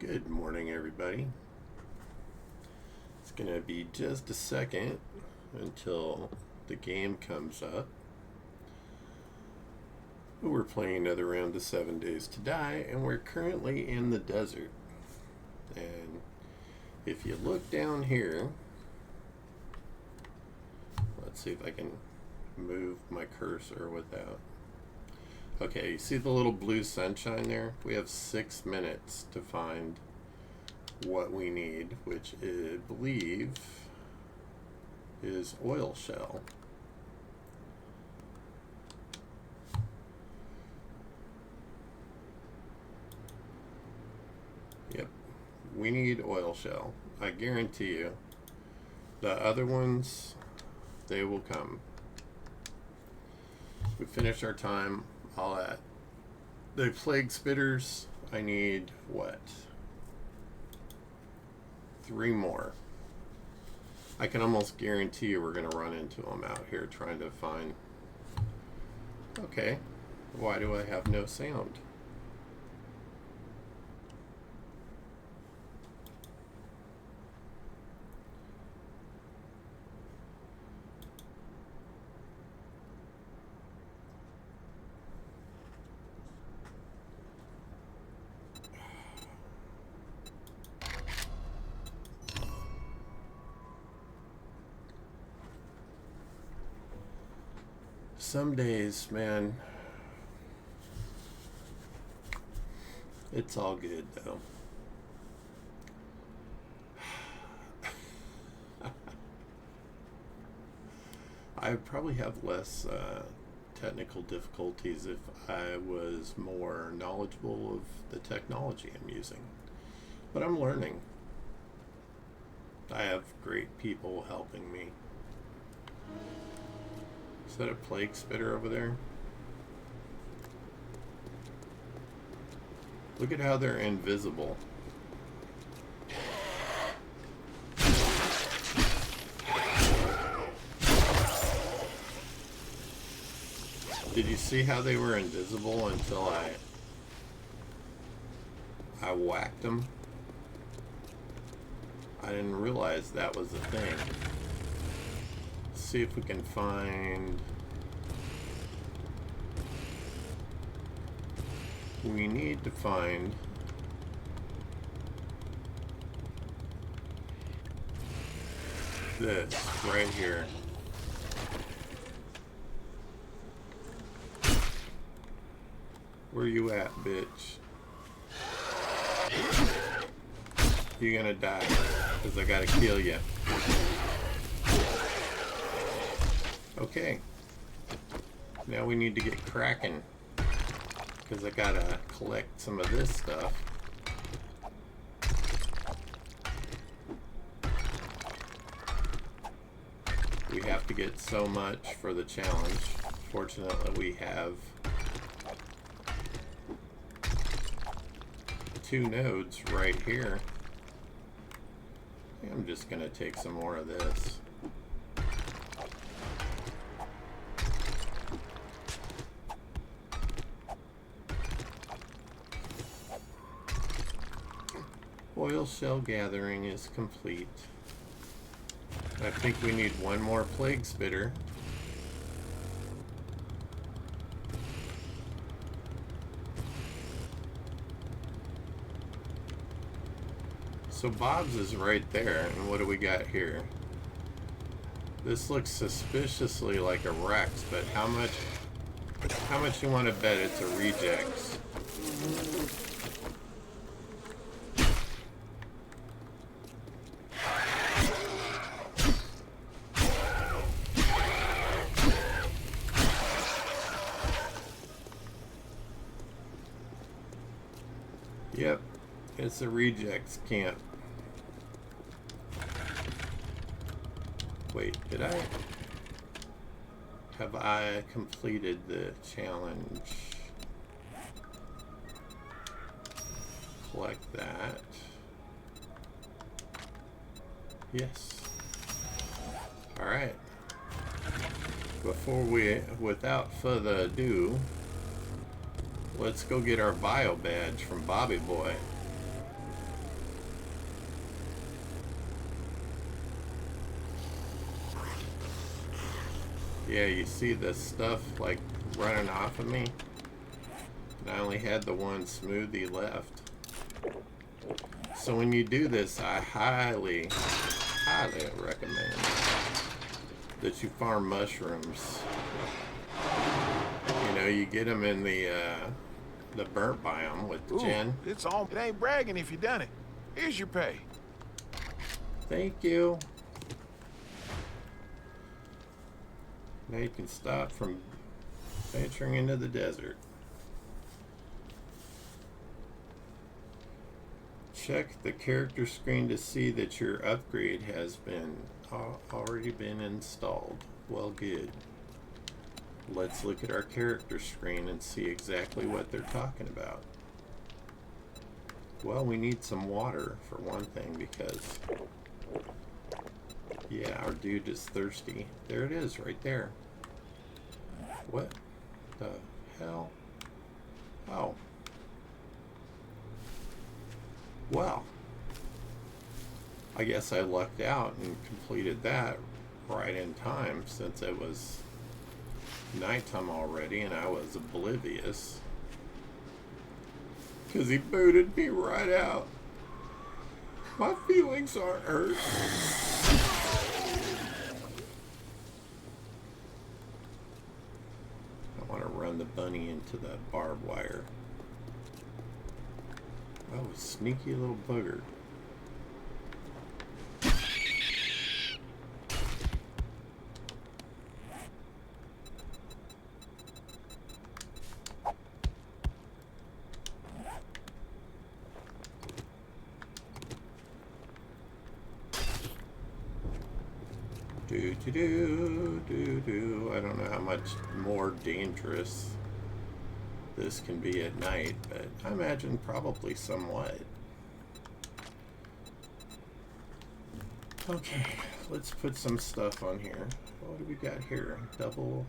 Good morning, everybody. It's going to be just a second until the game comes up. We're playing another round of 7 Days to Die, and we're currently in the desert. And if you look down here, let's see if I can move my cursor without. Okay, you see the little blue sunshine there? We have 6 minutes to find what we need, which I believe is oil shell. Yep, we need oil shell. I guarantee you. The other ones, they will come. We finish our time. All that. The plague spitters, I need what? 3 more. I can almost guarantee you we're going to run into them out here trying to find. Okay, why do I have no sound? Some days, man, it's all good though. I would probably have less technical difficulties if I was more knowledgeable of the technology I'm using. But I'm learning. I have great people helping me. Is that a plague spitter over there? Look at how they're invisible. Did you see how they were invisible until I whacked them? I didn't realize that was a thing. See if we can find. We need to find this right here. Where you at, bitch? You're gonna die because I gotta kill you. Okay, now we need to get cracking because I gotta collect some of this stuff. We have to get so much for the challenge. Fortunately, we have 2 nodes right here. I'm just gonna take some more of this. Oil shell gathering is complete. I think we need 1 more plague spitter. So Bob's is right there, and what do we got here? This looks suspiciously like a Rex, but how much you want to bet it's a rejects? Yep, it's a rejects camp. Wait, have I completed the challenge? Collect that. Yes. All right. Without further ado, let's go get our bio badge from Bobby Boy. Yeah, you see the stuff like running off of me? And I only had the one smoothie left. So when you do this, I highly recommend that you farm mushrooms. You know, you get them in the burnt biome with the gin. It's all. It ain't bragging if you done it. Here's your pay. Thank you. Now you can stop from venturing into the desert. Check the character screen to see that your upgrade has been already been installed. Well, good. Let's look at our character screen and see exactly what they're talking about. Well, we need some water for one thing because, yeah, our dude is thirsty. There it is, right there. What the hell? Oh. Well, I guess I lucked out and completed that right in time since it was nighttime already and I was oblivious. Because he booted me right out. My feelings aren't hurt. I want to run the bunny into that barbed wire. Oh, sneaky little bugger. Do. I don't know how much more dangerous this can be at night, but I imagine probably somewhat. Okay, let's put some stuff on here. What do we got here? Double.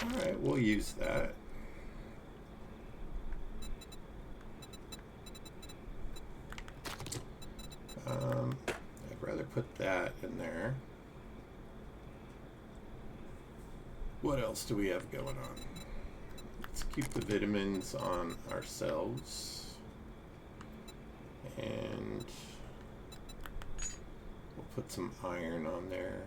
Alright, we'll use that. I'd rather put that in there. What else do we have going on? Let's keep the vitamins on ourselves. And we'll put some iron on there.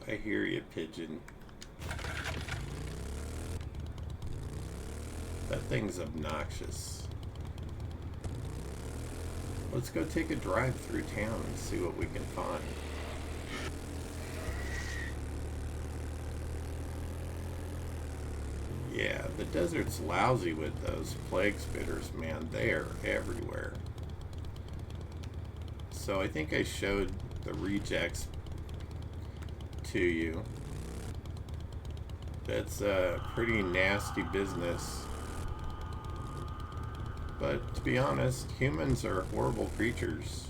I hear you, pigeon. That thing's obnoxious. Let's go take a drive through town and see what we can find. Yeah, the desert's lousy with those plague spitters, man. They are everywhere. So I think I showed the rejects to you. That's a pretty nasty business. But to be honest, humans are horrible creatures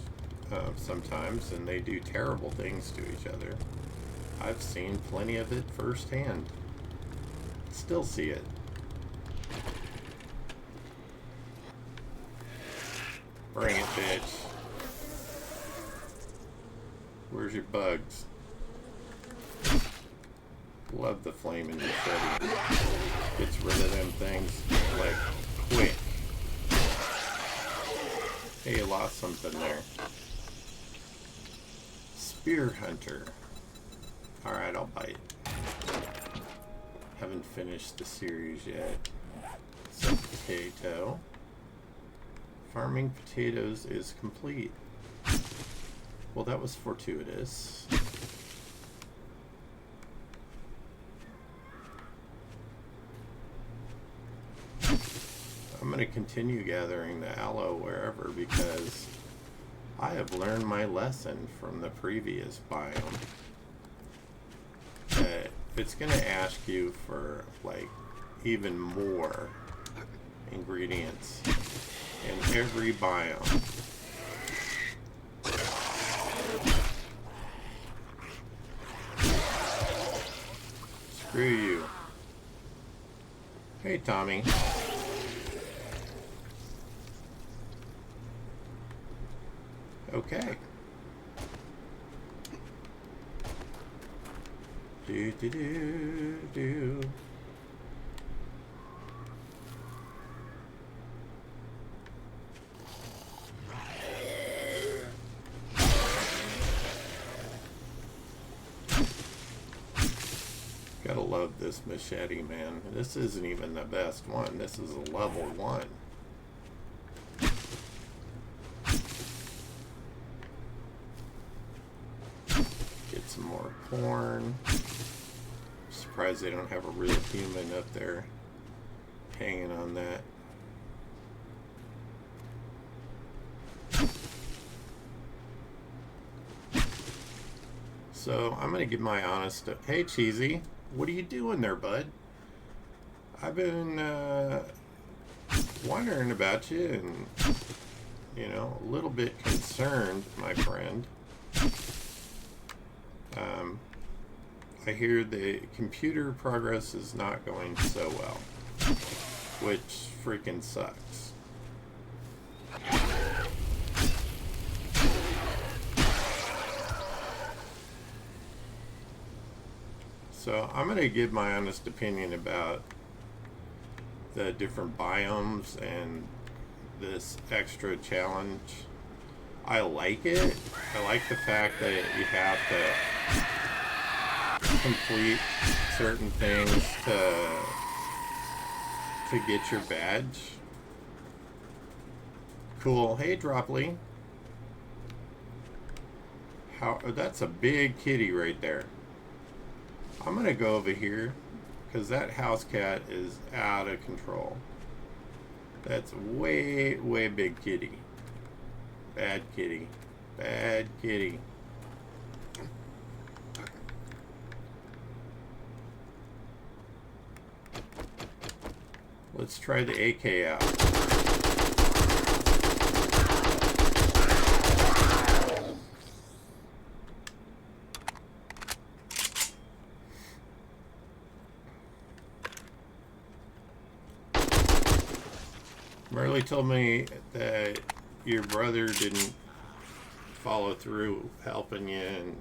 sometimes, and they do terrible things to each other. I've seen plenty of it firsthand. Still see it. Bring it, bitch. Where's your bugs? Love the flaming machete. Gets rid of them things like quick. Hey, you lost something there. Spear Hunter. Alright, I'll bite. Haven't finished the series yet. So, potato. Farming potatoes is complete. Well, that was fortuitous. I'm going to continue gathering the aloe wherever because I have learned my lesson from the previous biome that it's going to ask you for like even more ingredients in every biome. Screw you. Hey, Tommy. Okay. Do do do do. Gotta love this machete, man. This isn't even the best one. This is a level 1. Get some more corn. Surprised they don't have a real human up there hanging on that. So I'm gonna give my honest. Hey, Cheesy, what are you doing there, bud? I've been wondering about you, and a little bit concerned, my friend. I hear the computer progress is not going so well, which freaking sucks. So I'm going to give my honest opinion about the different biomes and this extra challenge. I like it. I like the fact that you have to complete certain things to get your badge. Cool. Hey, Dropley. That's a big kitty right there. I'm gonna go over here because that house cat is out of control. That's way big kitty. Bad kitty. Bad kitty. Let's try the AK out. Merle told me that your brother didn't follow through helping you, and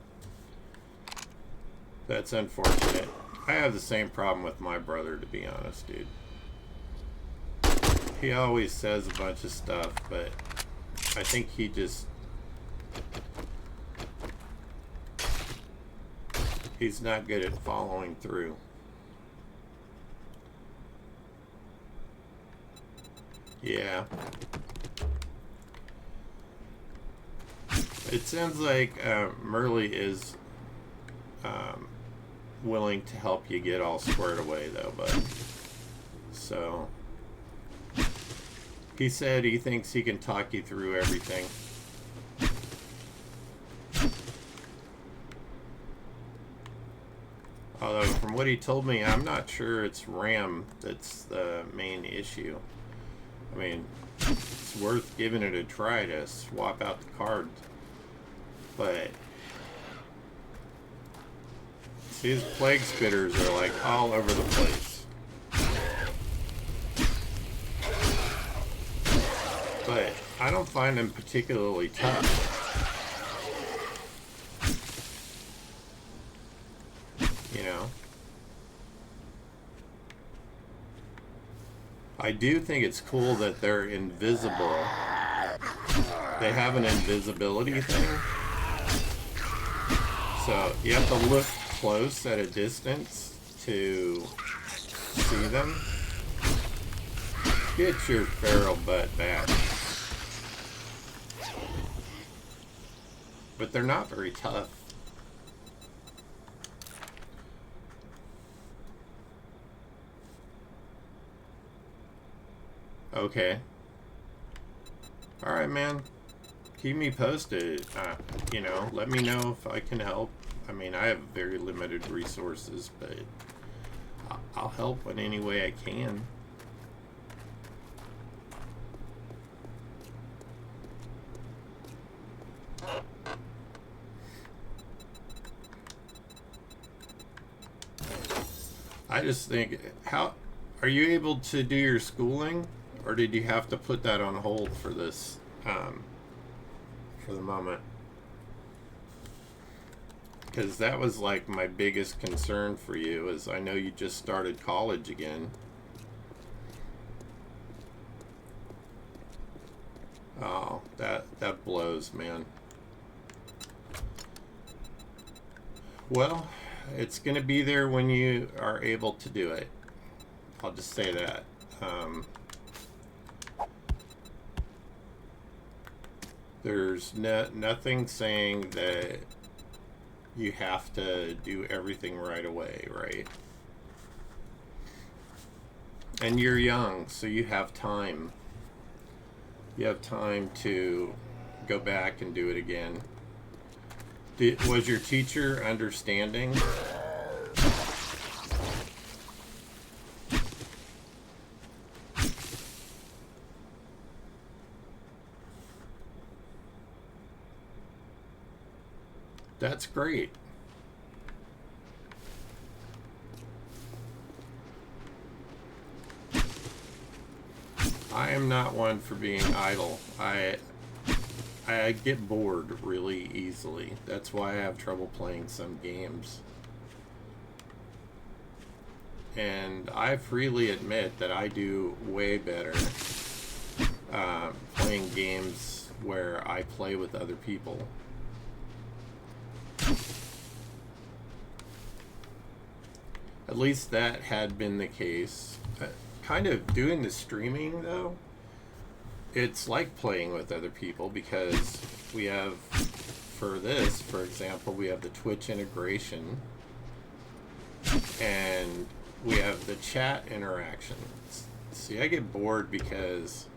that's unfortunate. I have the same problem with my brother, to be honest, dude. He always says a bunch of stuff, but I think he's not good at following through. Yeah. It sounds like Merle is willing to help you get all squared away, though, bud. So he said he thinks he can talk you through everything. Although, from what he told me, I'm not sure it's RAM that's the main issue. I mean, it's worth giving it a try to swap out the cards. But see, his plague spitters are like all over the place. But I don't find them particularly tough. You know? I do think it's cool that they're invisible. They have an invisibility thing. So you have to look close at a distance to see them. Get your feral butt back. But they're not very tough. Okay. Alright, man. Keep me posted. Let me know if I can help. I mean, I have very limited resources, but I'll help in any way I can. I just think, how are you able to do your schooling, or did you have to put that on hold for this for the moment. Because that was like my biggest concern for you, is I know you just started college again. Oh, that blows, man. Well, it's going to be there when you are able to do it. I'll just say that. There's nothing saying that you have to do everything right away, right? And you're young, so you have time. You have time to go back and do it again. Was your teacher understanding? That's great. I am not one for being idle. I get bored really easily. That's why I have trouble playing some games. And I freely admit that I do way better playing games where I play with other people. At least that had been the case. Kind of doing the streaming, though, it's like playing with other people, because we have, for this, for example, we have the Twitch integration, and we have the chat interactions. See, I get bored because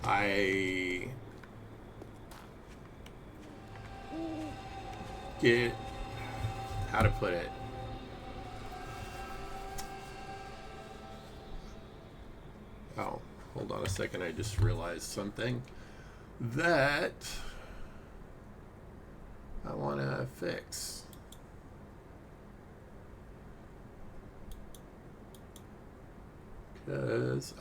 I get, how to put it, oh, hold on a second, I just realized something that I want to fix. Because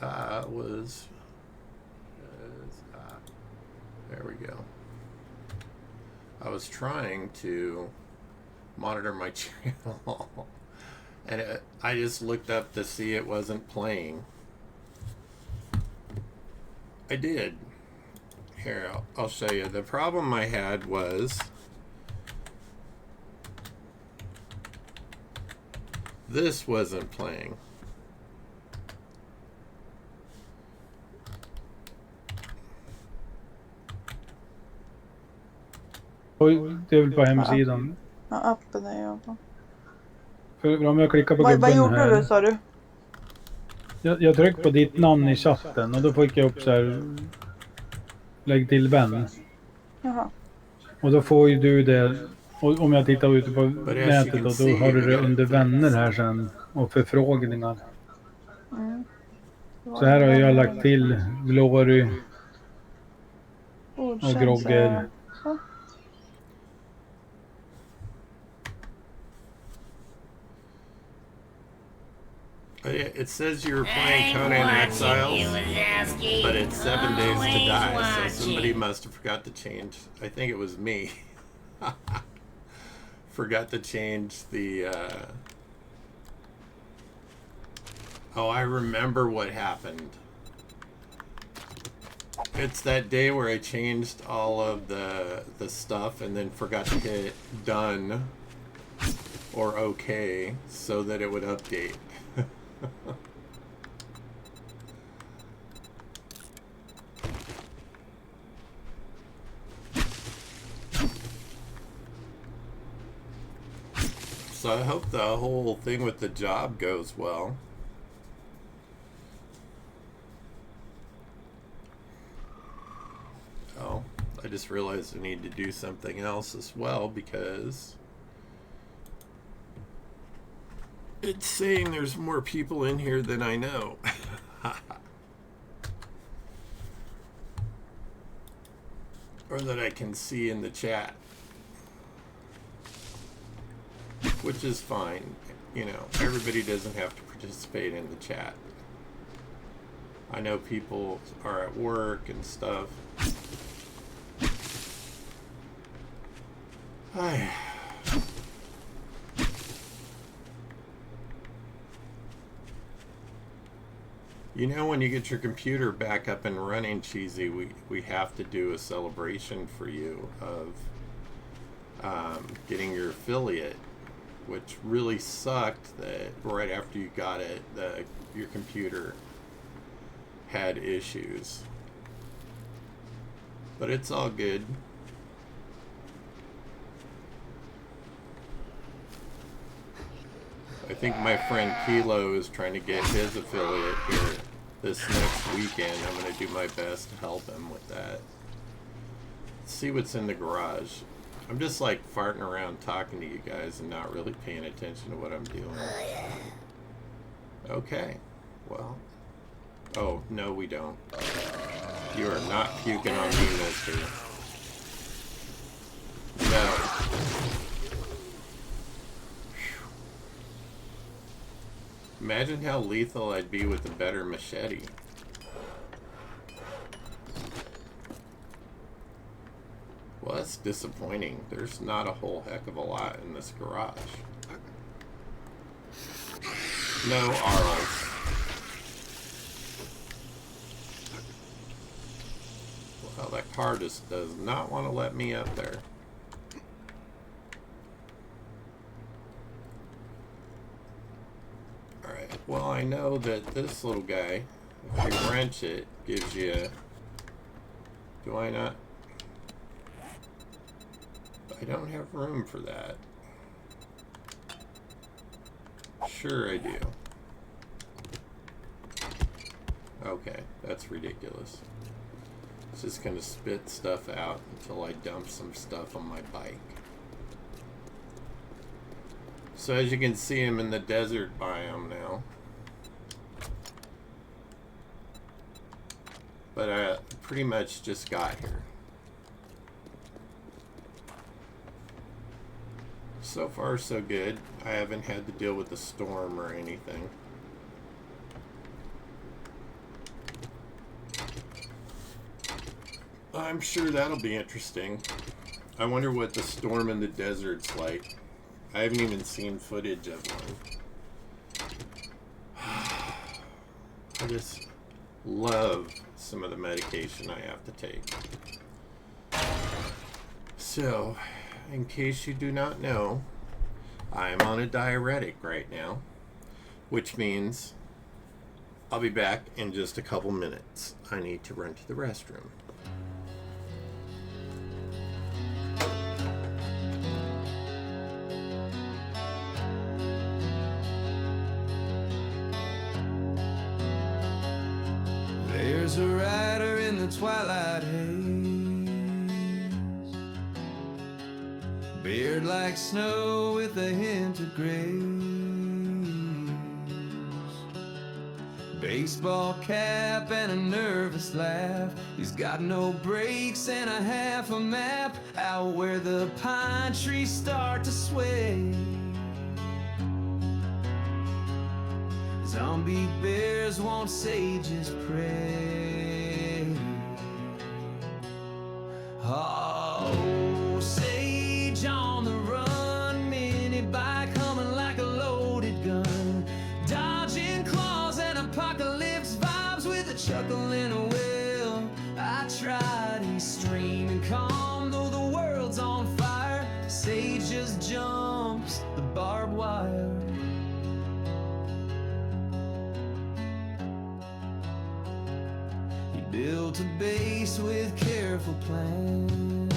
there we go. I was trying to monitor my channel and I just looked up to see it wasn't playing. I did. Here, I'll show you. The problem I had was this wasn't playing. Det är väl på hemsidan. Ja, appen är jag på. För om jag klickar på Vad gubben gjorde här. du, sa du? Jag tryckte på ditt namn i chatten och då fick jag upp så här. Lägg till vän. Jaha. Och då får ju du det. Och om jag tittar ute på nätet och då har du det under vänner här sen. Och förfrågningar. Mm. Så här har jag lagt till Glory och Grogger. Så. It says you were playing Conan Exiles, but it's 7 days to die, so somebody must have forgot to change. I think it was me. Forgot to change the... Oh, I remember what happened. It's that day where I changed all of the stuff and then forgot to hit done or okay so that it would update. So I hope the whole thing with the job goes well. Oh, I just realized I need to do something else as well because it's saying there's more people in here than I know. Or that I can see in the chat. Which is fine. You know, everybody doesn't have to participate in the chat. I know people are at work and stuff. Ay. You know, when you get your computer back up and running, Cheesy, we have to do a celebration for you of getting your affiliate, which really sucked that right after you got it, your computer had issues. But it's all good. I think my friend Kilo is trying to get his affiliate here this next weekend. I'm going to do my best to help him with that. Let's see what's in the garage. I'm just like farting around talking to you guys and not really paying attention to what I'm doing. Okay. Well. Oh, no we don't. You are not puking on me, mister. No. Imagine how lethal I'd be with a better machete. Well, that's disappointing. There's not a whole heck of a lot in this garage. No Arls. Well, that car just does not want to let me up there. Alright, well I know that this little guy, if you wrench it, gives you... Do I not? I don't have room for that. Sure I do. Okay, that's ridiculous. It's just gonna spit stuff out until I dump some stuff on my bike. So as you can see, I'm in the desert biome now. But I pretty much just got here. So far so good. I haven't had to deal with the storm or anything. I'm sure that'll be interesting. I wonder what the storm in the desert's like. I haven't even seen footage of one. I just love some of the medication I have to take. So, in case you do not know, I'm on a diuretic right now, which means I'll be back in just a couple minutes. I need to run to the restroom. There's a rider in the twilight haze, beard like snow with a hint of grace, baseball cap and a nervous laugh. He's got no brakes and a half a map out where the pine trees start to sway. Zombie bears want sages pray. Oh, sage on the run, mini bike humming like a loaded gun, dodging claws and apocalypse vibes with a chuckle in a will. I tried, he's streaming calm though the world's on fire. Sage just jumps the barbed wire. Built a base with careful plans,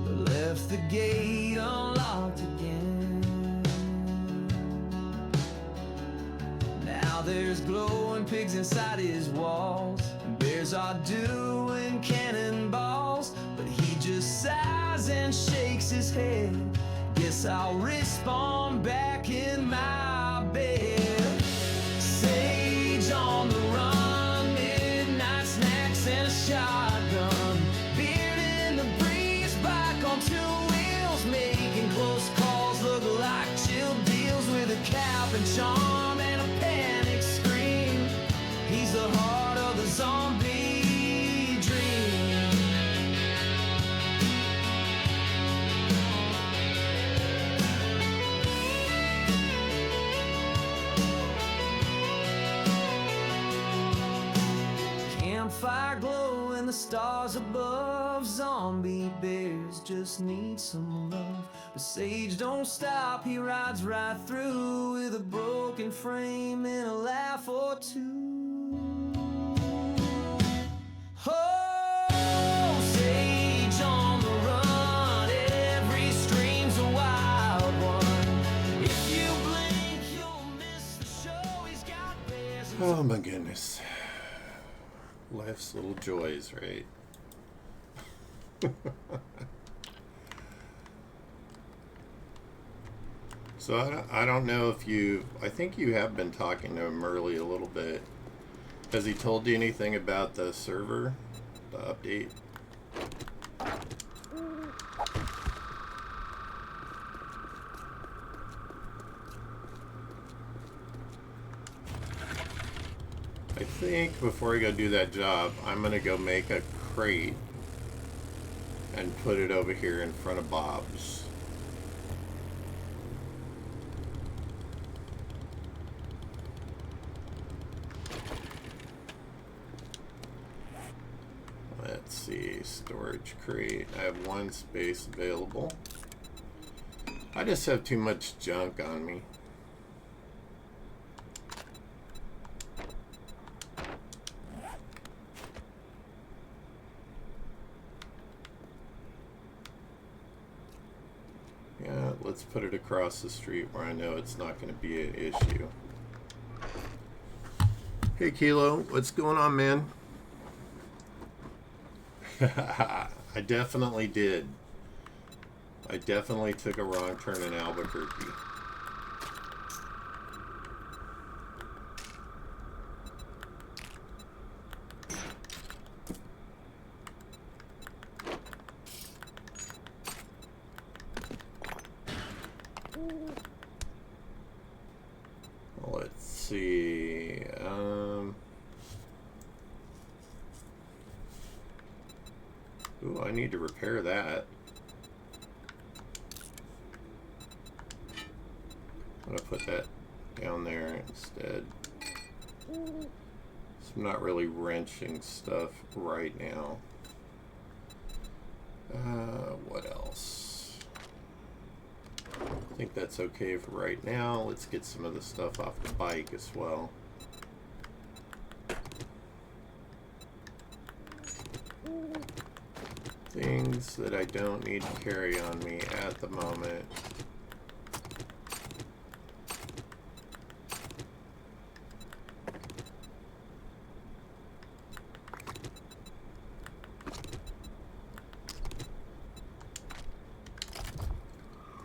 but left the gate unlocked again. Now there's glowing pigs inside his walls, and bears are doing cannonballs, but he just sighs and shakes his head. Guess I'll respawn back in my bed. On the run, midnight snacks and a shotgun, beard in the breeze, bike on two wheels, making close calls look like chill deals with a cap and charm and a panic scream. He's the heart of the zombie dream. the stars above. Zombie bears just need some love. But Sage don't stop, he rides right through with a broken frame and a laugh or two. Oh, Sage on the run, every stream's a wild one. If you blink, you'll miss the show. He's got bears and Oh my goodness. Life's little joys, right? So I don't know if I think you have been talking to him early a little bit. Has he told you anything about the server, the update? I think before I go do that job, I'm gonna go make a crate and put it over here in front of Bob's. Let's see, storage crate. I have one space available. I just have too much junk on me. Yeah, let's put it across the street where I know it's not going to be an issue. Hey Kilo, what's going on, man? I definitely did. I definitely took a wrong turn in Albuquerque. Let's see. Ooh, I need to repair that. I'm gonna put that down there instead. So I'm not really wrenching stuff right now. What else? I think that's okay for right now. Let's get some of the stuff off the bike as well. Things that I don't need to carry on me at the moment.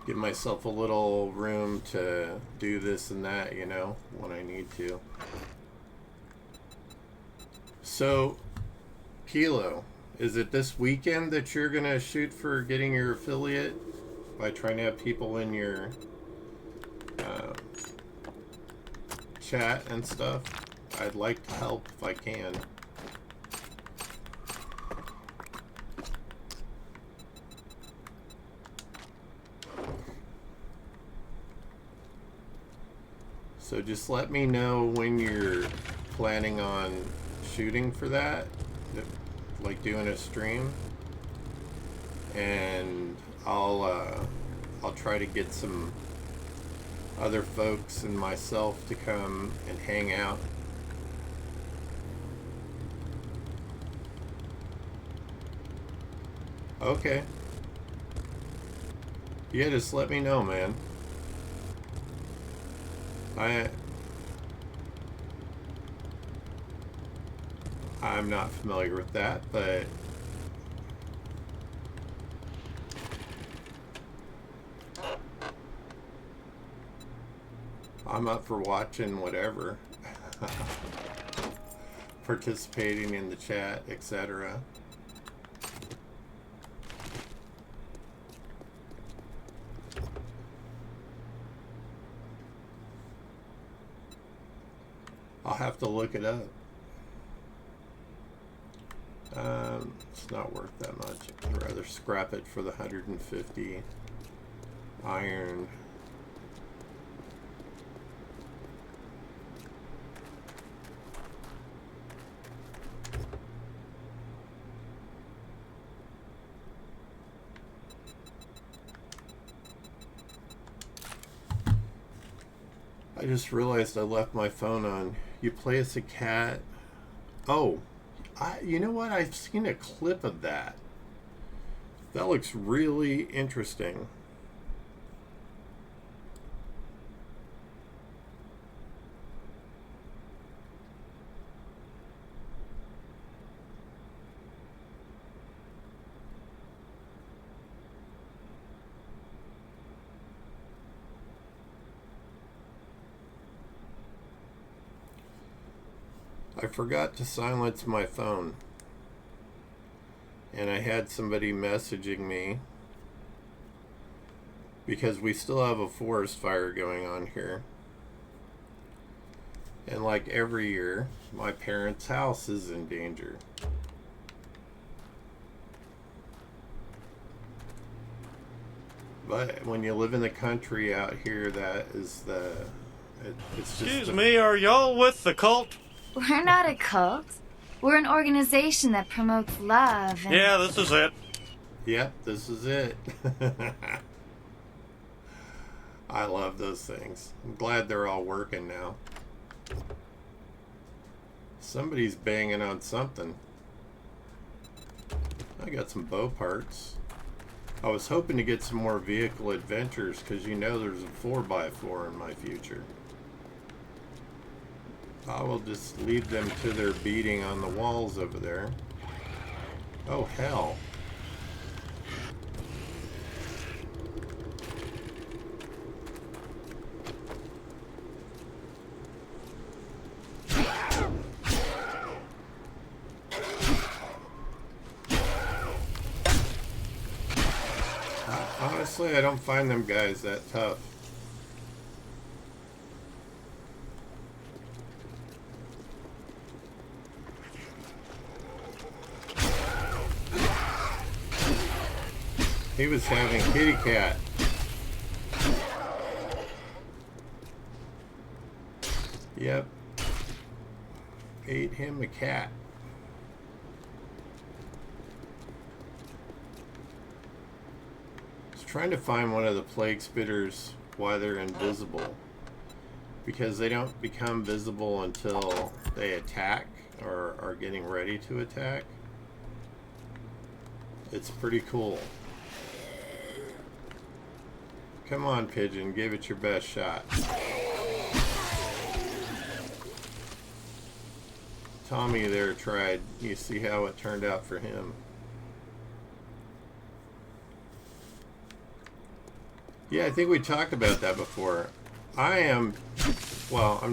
Give myself a little room to do this and that, you know, when I need to. So, Kilo, is it this weekend that you're gonna shoot for getting your affiliate by trying to have people in your chat and stuff? I'd like to help if I can. So just let me know when you're planning on shooting for that, like doing a stream, and I'll try to get some other folks and myself to come and hang out. Okay. Yeah, just let me know, man. I'm not familiar with that, but I'm up for watching whatever. Participating in the chat, etc. I'll have to look it up. It's not worth that much. I'd rather scrap it for the 150 iron. I just realized I left my phone on. You play as a cat. Oh, you know what? I've seen a clip of that. That looks really interesting. I forgot to silence my phone, and I had somebody messaging me because we still have a forest fire going on here, and like every year my parents' house is in danger. But when you live in the country out here, that is it's just Excuse me, are y'all with the cult? We're not a cult. We're an organization that promotes love and... Yeah, this is it. Yep, this is it. I love those things. I'm glad they're all working now. Somebody's banging on something. I got some bow parts. I was hoping to get some more vehicle adventures because you know there's a 4x4 in my future. I will just leave them to their beating on the walls over there. Oh, hell. Honestly, I don't find them guys that tough. He was having kitty cat. Yep. Ate him a cat. I was trying to find one of the plague spitters while they're invisible, because they don't become visible until they attack or are getting ready to attack. It's pretty cool. Come on, Pigeon, give it your best shot. Tommy there tried. You see how it turned out for him. Yeah, I think we talked about that before. I'm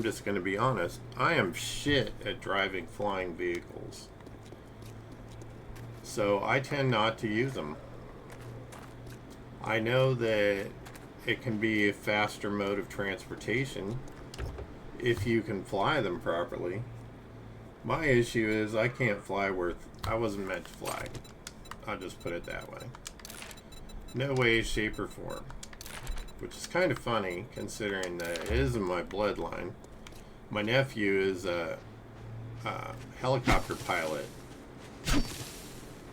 just going to be honest. I am shit at driving flying vehicles. So I tend not to use them. I know that it can be a faster mode of transportation if you can fly them properly. My issue is I can't fly I wasn't meant to fly. I'll just put it that way. No way, shape, or form. Which is kind of funny considering that it is in my bloodline. My nephew is a helicopter pilot.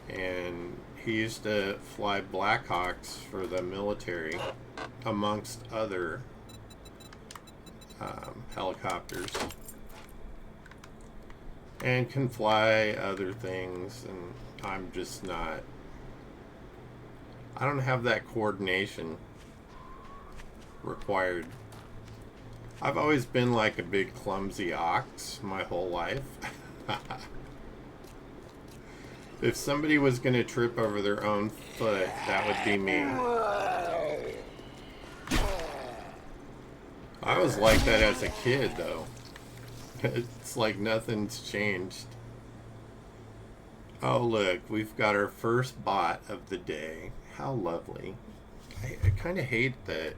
And he used to fly Blackhawks for the military, amongst other helicopters, and can fly other things, and I'm just not, I don't have that coordination required. I've always been like a big clumsy ox my whole life. If somebody was going to trip over their own foot, that would be me. I was like that as a kid, though. It's like nothing's changed. Oh, look, we've got our first bot of the day. How lovely. I kind of hate that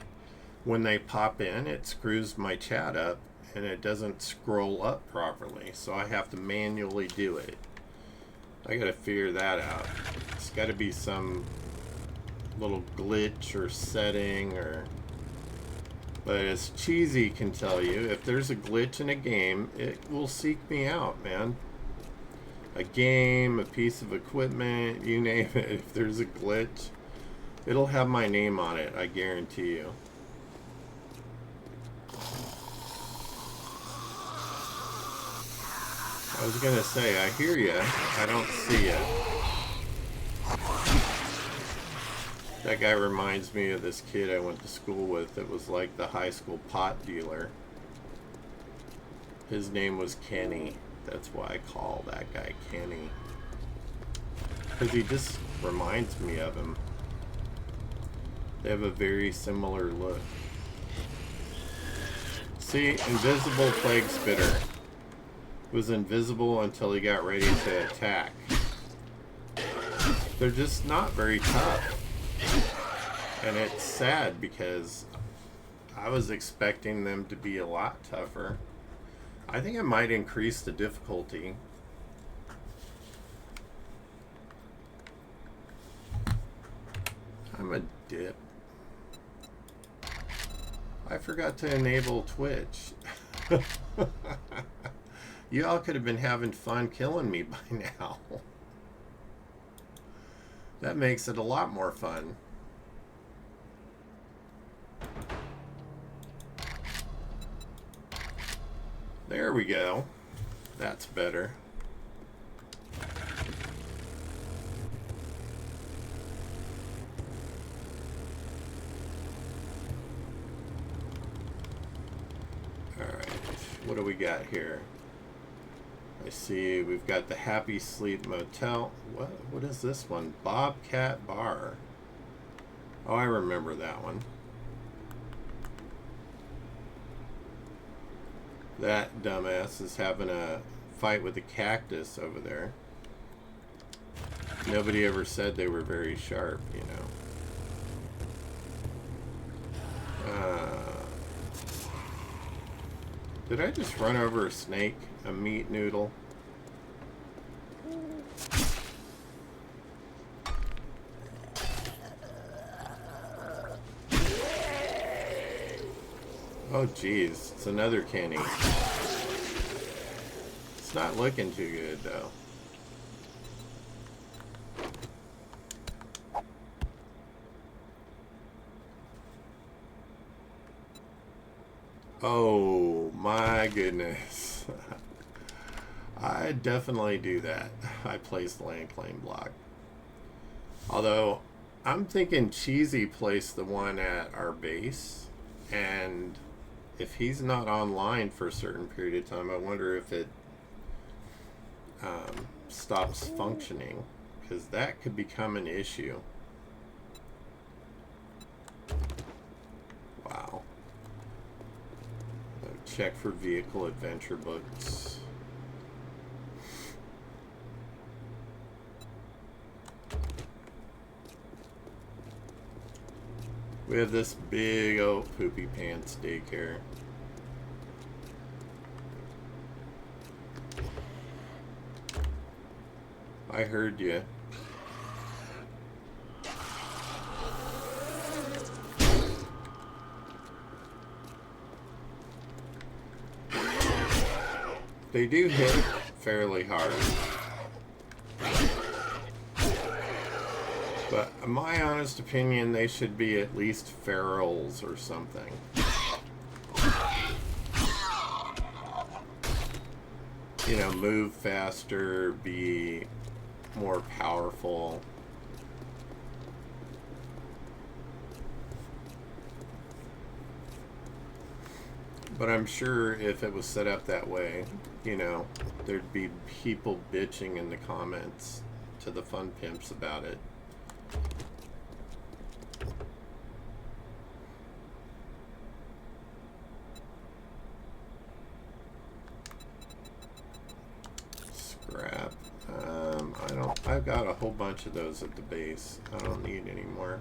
when they pop in, it screws my chat up and it doesn't scroll up properly, so I have to manually do it. I gotta figure that out. It's gotta be some little glitch or setting or... But as Cheesy can tell you, if there's a glitch in a game, it will seek me out, man. A game, a piece of equipment, you name it. If there's a glitch, it'll have my name on it, I guarantee you. I was gonna say, I hear ya. I don't see ya. That guy reminds me of this kid I went to school with that was like the high school pot dealer. His name was Kenny. That's why I call that guy Kenny. Because he just reminds me of him. They have a very similar look. See, invisible plague spitter. Was invisible until he got ready to attack. They're just not very tough. And it's sad because I was expecting them to be a lot tougher. I think it might increase the difficulty. I'm a dip. I forgot to enable Twitch. You all could have been having fun killing me by now. That makes it a lot more fun. There we go. That's better. Alright, what do we got here? I see we've got the Happy Sleep Motel. What is this one? Bobcat Bar. Oh, I remember that one. That dumbass is having a fight with a cactus over there. Nobody ever said they were very sharp, you know. Did I just run over a snake? A meat noodle? Oh geez, it's another Kenny. It's not looking too good though. Oh my goodness. I definitely do that. I place the land claim block. Although I'm thinking Cheesy placed the one at our base, and if he's not online for a certain period of time, I wonder if it stops functioning, because that could become an issue. Wow. Check for vehicle adventure books. We have this big old poopy pants daycare. I heard you. They do hit fairly hard. But in my honest opinion, they should be at least ferals or something. You know, move faster, be more powerful. But I'm sure if it was set up that way, you know, there'd be people bitching in the comments to the fun pimps about it. Scrap. I've got a whole bunch of those at the base. I don't need any more.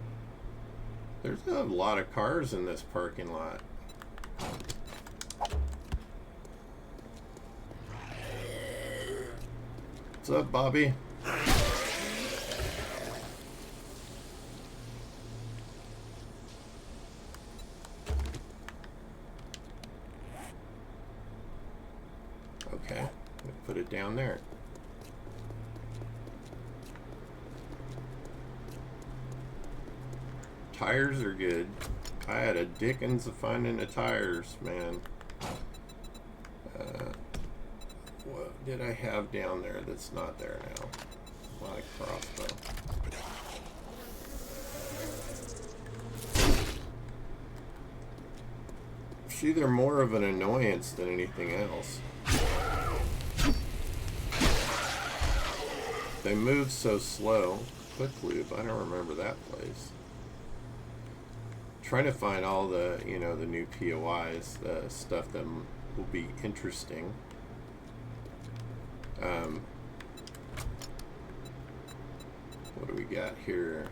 There's a lot of cars in this parking lot. What's up, Bobby? Okay, put it down there. Tires are good. I had a dickens of finding the tires, man. What did I have down there that's not there now? My crossbow. See, they're more of an annoyance than anything else. They move so slow. Quick loop, I don't remember that place. Trying to find all the, you know, the new POIs, the stuff that will be interesting. What do we got here?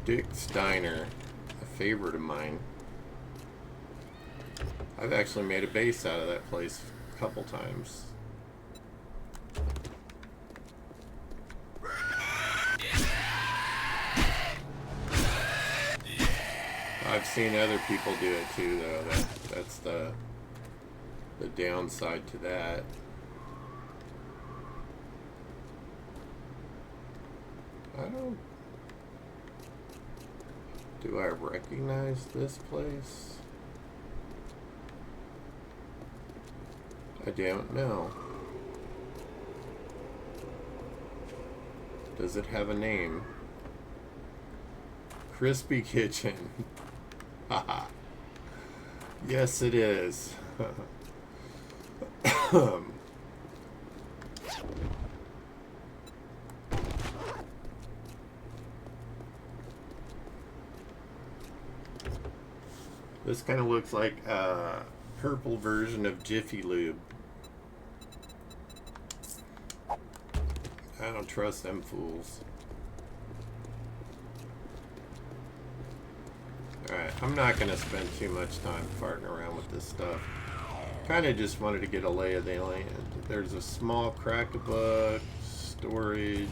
Dick's Diner, a favorite of mine. I've actually made a base out of that place a couple times. I've seen other people do it too, though. That's the downside to that. Do I recognize this place? I don't know. Does it have a name? Crispy Kitchen. Haha. Yes, it is. This kind of looks like a purple version of Jiffy Lube. I don't trust them fools. Alright, I'm not going to spend too much time farting around with this stuff. Kind of just wanted to get a lay of the land. There's a small cracked book, storage.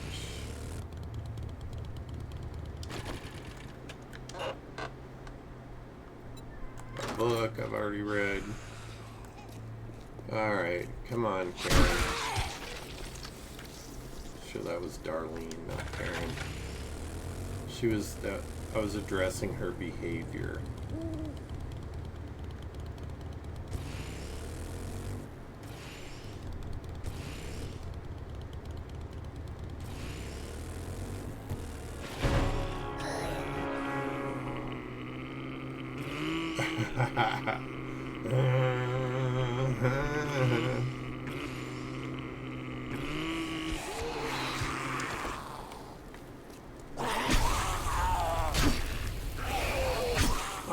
Book I've already read. Alright, come on, Karen. Sure, that was Darlene, not Karen. She was I was addressing her behavior.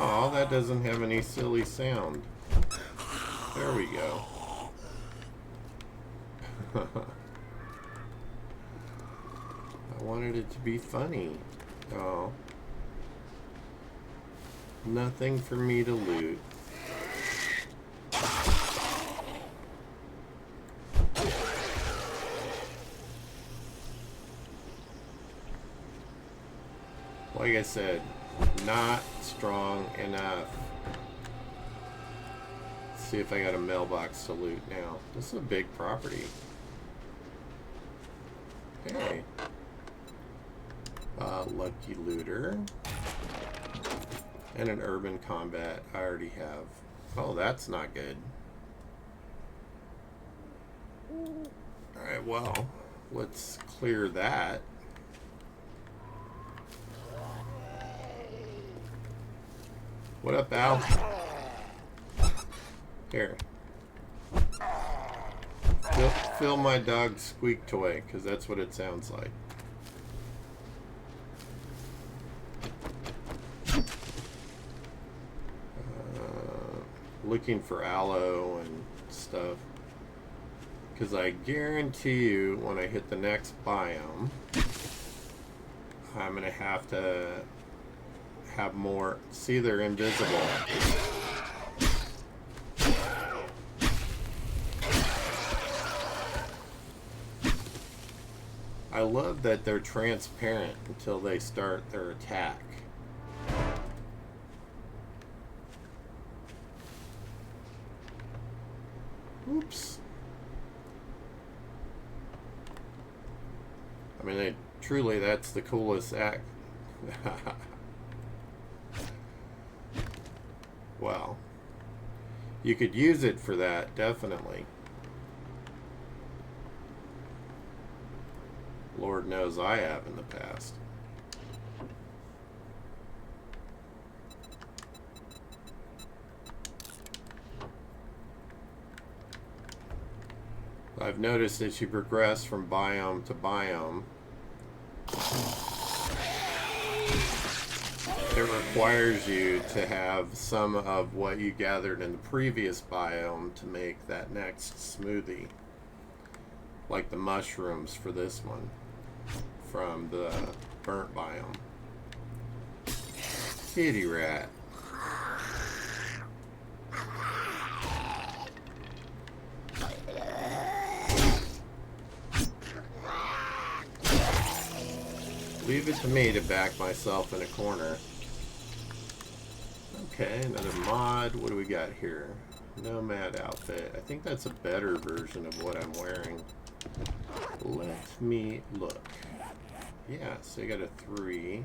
Oh, that doesn't have any silly sound. There we go. I wanted it to be funny. Oh. Nothing for me to loot. Like I said, not strong enough. Let's see if I got a mailbox to loot now. This is a big property. Hey. Lucky looter. And an urban combat I already have. Oh, that's not good. Alright, well, let's clear that. What up, Al? Here. Fill my dog's squeak toy, because that's what it sounds like. Looking for aloe and stuff. Because I guarantee you, when I hit the next biome, I'm going to have more. See, they're invisible. I love that they're transparent until they start their attack. mean, truly, that's the coolest act. Well, you could use it for that, definitely. Lord knows I have in the past. I've noticed as you progress from biome to biome, it requires you to have some of what you gathered in the previous biome to make that next smoothie. Like the mushrooms for this one from the burnt biome. Kitty rat. Leave it to me to back myself in a corner. Okay, another mod. What do we got here? Nomad outfit. I think that's a better version of what I'm wearing. Let me look. Yeah, so I got a 3.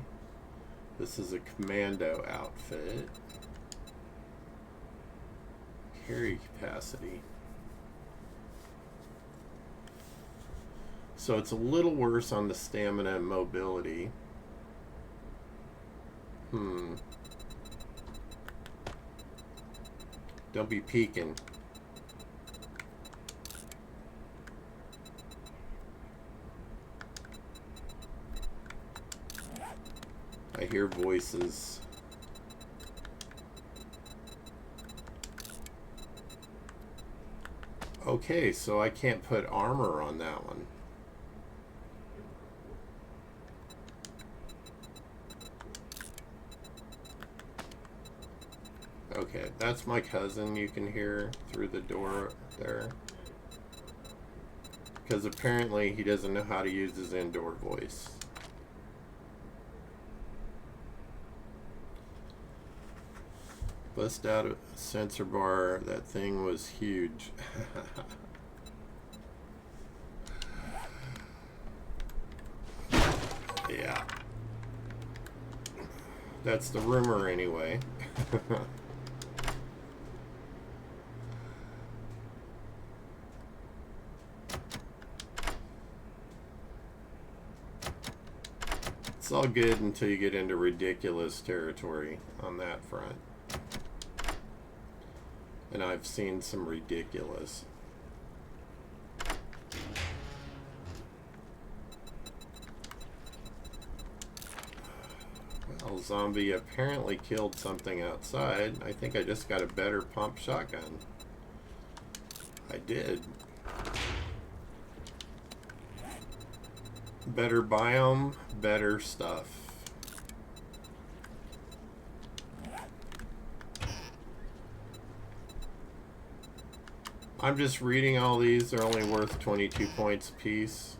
This is a commando outfit. Carry capacity. So it's a little worse on the stamina and mobility. Don't be peeking. I hear voices. Okay, so I can't put armor on that one. Okay, that's my cousin you can hear through the door there. Because apparently he doesn't know how to use his indoor voice. Bust out a sensor bar. That thing was huge. Yeah. That's the rumor anyway. It's all good until you get into ridiculous territory on that front. And I've seen some ridiculous. Well, zombie apparently killed something outside. I think I just got a better pump shotgun. I did. Better biome, better stuff. I'm just reading all these. They're only worth 22 points a piece.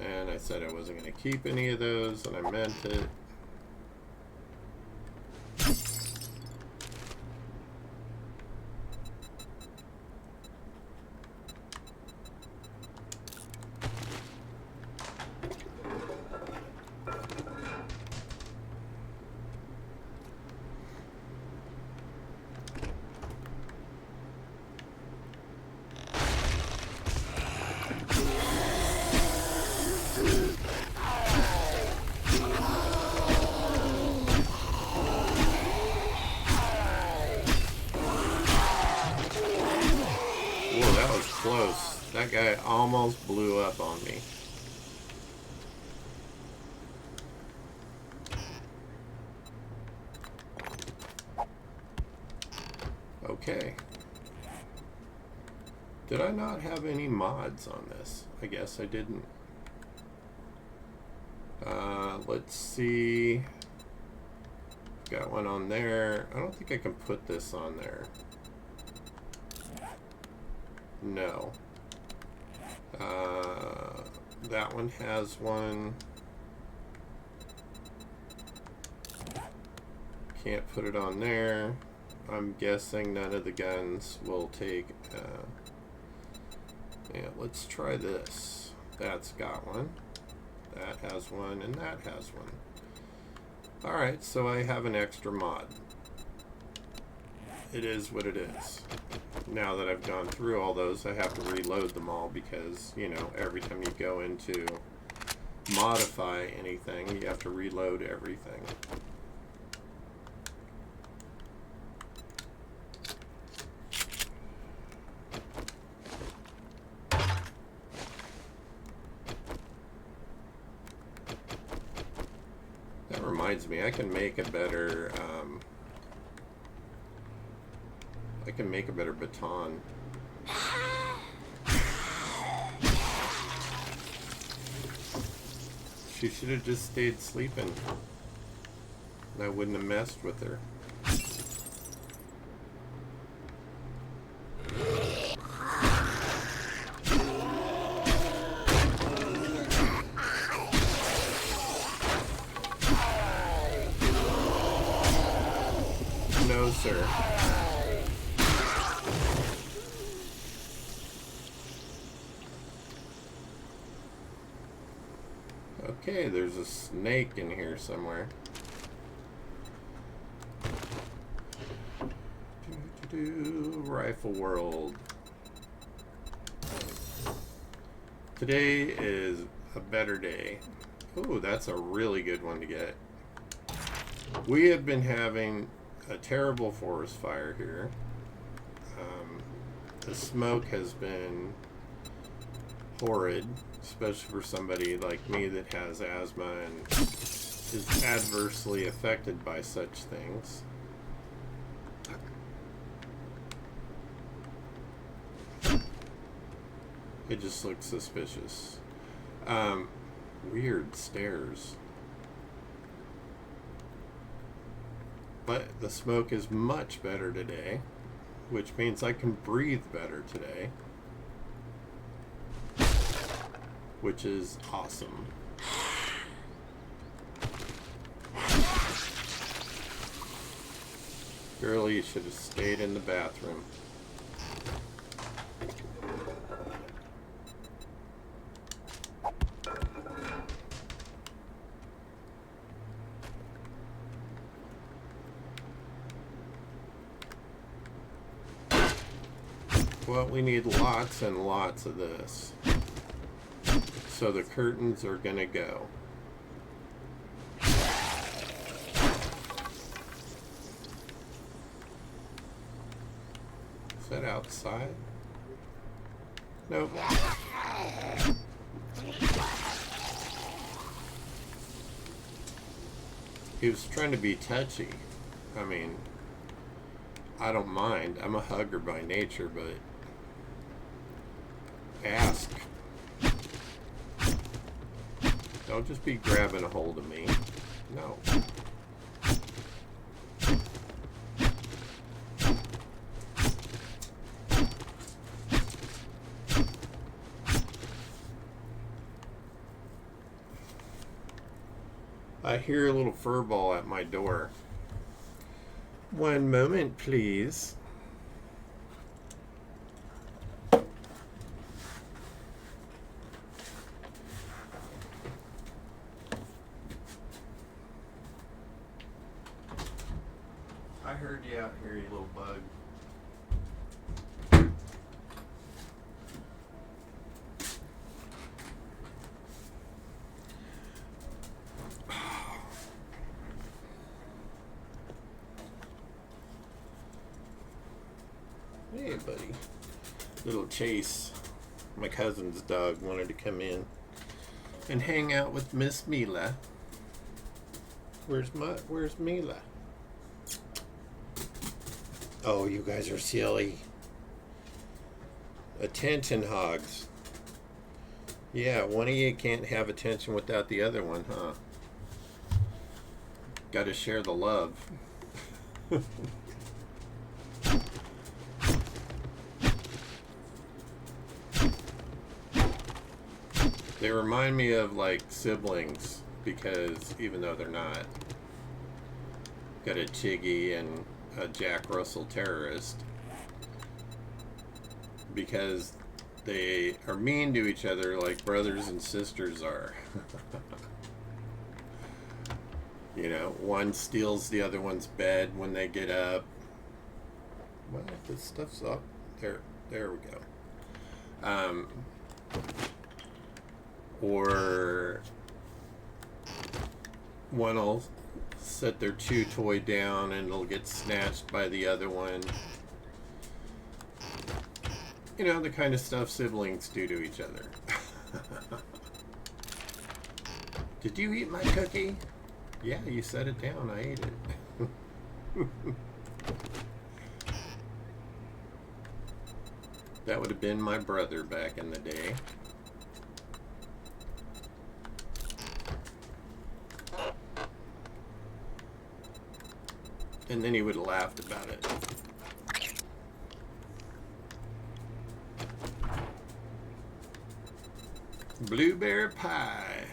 And I said I wasn't going to keep any of those, and I meant it. Close. That guy almost blew up on me. Okay. Did I not have any mods on this? I guess I didn't. Let's see. Got one on there. I don't think I can put this on there. No. That one has one. Can't put it on there. I'm guessing none of the guns will take. Yeah, let's try this. That's got one. That has one, and that has one. Alright, so I have an extra mod. It is what it is. Now that I've gone through all those, I have to reload them all because, you know, every time you go into modify anything, you have to reload everything. That reminds me, I can make a better baton. She should have just stayed sleeping. And I wouldn't have messed with her. No, sir. Okay, there's a snake in here somewhere. Rifle World. Today is a better day. Ooh, that's a really good one to get. We have been having a terrible forest fire here. The smoke has been horrid, especially for somebody like me that has asthma and is adversely affected by such things. It just looks suspicious. Weird stairs. But the smoke is much better today, which means I can breathe better today, which is awesome. Girlie, you should have stayed in the bathroom. Well, we need lots and lots of this. So the curtains are gonna go. Is that outside? Nope. He was trying to be touchy. I mean, I don't mind. I'm a hugger by nature, but ask. Don't just be grabbing a hold of me. No. I hear a little furball at my door. One moment, please. I heard you out here, you little bug. Hey, buddy. Little Chase, my cousin's dog, wanted to come in and hang out with Miss Mila. Where's Mila? Oh, you guys are silly. Attention hogs. Yeah, one of you can't have attention without the other one, huh? Gotta share the love. They remind me of like siblings because even though they're not, got a Chiggy and a Jack Russell terrorist, because they are mean to each other like brothers and sisters are. You know, one steals the other one's bed when they get up. Well, this stuff's up. There we go. Or one will set their chew toy down and it'll get snatched by the other one. You know, the kind of stuff siblings do to each other. Did you eat my cookie? Yeah, you set it down. I ate it. That would have been my brother back in the day. And then he would have laughed about it. Blueberry pie.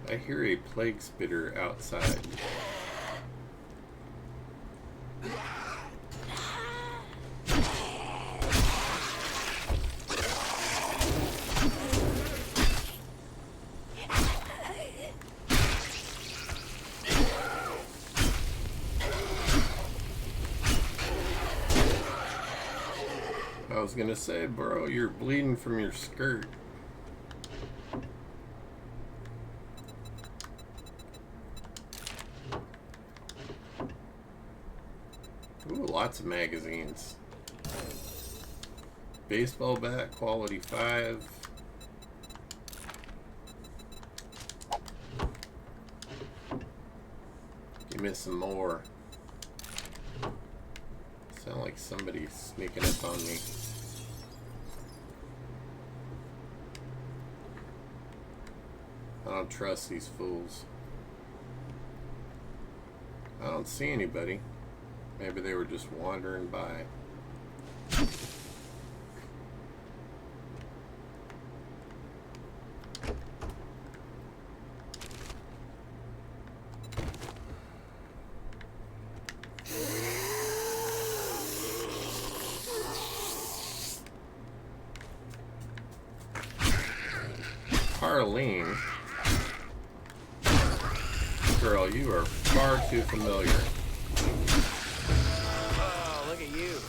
I hear a plague spitter outside. I was gonna say, bro, you're bleeding from your skirt. Ooh, lots of magazines. Baseball bat, quality 5. Give me some more. Sound like somebody's sneaking up on me. I don't trust these fools. I don't see anybody. Maybe they were just wandering by. Harleen. Girl, you are far too familiar. Oh, look at you.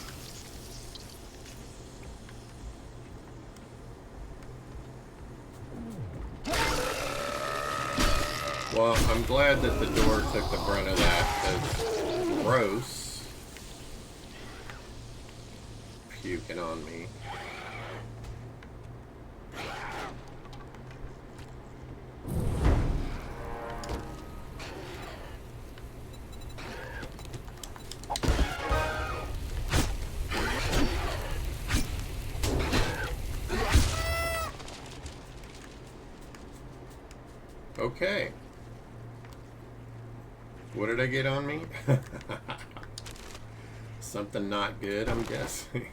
Well, I'm glad that the door took the brunt of that, because gross. Puking on me. Okay. What did I get on me? Something not good, I'm guessing.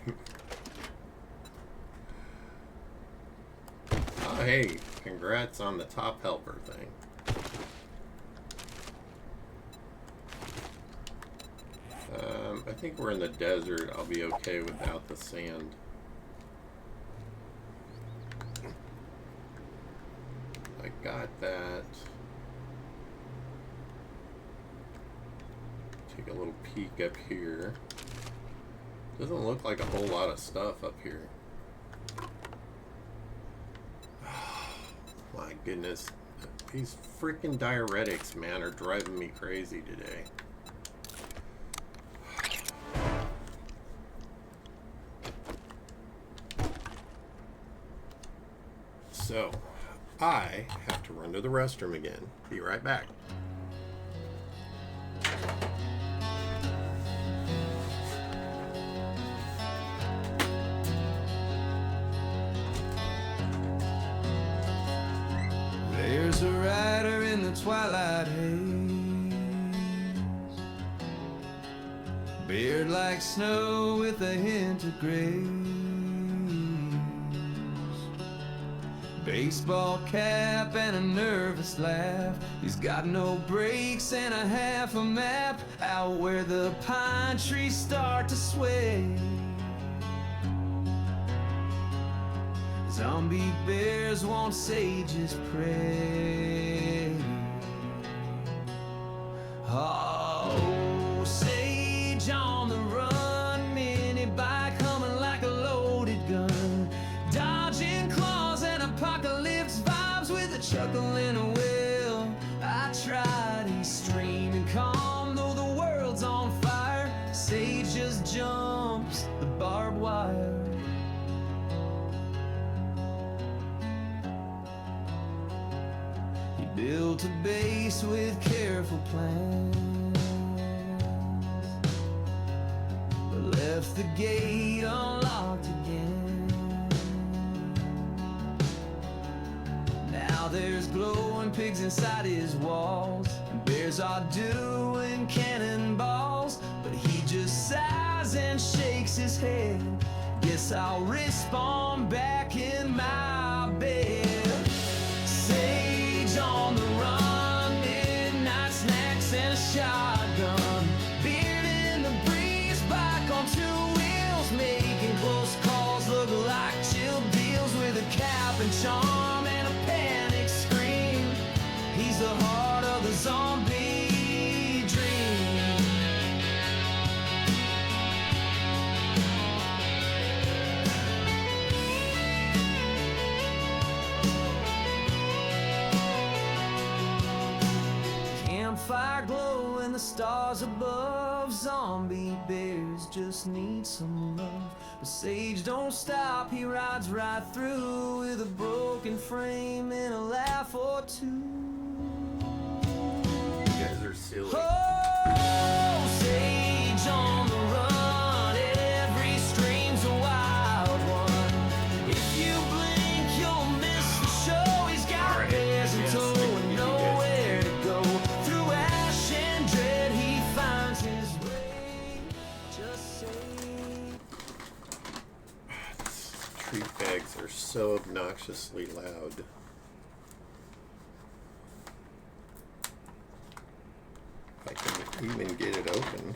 Oh, hey, congrats on the top helper thing. I think we're in the desert. I'll be okay without the sand. I got that. Take a little peek up here. Doesn't look like a whole lot of stuff up here. Oh, my goodness. These freaking diuretics, man, are driving me crazy today. So, I have to run to the restroom again. Be right back. There's a rider in the twilight haze, beard like snow with a hint of grace, baseball cap and a nervous laugh. He's got no brakes and a half a map out where the pine trees start to sway. Zombie bears want sages pray. Oh, sage on the run, mini bike humming like a loaded gun, dodging claws and apocalypse vibes with a chuckle in a wheel. I tried, he's streaming calm though the world's on fire. Sage just jumps the barbed wire. He built a base with careful plans, but left the gate unlocked again. Now there's glowing pigs inside his walls, and bears are doing cannonballs, but he just sighs and shakes his head. Guess I'll respawn back in my bed. Sage on the run, midnight snacks and a shotgun, beard in the breeze, bike on two wheels, making close calls look like chill deals with a cap and charm and a panic scream. He's the heart of the zombie dream. Campfire glow and the stars above. Zombie bears just need some love. But Sage don't stop, he rides right through with a broken frame and a laugh or two. You guys are silly. Oh, sage on the run, every stream's a wild one. If you blink, you'll miss the show. He's got Alright, bears in yes, tow I can and give you nowhere to go. Through ash and dread, he finds his way. Just say. Treat bags are so obnoxiously loud. If I can even get it open.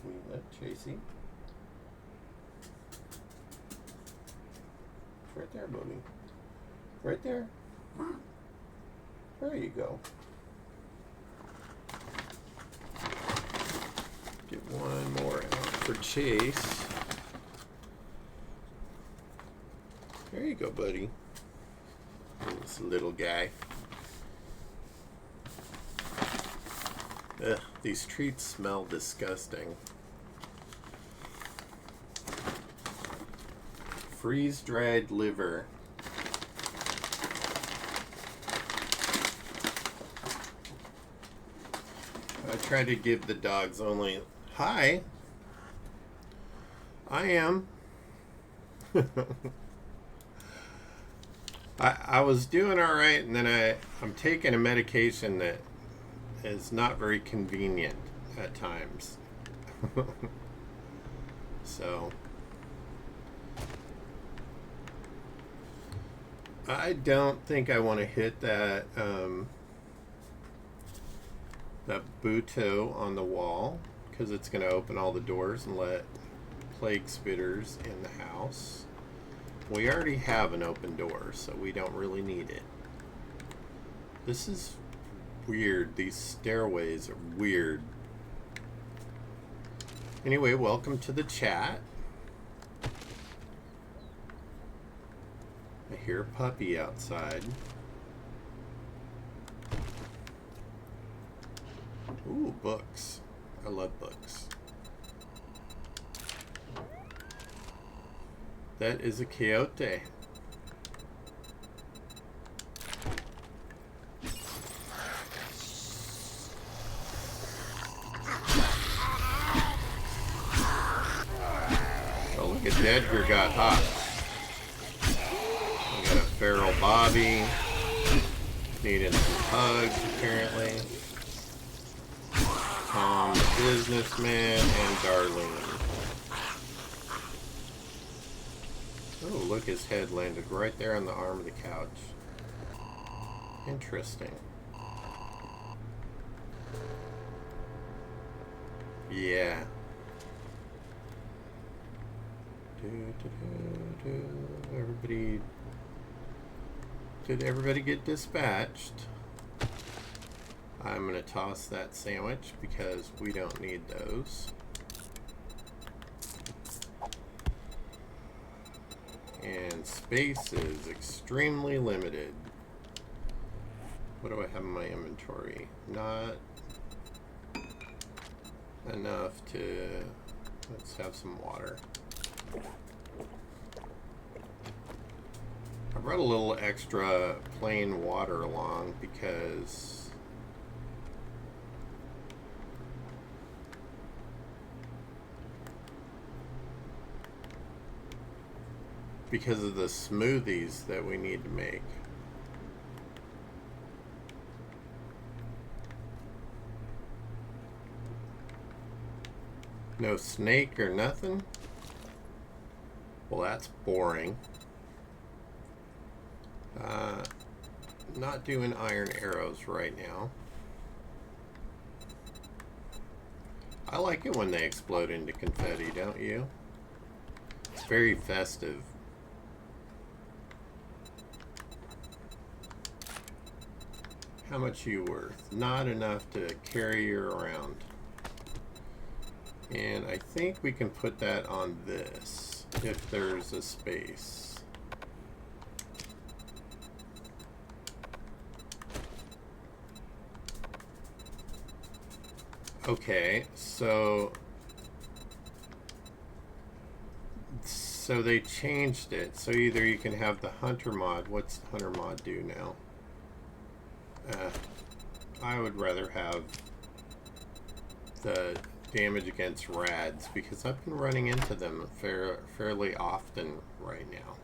Can you let Chasey? It's right there, buddy. Right there. There you go. Get one more out for Chase. There you go, buddy. This little guy. Ugh, these treats smell disgusting. Freeze-dried liver. I try to give the dogs only... Hi! I am. I was doing all right, and then I'm taking a medication that is not very convenient at times. So I don't think I want to hit that that Buto on the wall, because it's going to open all the doors and let plague spitters in the house. We already have an open door, so we don't really need it. This is weird. These stairways are weird. Anyway, welcome to the chat. I hear a puppy outside. Ooh, books. I love books. That is a coyote. Oh, look at Edgar got hot. We got a feral Bobby. Needing some hugs, apparently. Tom, the businessman, and Darlene. Oh, look, his head landed right there on the arm of the couch. Interesting. Yeah. Everybody... Did everybody get dispatched? I'm gonna toss that sandwich because we don't need those. And space is extremely limited. What do I have in my inventory? Not enough to... Let's have some water. I brought a little extra plain water along because of the smoothies that we need to make. No snake or nothing? Well, that's boring. Not doing iron arrows right now. I like it when they explode into confetti, don't you? It's very festive. How much are you worth? Not enough to carry you around. And I think we can put that on this if there's a space. Okay, so they changed it. So either you can have the hunter mod. What's the hunter mod do now? I would rather have the damage against rads because I've been running into them fairly often right now.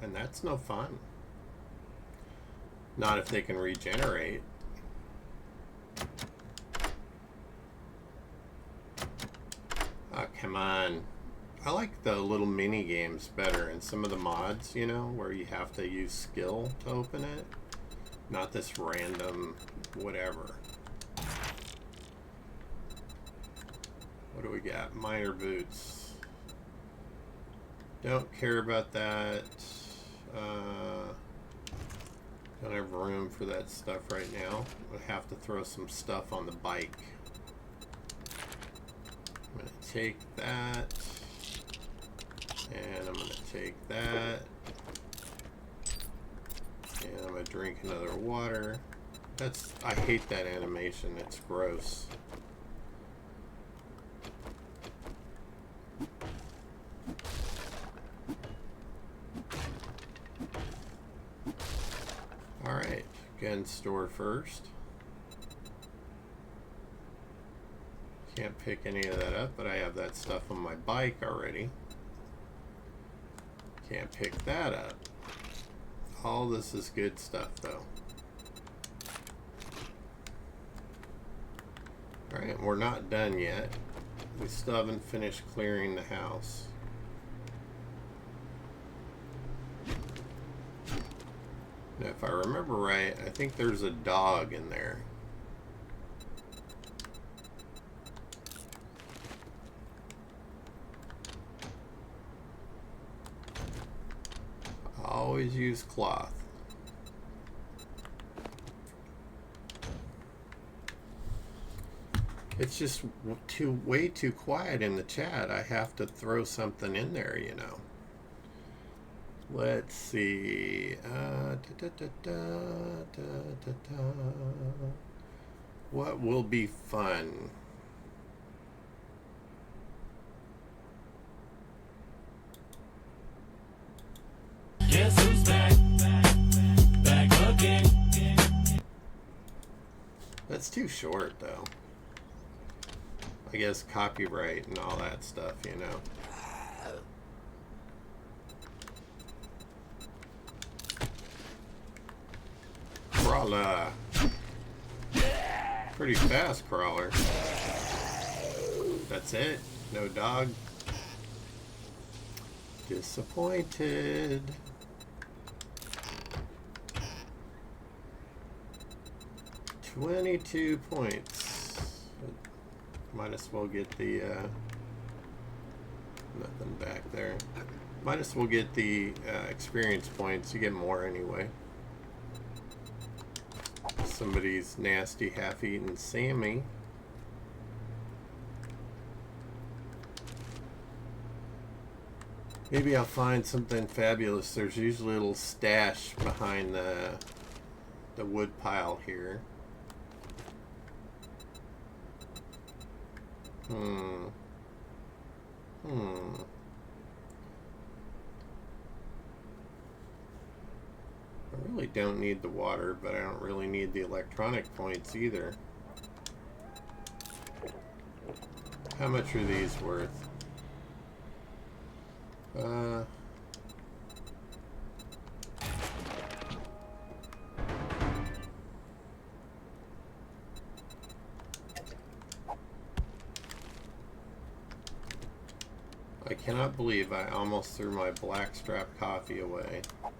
And that's no fun. Not if they can regenerate. Oh, come on. I like the little mini games better and some of the mods, you know, where you have to use skill to open it. Not this random whatever. What do we got? Miner boots. Don't care about that. Don't have room for that stuff right now. I have to throw some stuff on the bike. I'm going to take that. And I'm going to take that. And I'm going to drink another water. I hate that animation. It's gross. Alright, gun store first. Can't pick any of that up, but I have that stuff on my bike already. Can't pick that up. All this is good stuff, though. Alright, we're not done yet. We still haven't finished clearing the house. Now, if I remember right, I think there's a dog in there. Always use cloth. It's just way too quiet in the chat. I have to throw something in there, you know. Let's see. What will be fun? Guess who's back? Back again. That's too short, though. I guess copyright and all that stuff, you know. Crawler. Pretty fast, crawler. That's it? No dog? Disappointed. $22 points. Might as well get the nothing back there. Might as well get the experience points. You get more anyway. Somebody's nasty half-eaten Sammy. Maybe I'll find something fabulous. There's usually a little stash behind the wood pile here. I really don't need the water, but I don't really need the electronic points either. How much are these worth? I cannot believe I almost threw my blackstrap coffee away. I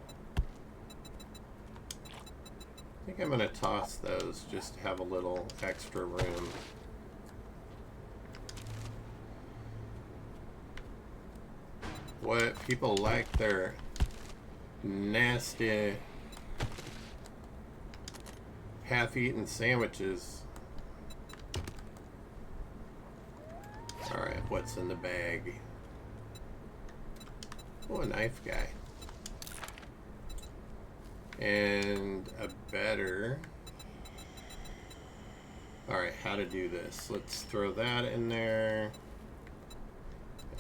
think I'm going to toss those just to have a little extra room. What people like their nasty half-eaten sandwiches. Alright, what's in the bag? Oh, a knife guy. And a better... Alright, how to do this. Let's throw that in there.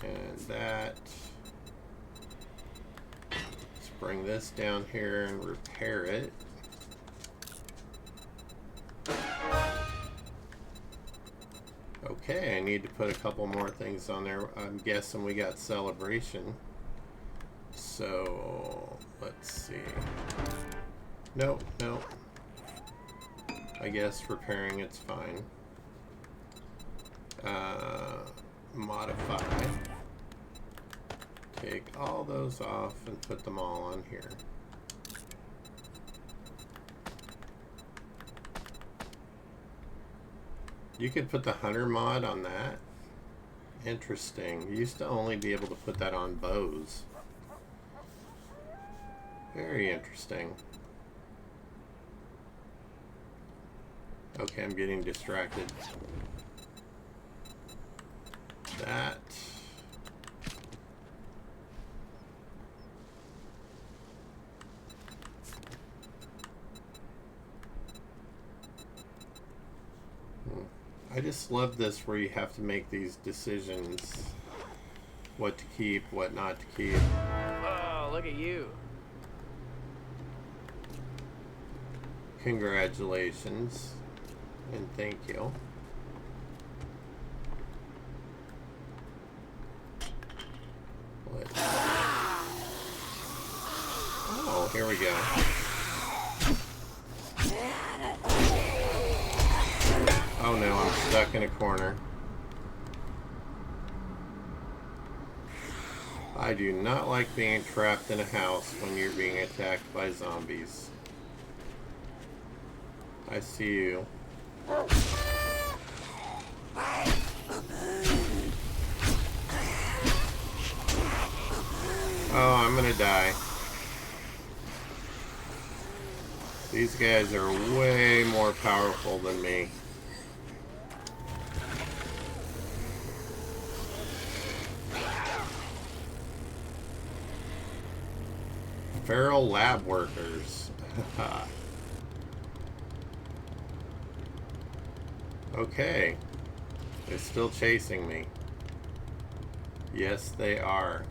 And that. Let's bring this down here and repair it. Okay, I need to put a couple more things on there. I'm guessing we got celebration. So, let's see. Nope, nope. I guess repairing it's fine. Modify. Take all those off and put them all on here. You could put the hunter mod on that. Interesting. You used to only be able to put that on bows. Very interesting. Okay, I'm getting distracted. That. I just love this where you have to make these decisions. What to keep, what not to keep. Oh, look at you. Congratulations. And thank you. Oh, here we go. Oh no, I'm stuck in a corner. I do not like being trapped in a house when you're being attacked by zombies. I see you. Oh, I'm gonna die. These guys are way more powerful than me. Feral lab workers. Okay. They're still chasing me. Yes, they are.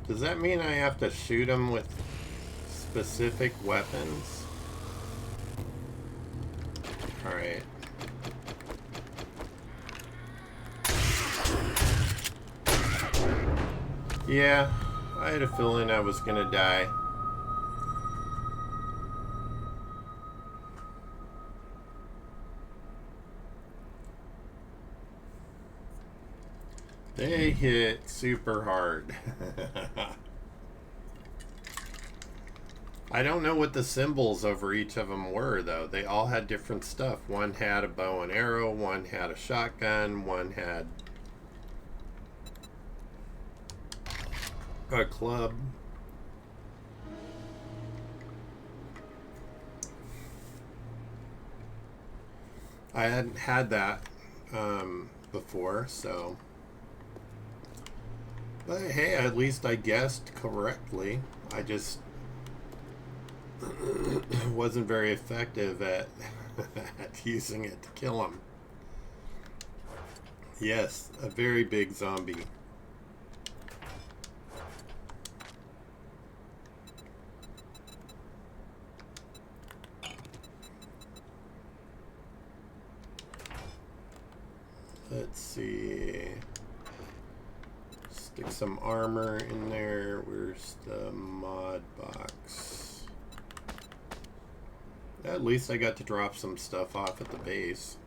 Does that mean I have to shoot them with specific weapons? Alright. Yeah, I had a feeling I was gonna die. They hit super hard. I don't know what the symbols over each of them were, though. They all had different stuff. One had a bow and arrow, one had a shotgun, one had a club. I hadn't had that before, so... But hey, at least I guessed correctly. I just wasn't very effective at, at using it to kill him. Yes, a very big zombie. Let's see. Stick some armor in there. Where's the mod box? At least I got to drop some stuff off at the base.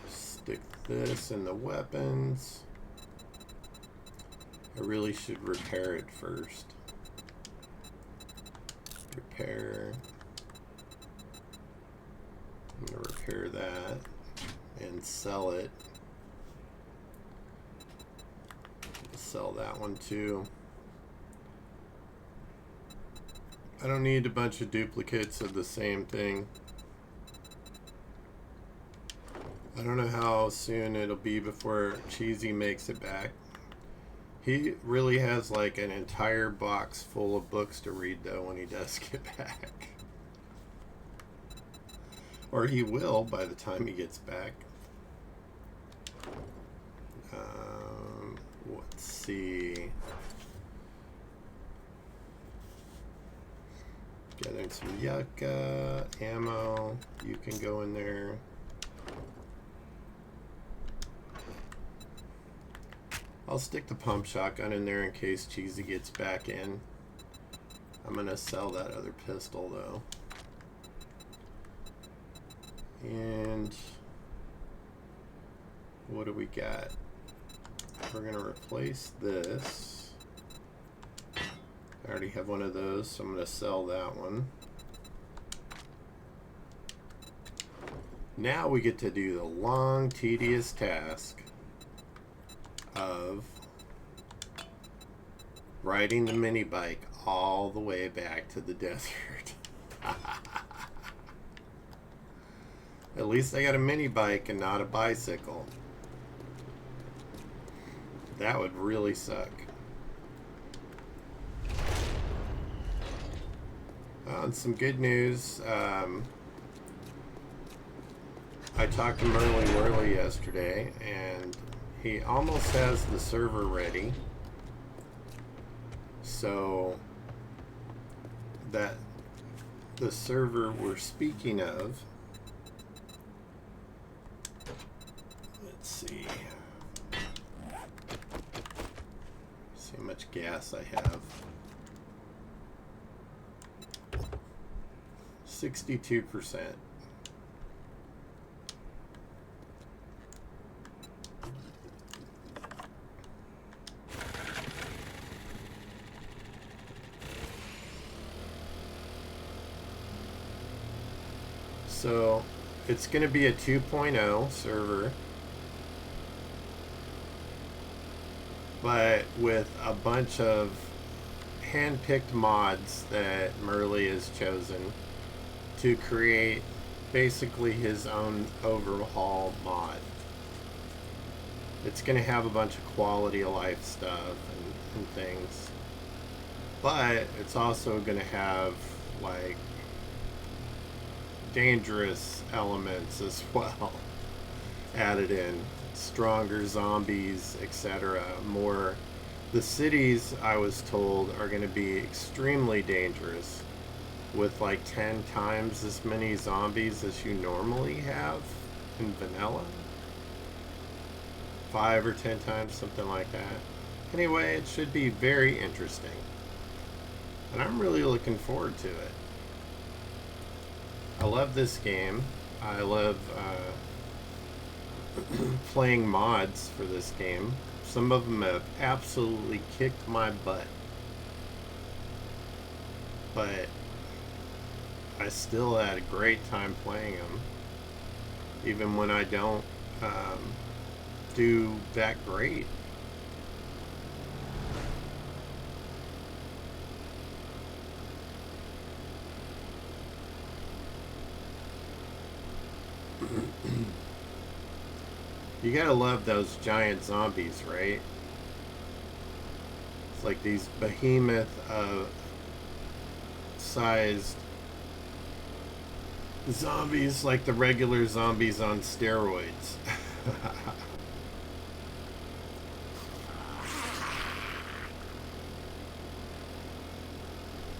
Stick this in the weapons. I really should repair it first. Repair. I'm going to repair that and sell it. Sell that one too. I don't need a bunch of duplicates of the same thing. I don't know how soon it'll be before Cheesy makes it back. He really has like an entire box full of books to read though when he does get back. Or he will by the time he gets back. Let's see. Gathering some yucca, ammo. You can go in there. I'll stick the pump shotgun in there in case Cheesy gets back in. I'm gonna sell that other pistol though. And what do we got? We're gonna replace this. I already have one of those, so I'm gonna sell that one. Now we get to do the long, tedious task of riding the mini bike all the way back to the desert. At least I got a mini bike and not a bicycle. That would really suck. And some good news. I talked to Whirly yesterday, and he almost has the server ready. So that the server we're speaking of, let's see how much gas I have. 62%. So it's going to be a 2.0 server, but with a bunch of hand-picked mods that Merle has chosen to create basically his own overhaul mod. It's going to have a bunch of quality of life stuff and things, but it's also going to have like dangerous elements as well added in. Stronger zombies, etc. More. The cities, I was told, are going to be extremely dangerous with like 10 times as many zombies as you normally have in vanilla. 5 or 10 times, something like that. Anyway, it should be very interesting. And I'm really looking forward to it. I love this game. I love playing mods for this game. Some of them have absolutely kicked my butt, but I still had a great time playing them, even when I don't do that great. You gotta love those giant zombies, right? It's like these behemoth sized zombies, like the regular zombies on steroids.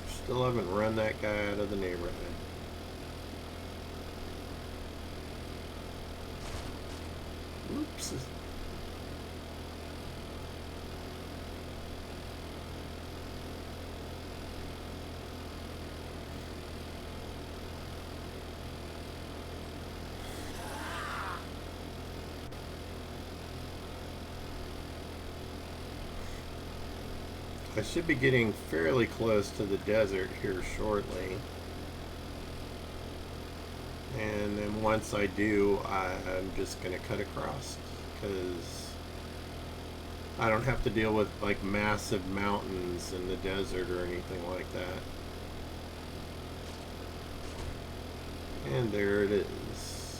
Still haven't run that guy out of the neighborhood. Oops. I should be getting fairly close to the desert here shortly. And then once I do, I'm just going to cut across, because I don't have to deal with like massive mountains in the desert or anything like that. And there it is.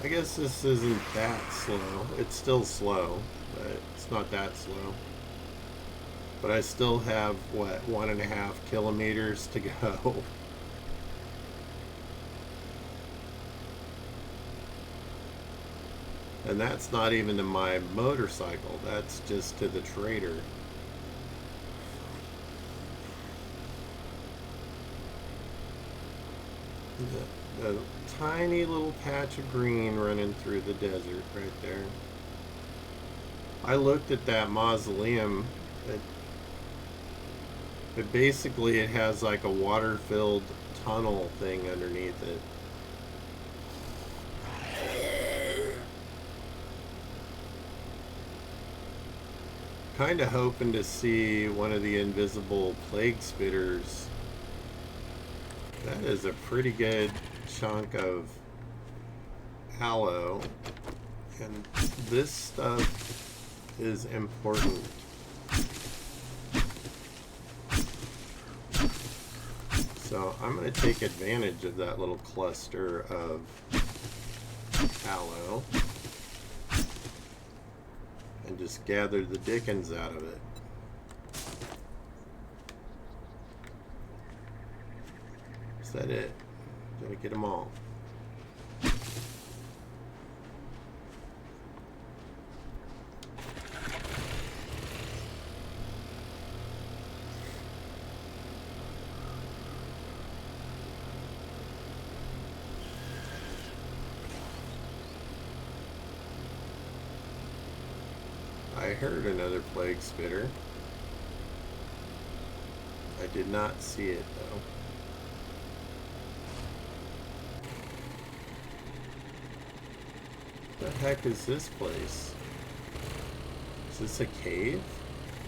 I guess this isn't that slow. It's still slow, but it's not that slow. But I still have, what, 1.5 kilometers to go. And that's not even to my motorcycle. That's just to the trader. The tiny little patch of green running through the desert right there. I looked at that mausoleum. But basically it has like a water-filled tunnel thing underneath it. Kinda hoping to see one of the invisible plague spitters. That is a pretty good chunk of aloe. And this stuff is important. So I'm going to take advantage of that little cluster of aloe and just gather the dickens out of it. Is that it? Did I get them all? I heard another plague spitter. I did not see it though. What the heck is this place? Is this a cave?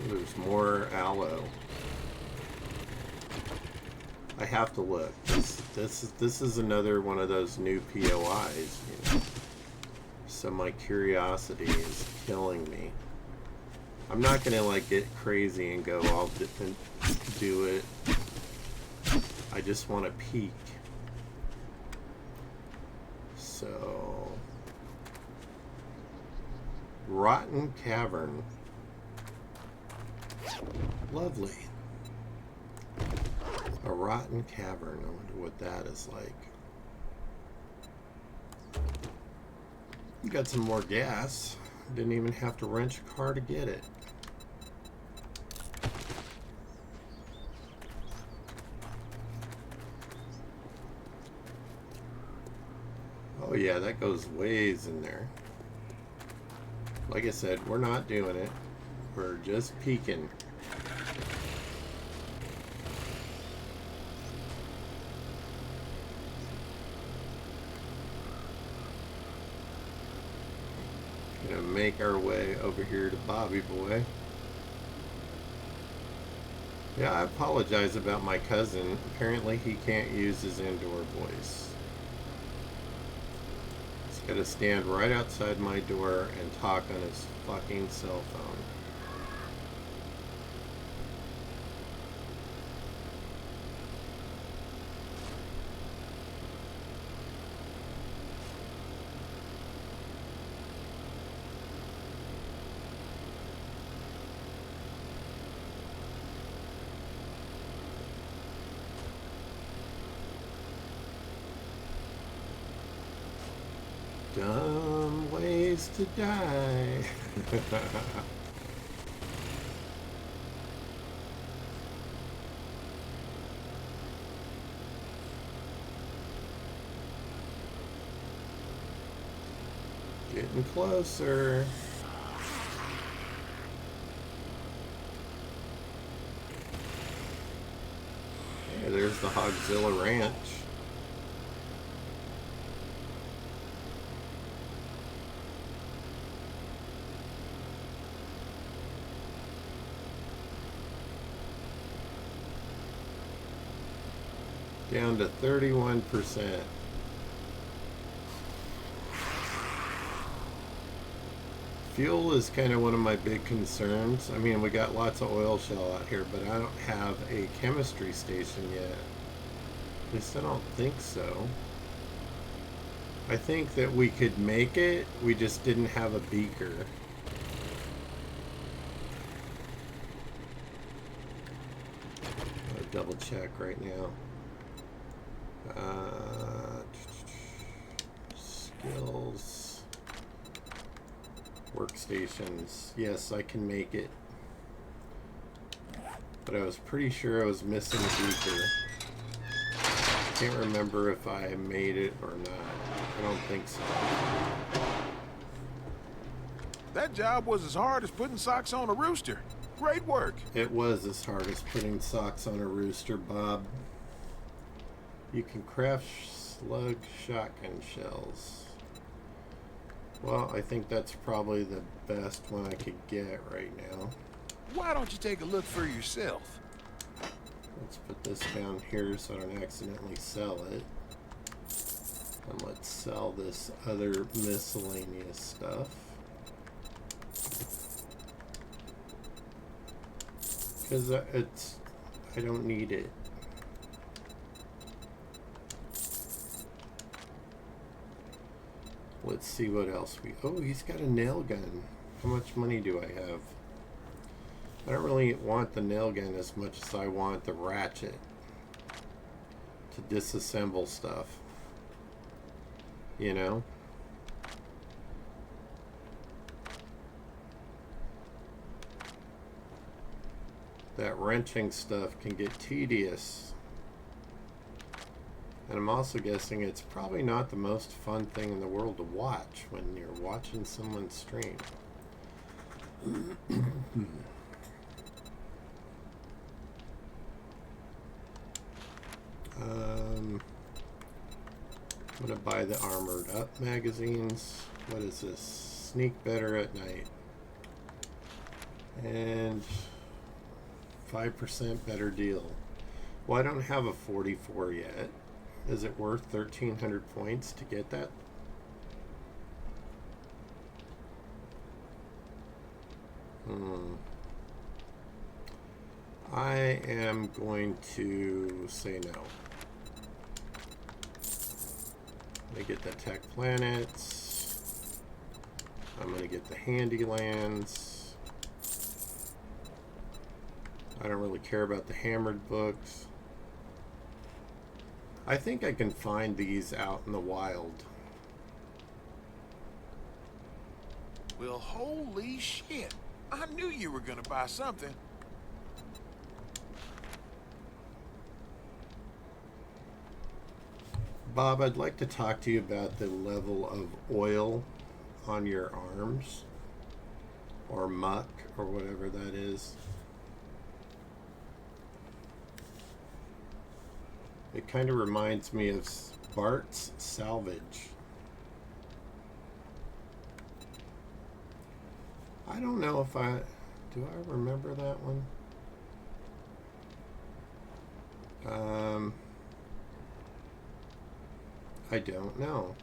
There's more aloe. I have to look. This is another one of those new POIs, you know. So my curiosity is killing me. I'm not gonna like get crazy and go all different, do it. I just want to peek. So, Rotten Cavern. Lovely. A rotten cavern. I wonder what that is like. Got some more gas. Didn't even have to wrench a car to get it. Oh yeah, that goes ways in there. Like I said, we're not doing it. We're just peeking. Gonna make our way over here to Bobby Boy. Yeah, I apologize about my cousin. Apparently he can't use his indoor voice. He's gotta stand right outside my door and talk on his fucking cell phone. Dumb ways to die. Getting closer. Hey, there's the Hogzilla Ranch. Down to 31%. Fuel is kind of one of my big concerns. I mean, we got lots of oil shale out here, but I don't have a chemistry station yet. At least I don't think so. I think that we could make it, we just didn't have a beaker. I'll double check right now. Skills, workstations. Yes, I can make it, but I was pretty sure I was missing a beaker. Can't remember if I made it or not. I don't think so. That job was as hard as putting socks on a rooster. Great work. It was as hard as putting socks on a rooster, Bob. You can craft slug shotgun shells. Well, I think that's probably the best one I could get right now. Why don't you take a look for yourself? Let's put this down here so I don't accidentally sell it. And let's sell this other miscellaneous stuff. Because I don't need it. Let's see what else oh, he's got a nail gun. How much money do I have? I don't really want the nail gun as much as I want the ratchet to disassemble stuff. You know? That wrenching stuff can get tedious. And I'm also guessing it's probably not the most fun thing in the world to watch when you're watching someone stream. I'm gonna buy the Armored Up magazines. What is this? Sneak better at night. And 5% better deal. Well, I don't have a 44 yet. Is it worth 1,300 points to get that? I am going to say no. I'm going to get the Tech Planets. I'm going to get the Handy Lands. I don't really care about the Hammered books. I think I can find these out in the wild. Well, holy shit. I knew you were gonna buy something. Bob, I'd like to talk to you about the level of oil on your arms, or muck, or whatever that is. It kind of reminds me of Bart's Salvage. I don't know if do I remember that one? I don't know.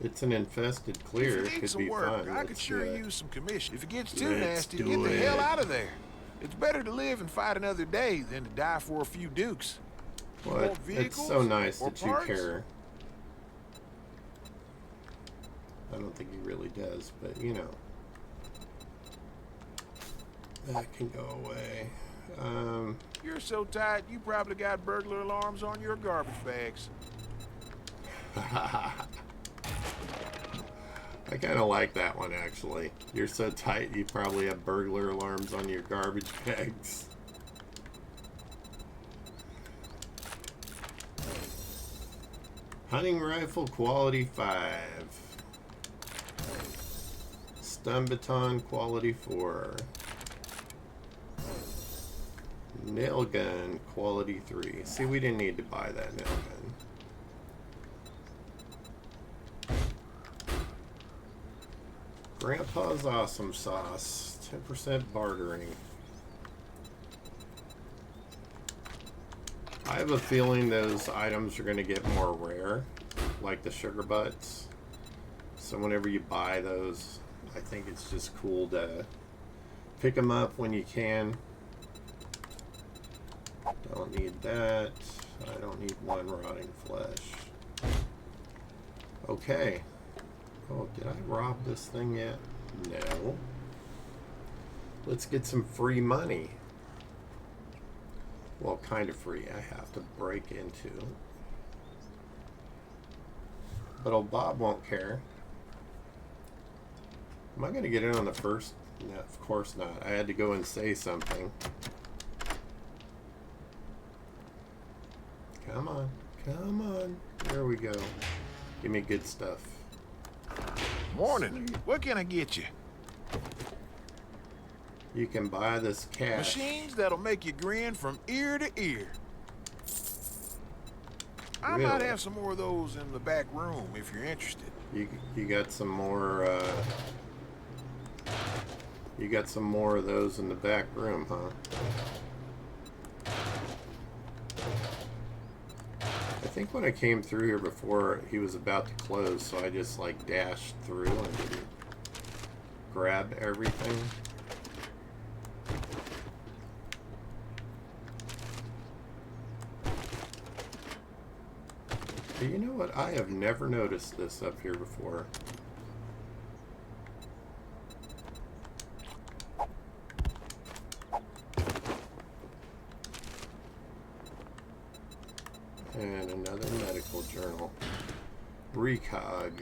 It's an infested clear. If It you need could some be work, fun. I could Let's sure do it. use some commission. If it gets too Let's nasty, do get the hell it. out of there. It's better to live and fight another day than to die for a few dukes. What? More It's vehicles so nice or that you parts? care. I don't think he really does, but you know. That can go away. You're so tight, you probably got burglar alarms on your garbage bags. I kind of like that one, actually. You're so tight, you probably have burglar alarms on your garbage bags. Hunting rifle quality 5. Stun baton quality 4. Nail gun quality 3. See, we didn't need to buy that nail gun. Grandpa's awesome sauce. 10% bartering. I have a feeling those items are going to get more rare, like the sugar butts. So whenever you buy those, I think it's just cool to pick them up when you can. Don't need that. I don't need one rotting flesh. Okay. Oh, did I rob this thing yet? No. Let's get some free money. Well, kind of free. I have to break into. But old Bob won't care. Am I going to get in on the first? No, of course not. I had to go and say something. Come on. Come on. There we go. Give me good stuff. Morning. Sweet. What can I get you? You can buy this cash. Machines that'll make you grin from ear to ear. I might Really? have some more of those in the back room if you're interested. You got some more, you got some more of those in the back room, huh? I think when I came through here before, he was about to close, so I just like dashed through and didn't grab everything. But you know what? I have never noticed this up here before. And another medical journal. Recog.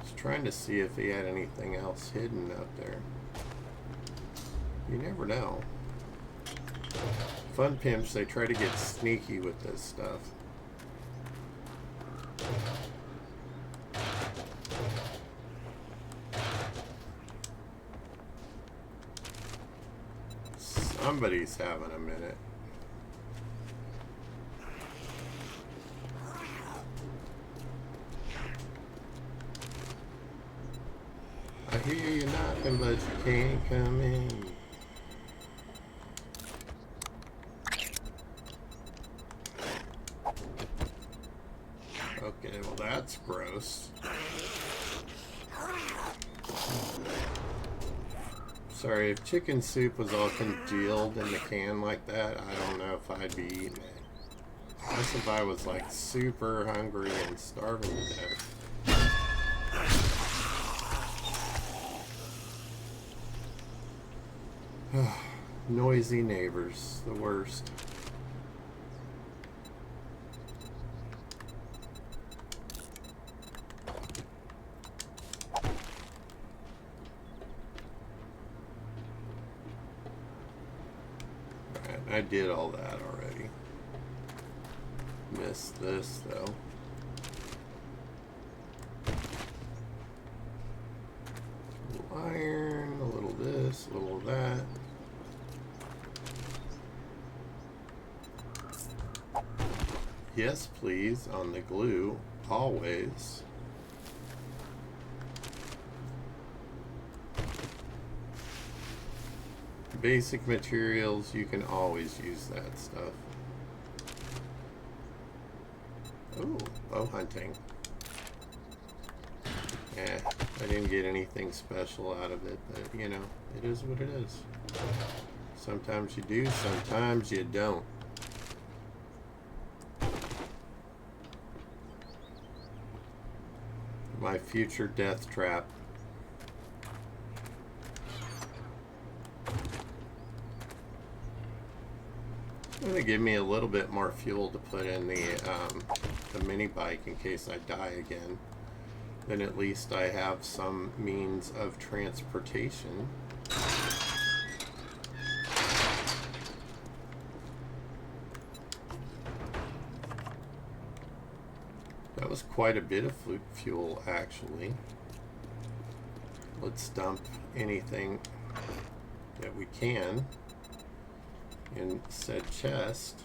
Just trying to see if he had anything else hidden up there. You never know. Fun pimps, they try to get sneaky with this stuff. Somebody's having a minute. I hear you knocking, but you can't come in. Okay, well that's gross. Sorry, if chicken soup was all congealed in the can like that, I don't know if I'd be eating it. Unless if I was like super hungry and starving to death. Noisy neighbors, the worst. I did all that already. Missed this though. A little iron, a little this. this, a little of that. Yes, please, on the glue, always. Basic materials, you can always use that stuff. Ooh, bow hunting. Yeah, I didn't get anything special out of it, but you know, it is what it is. Sometimes you do, sometimes you don't. My future death trap. It's going to give me a little bit more fuel to put in the mini bike in case I die again. Then at least I have some means of transportation. That was quite a bit of fuel, actually. Let's dump anything that we can in said chest.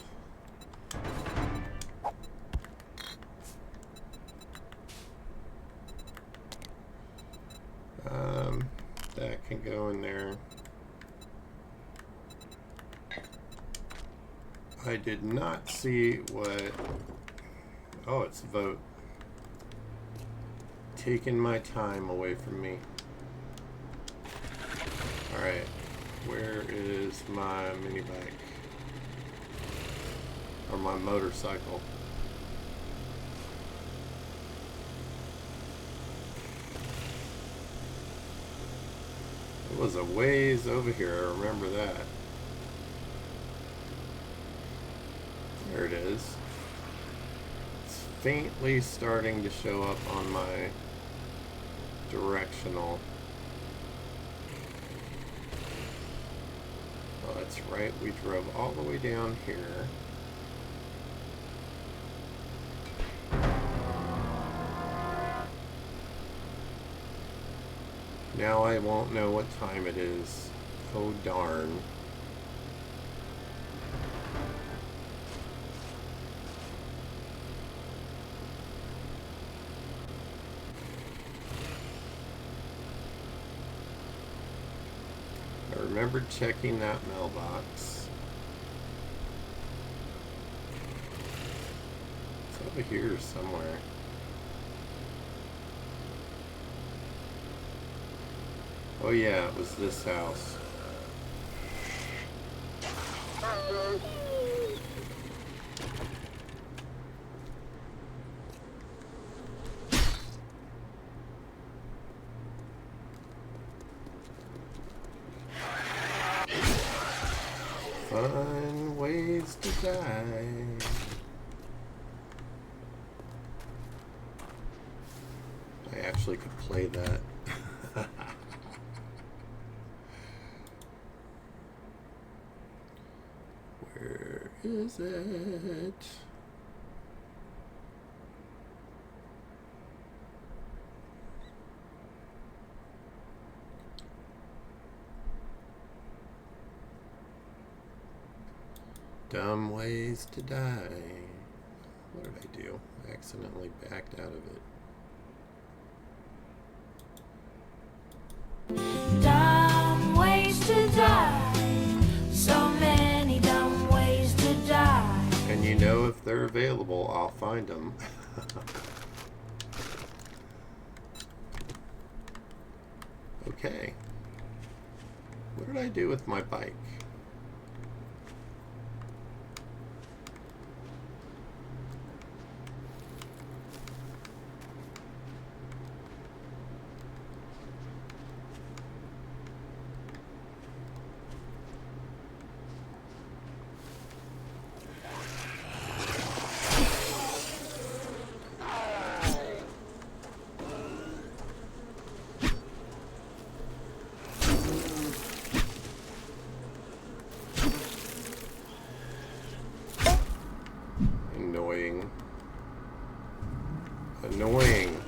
That can go in there. I did not see what... Oh, it's a vote. Taking my time away from me. Alright. Where is my mini bike? Or my motorcycle? It was a ways over here, I remember that. There it is. It's faintly starting to show up on my directional. Oh, that's right, we drove all the way down here. Now I won't know what time it is. Oh darn. I remembered checking that mailbox. It's over here somewhere. Oh yeah, it was this house. Fun ways to die. I actually could play that. Where is it? Dumb ways to die. What did I do? I accidentally backed out of it. Dumb ways to die. So many dumb ways to die. And you know, if they're available, I'll find them. Okay. What did I do with my bike? Annoying.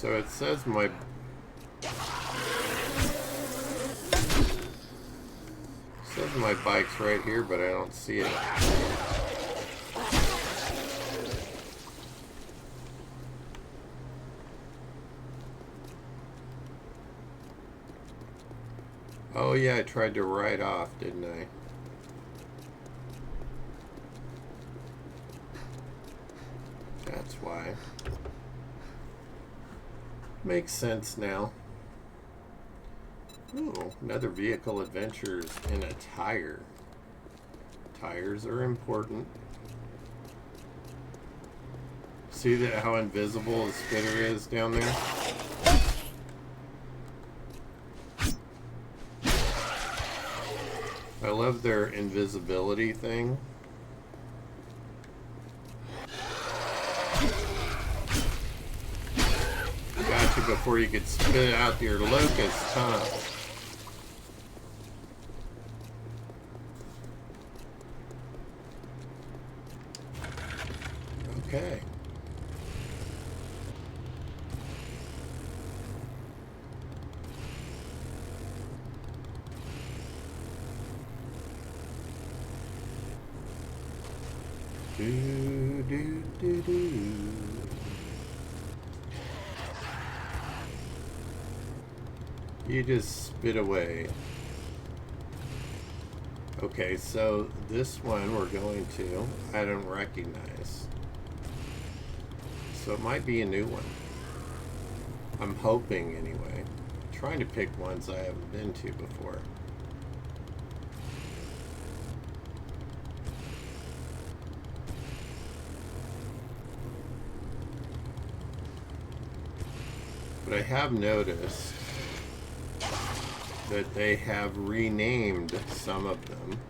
So it says my bike's right here, but I don't see it. Oh yeah, I tried to ride off, didn't I? That's why. Makes sense now. Ooh, another vehicle adventures in a tire. Tires are important. See that how invisible the spitter is down there? I love their invisibility thing. Got you before you could spit out your locust, huh? Okay. Do, do, do, do. You just spit away. Okay, so this one we're going to, I don't recognize. So it might be a new one. I'm hoping anyway. Trying to pick ones I haven't been to before. But I have noticed that they have renamed some of them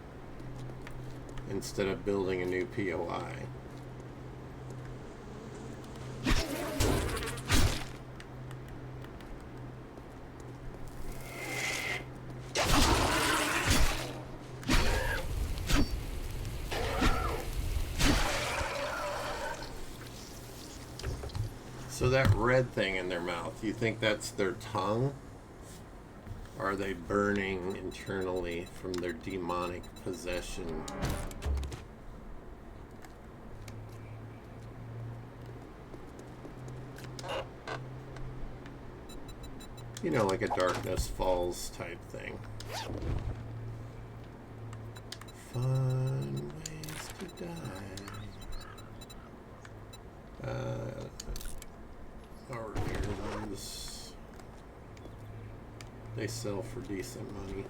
instead of building a new POI. So that red thing in their mouth, you think that's their tongue? Or are they burning internally from their demonic possession? You know, like a Darkness Falls type thing. Fun ways to die. Our repair ones, they sell for decent money.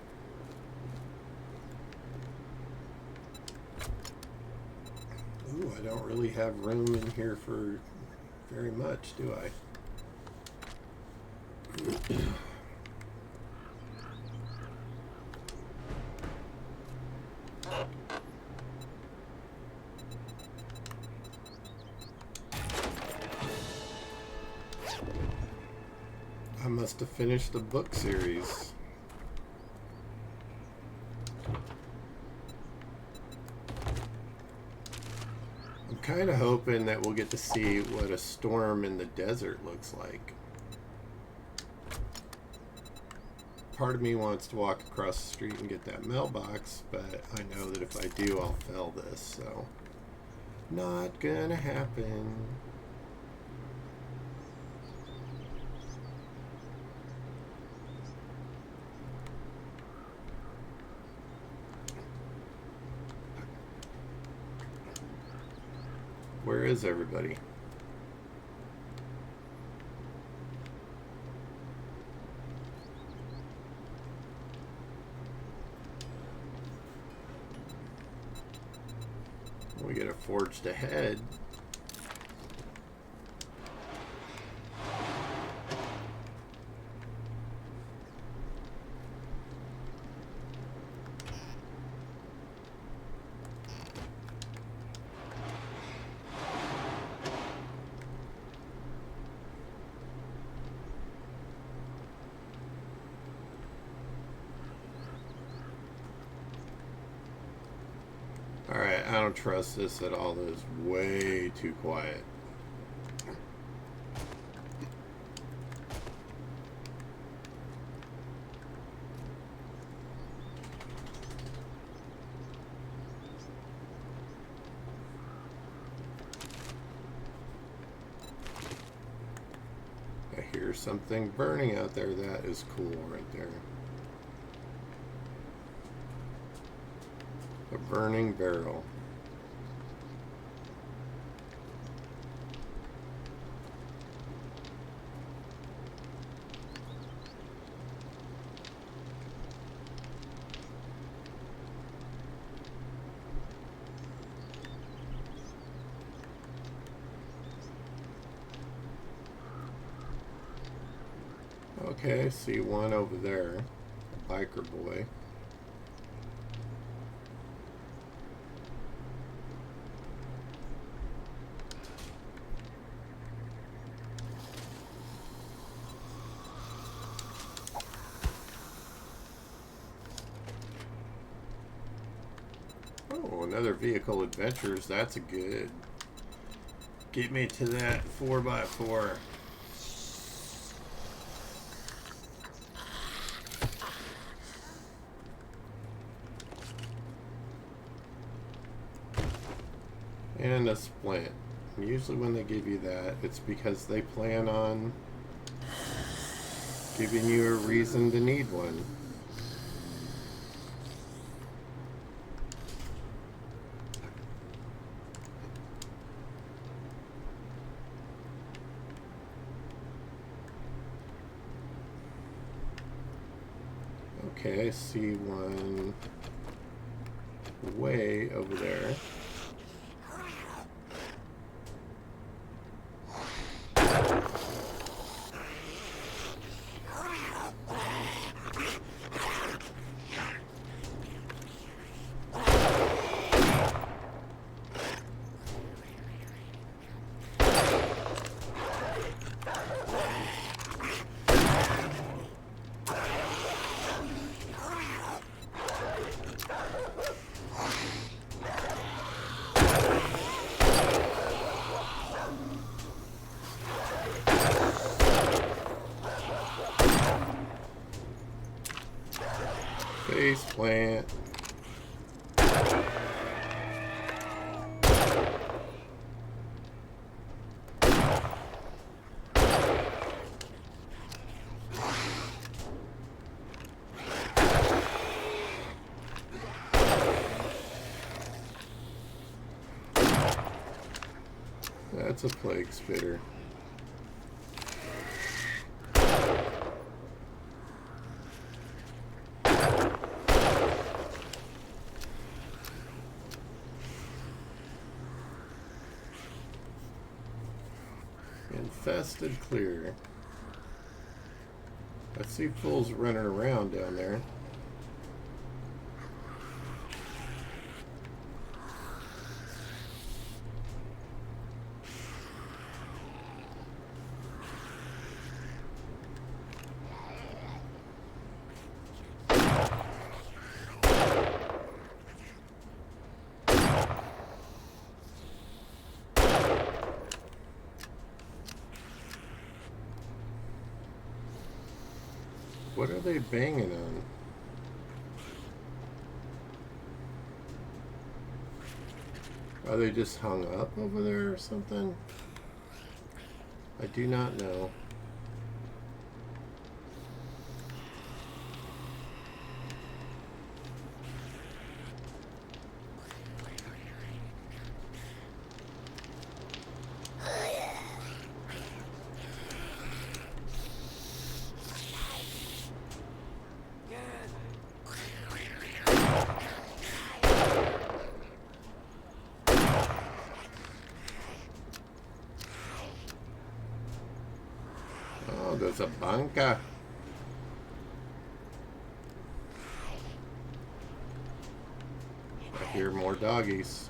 Ooh, I don't really have room in here for very much, do I? I must have finished the book series. I'm kind of hoping that we'll get to see what a storm in the desert looks like. Part of me wants to walk across the street and get that mailbox, but I know that if I do, I'll fail this, so not gonna happen. Where is everybody? We get a forged ahead. Alright, I don't trust this at all. This is way too quiet. something burning out there. That is cool right there. A burning barrel. Okay, I see one over there. A biker boy. Oh, another vehicle adventures. That's a good. Get me to that 4x4. And a splint. And usually when they give you that, it's because they plan on giving you a reason to need one. Okay, I see one way over there. Face plant. That's a plague spitter. Infested clear. I see fools running around down there. What are they banging on? Are they just hung up over there or something? I do not know. There's a banca. I hear more doggies.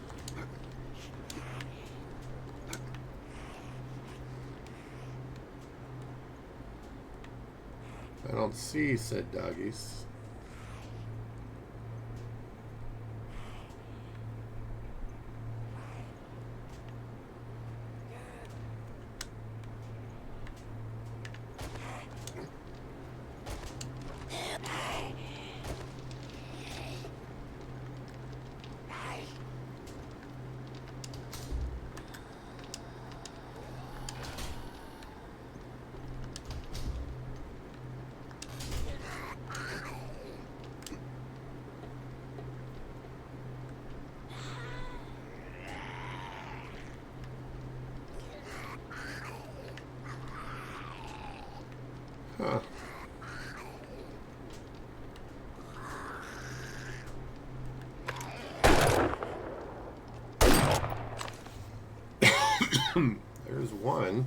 I don't see said doggies. Huh. There's one.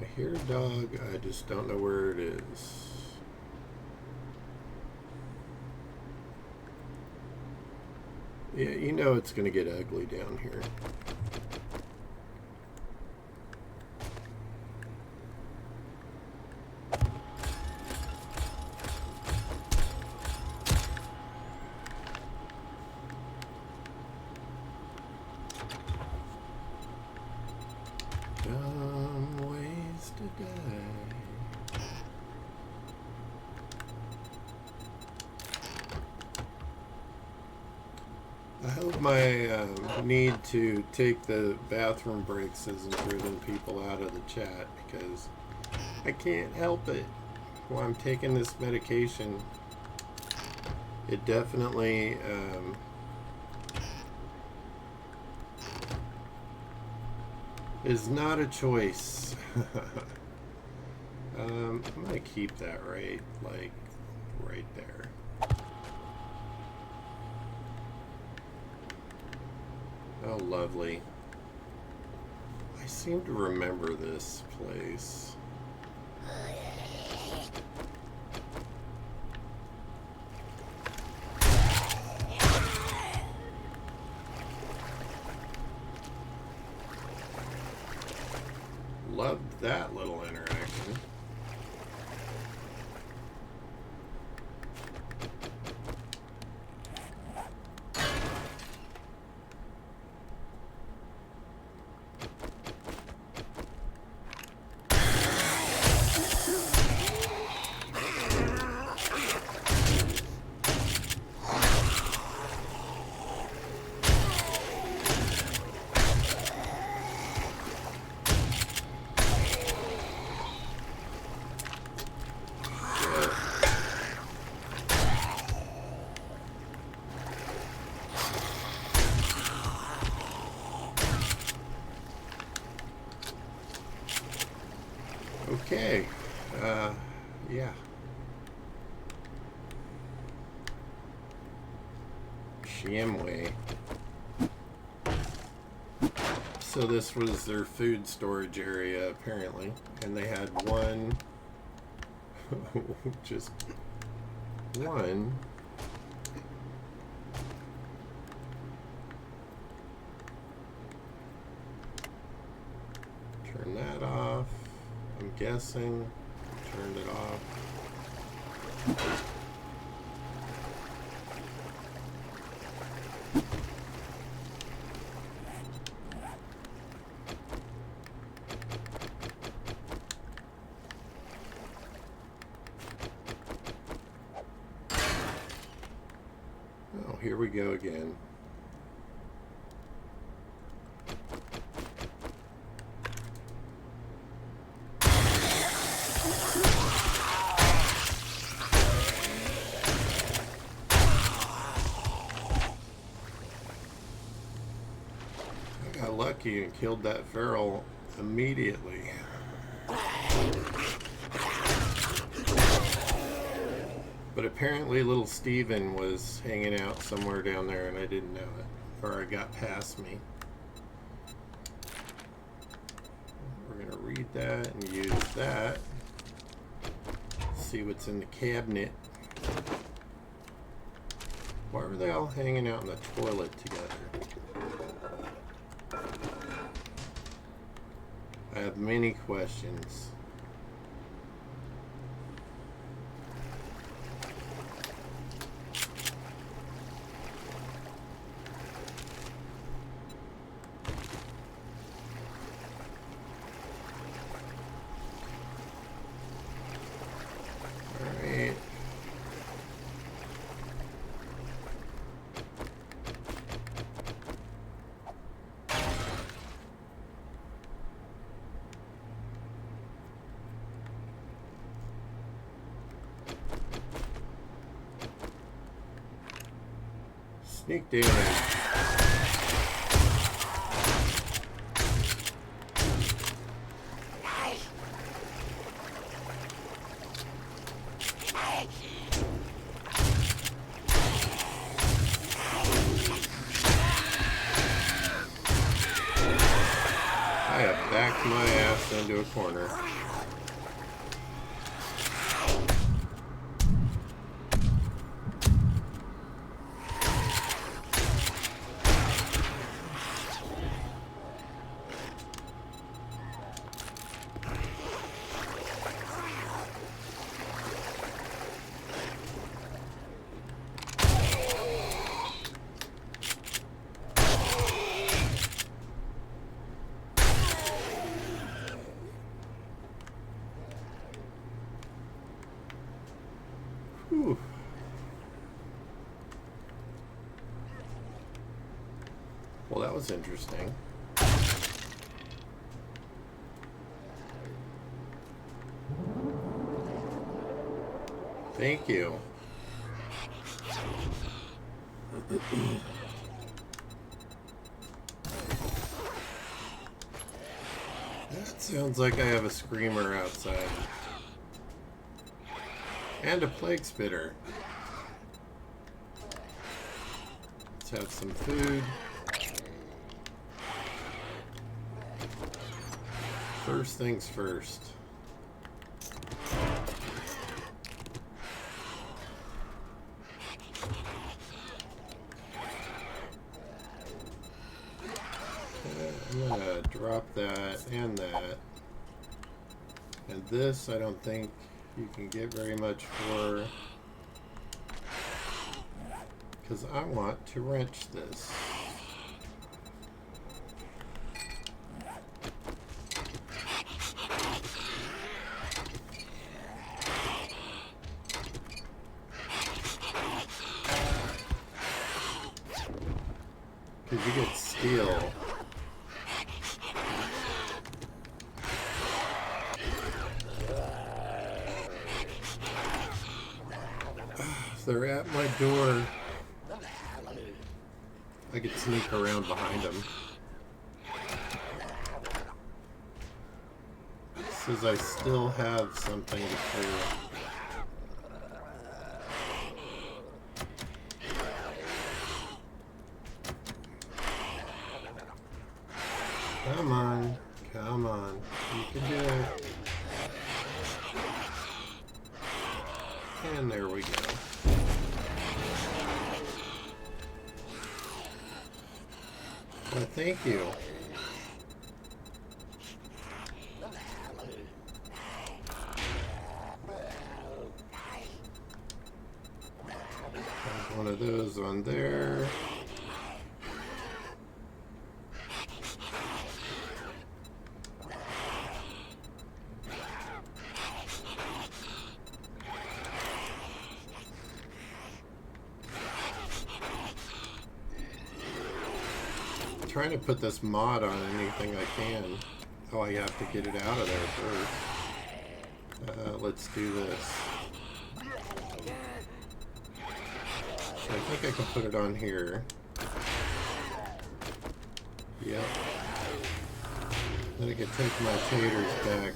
I hear a dog, I just don't know where it is. Yeah, you know it's gonna get ugly down here. Dumb ways to die. I hope my need to take the bathroom breaks isn't driven people out of the chat, because I can't help it. While I'm taking this medication, it definitely is not a choice. I'm gonna keep that right there. Oh, lovely. I seem to remember this place. Loved that little interaction. Okay, yeah. Shamway. So this was their food storage area, apparently, and they had one, just one. Turn that off. I'm guessing. Turned it off. Oh, here we go again. Lucky and killed that feral immediately. But apparently little Steven was hanging out somewhere down there and I didn't know it, or it got past me. We're gonna read that and use that. See what's in the cabinet. Why were they all hanging out in the toilet together? I have many questions. Sneak damage. I have backed my ass into a corner. Whew. Well, that was interesting. Thank you. That sounds like I have a screamer outside. And a plague spitter. Let's have some food. First things first. I'm gonna drop that and that. And this, I don't think you can get very much for, because I want to wrench this. Because you get steel. They're at my door. I could sneak around behind them. It says I still have something to clear. Come on. Come on. You can do it. And there we go. Well, thank you. Have one of those on there. Trying to put this mod on anything I can. Oh, I have to get it out of there first. Let's do this. So I think I can put it on here. Yep. Then I can take my taters back.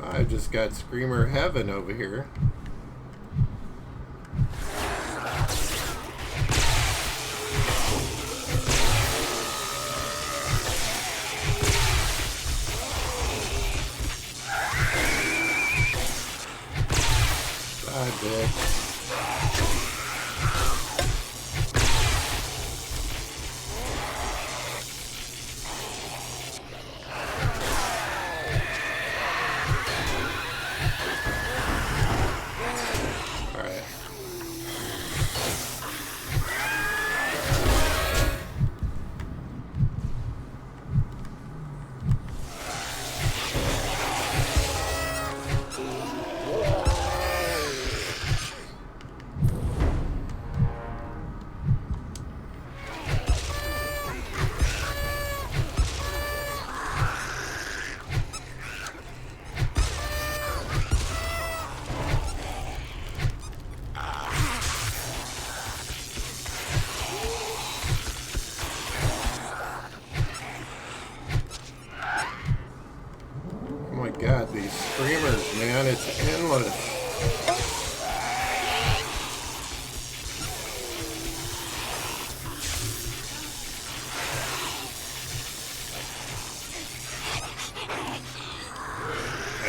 I just got Screamer Heaven over here.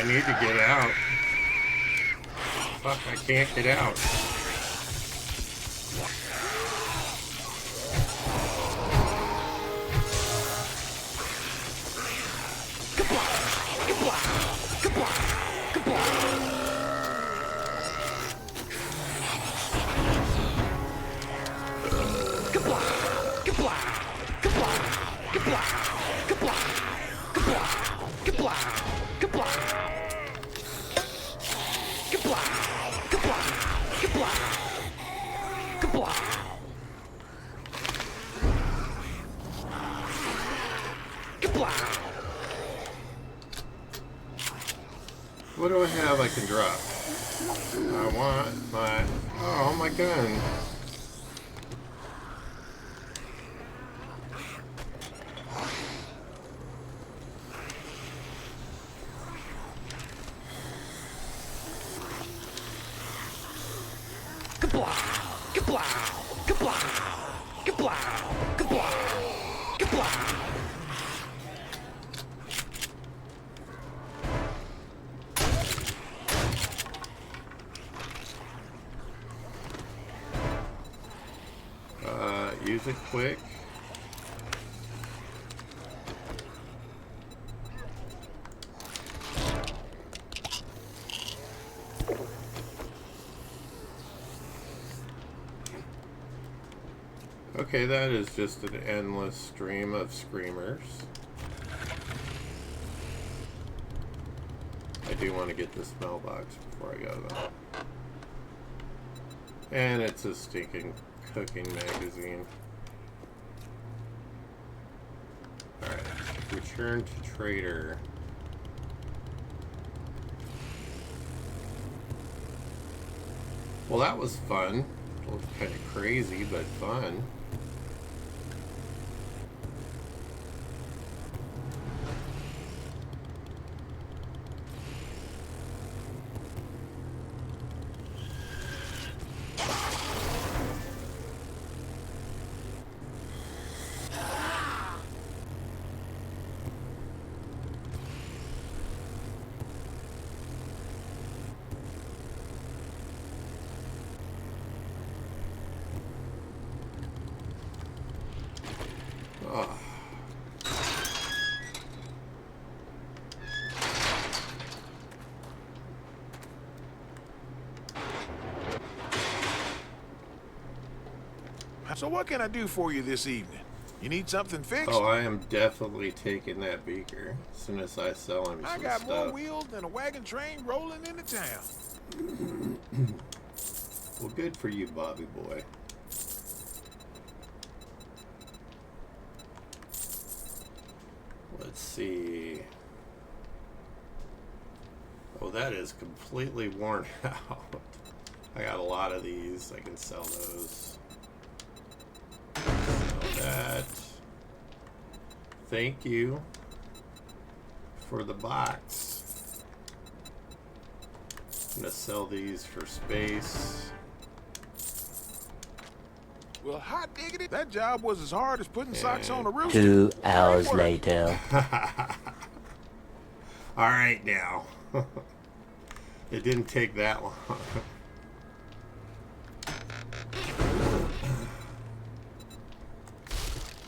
I need to get out. Fuck, I can't get out. What do I have I can drop? I want my... Oh, my gun. Use it quick. Okay, that is just an endless stream of screamers. I do want to get the smell box before I go though. And it's a stinking cooking magazine. Alright, return to trader. Well, that was fun. It was kind of crazy, but fun. Oh. So what can I do for you this evening? You need something fixed? Oh, I am definitely taking that beaker as soon as I sell him I some got more stuff. wheels than a wagon train rolling into town. Well, good for you, Bobby boy. Let's see. Oh, that is completely worn out. I got a lot of these. I can sell those. Sell that. Thank you for the box. I'm gonna sell these for space. Well, hot diggity, that job was as hard as putting socks on a roof. 2 hours later. All right now. It didn't take that long.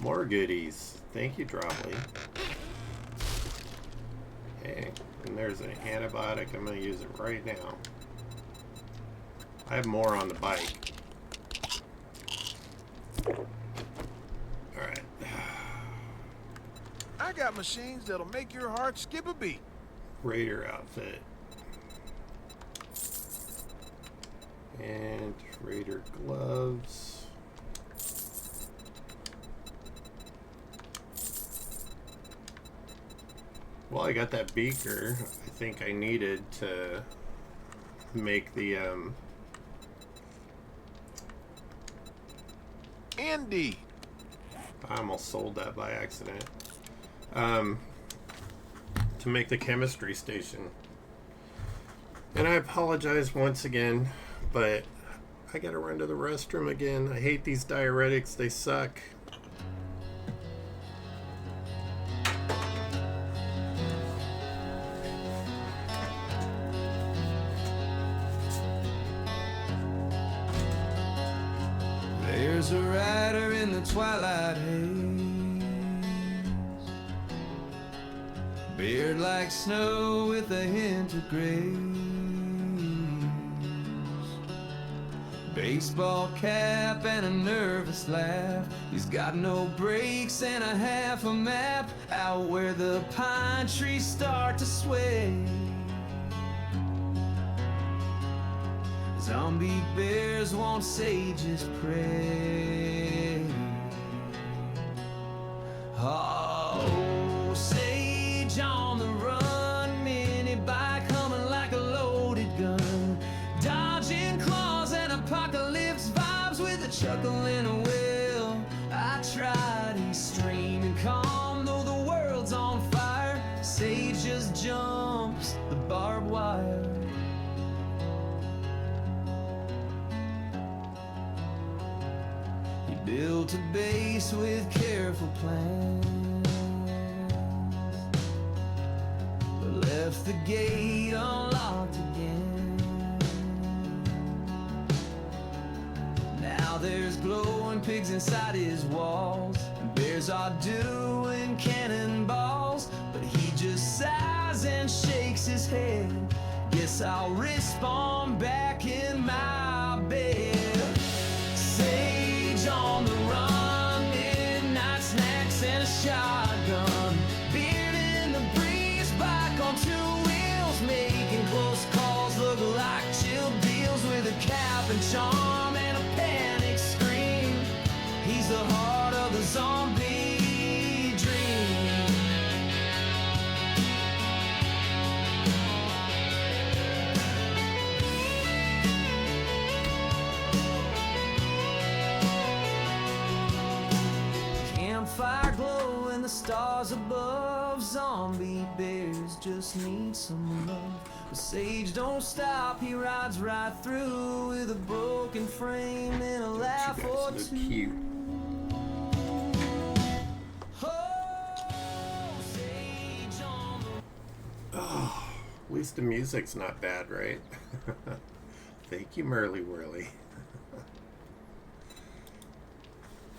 More goodies. Thank you, Dropley. Okay, and there's an antibiotic. I'm going to use it right now. I have more on the bike. Alright. I got machines that'll make your heart skip a beat. Raider outfit. And Raider gloves. Well, I got that beaker. I think I needed to make the Indeed. I almost sold that by accident. To make the chemistry station. And I apologize once again, but I gotta run to the restroom again. I hate these diuretics, they suck. There's a rider in the twilight haze, beard like snow with a hint of grace, baseball cap and a nervous laugh. He's got no brakes and a half a map out where the pine trees start to sway. Zombie bears want sages pray. Oh, sage on the run, mini bike humming like a loaded gun, dodging claws and apocalypse vibes with a chuckle in a wheel. I tried, he's streaming calm though the world's on fire. Sage just jumps the barbed wire. Built a base with careful plans, but left the gate unlocked again. Now there's glowing pigs inside his walls, and bears are doing cannonballs, but he just sighs and shakes his head. Guess I'll respawn back in my bed. Sage on the run, midnight snacks and a shotgun, beard in the breeze, bike on two wheels, making close calls look like chill deals with a cap and charm and a panic scream. He's the heart of the zombie dream. Campfire glow and the stars above. Zombie bears just need some love. But Sage don't stop, he rides right through with a broken frame and a laugh You or guys two. look cute. Oh, Sage on the Oh, at least the music's not bad, right? Thank you, Merly Whirly.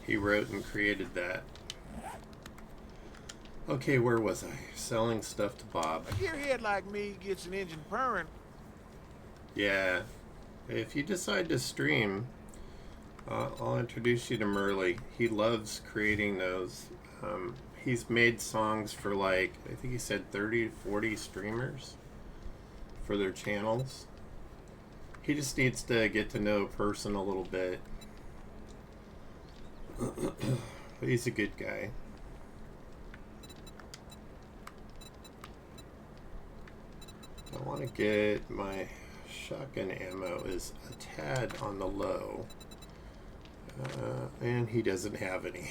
He wrote and created that. Okay, where was I? Selling stuff to Bob. A gearhead like me gets an engine purring. Yeah. If you decide to stream, I'll introduce you to Merly. He loves creating those. He's made songs for like, I think he said 30 to 40 streamers for their channels. He just needs to get to know a person a little bit. He's a good guy. I want to get my shotgun ammo is a tad on the low. And he doesn't have any.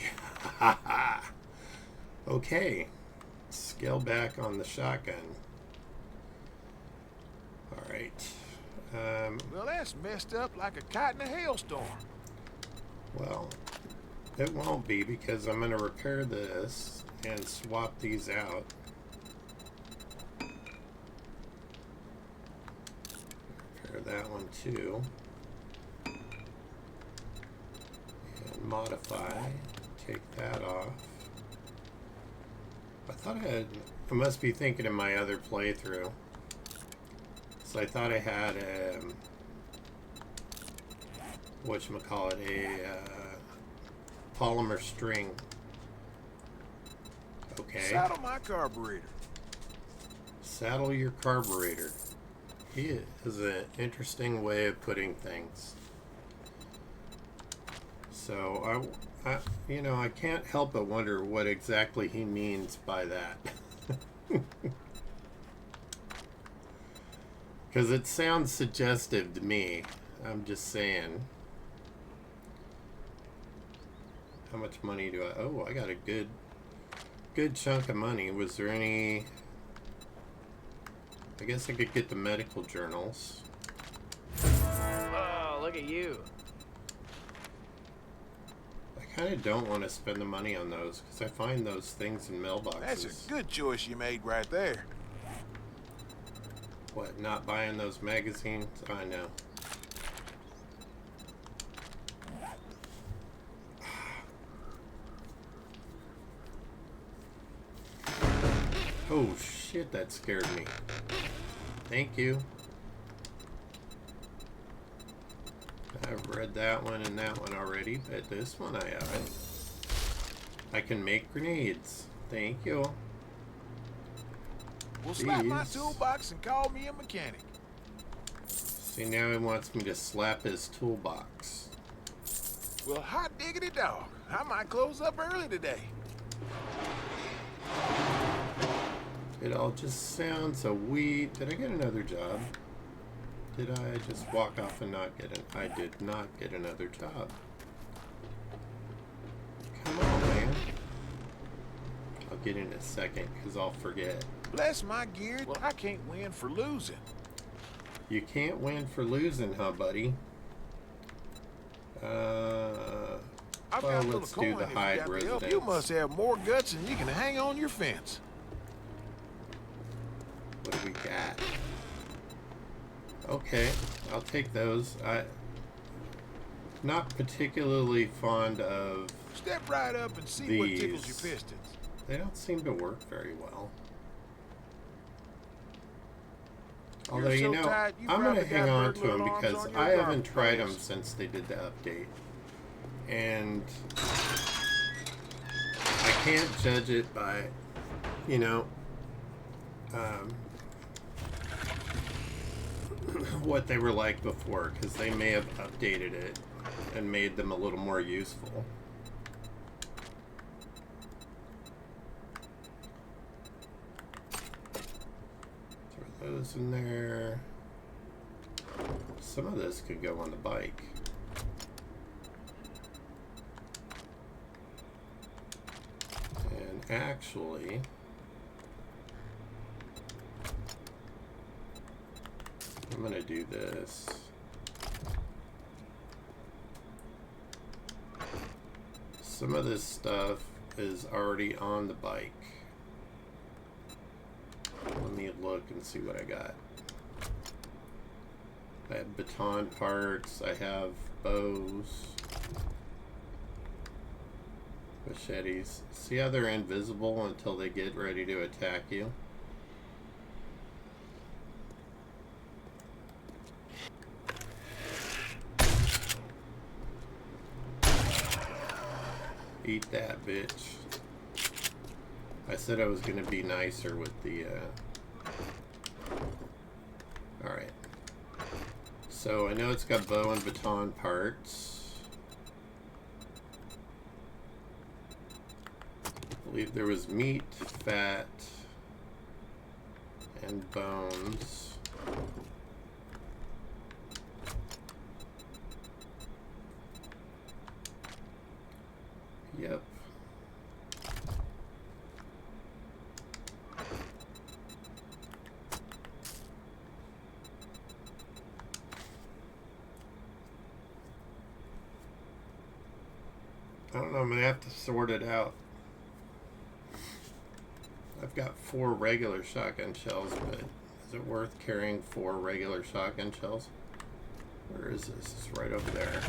Okay. Scale back on the shotgun. Alright. Well, that's messed up like a kite in a hailstorm. Well, it won't be because I'm going to repair this and swap these out. Repair that one too. And modify. Take that off. I thought I must be thinking of my other playthrough. So I thought I had whatchamacallit, a polymer string. Okay. Saddle my carburetor. Saddle your carburetor. He is an interesting way of putting things. So I can't help but wonder what exactly he means by that. Because it sounds suggestive to me. I'm just saying. How much money do I... Oh, I got a good chunk of money. Was there any... I guess I could get the medical journals. Oh, look at you. I kind of don't want to spend the money on those because I find those things in mailboxes. That's a good choice you made right there. What, not buying those magazines? I know. Oh shit, that scared me. Thank you. I've read that one and that one already, but this one I haven't. I can make grenades. Thank you. Well, slap my Jeez. toolbox and call me a mechanic. See, now he wants me to slap his toolbox. Well, hot diggity dog. I might close up early today. It all just sounds so wee. Did I get another job? Did I just walk off and not get it? I did not get another job. Come on, man. I'll get in a second because I'll forget. Bless my gear. Well, I can't win for losing. You can't win for losing, huh, buddy? I've Well, got a little let's coin do the if you Hyde got the help. residence. You must have more guts than you can hang on your fence. What do we got? Okay, I'll take those. I'm not particularly fond of Step right up and see what tickles these. your pistons. They don't seem to work very well. Although, You're you so know, tight, you I'm going to probably hang got on to burglar them alarms because on your I haven't garbage tried bags. them since they did the update. And I can't judge it by, you know, what they were like before, because they may have updated it and made them a little more useful. Throw those in there. Some of this could go on the bike. And actually, I'm gonna do this. Some of this stuff is already on the bike. Let me look and see what I got. I have baton parts, I have bows, machetes. See how they're invisible until they get ready to attack you? Eat that, bitch. I said I was gonna be nicer with the, Alright. So I know it's got bow and baton parts. I believe there was meat, fat, and bones. Yep. I don't know, I'm gonna have to sort it out. I've got 4 regular shotgun shells, but is it worth carrying 4 regular shotgun shells? Where is this? It's right over there.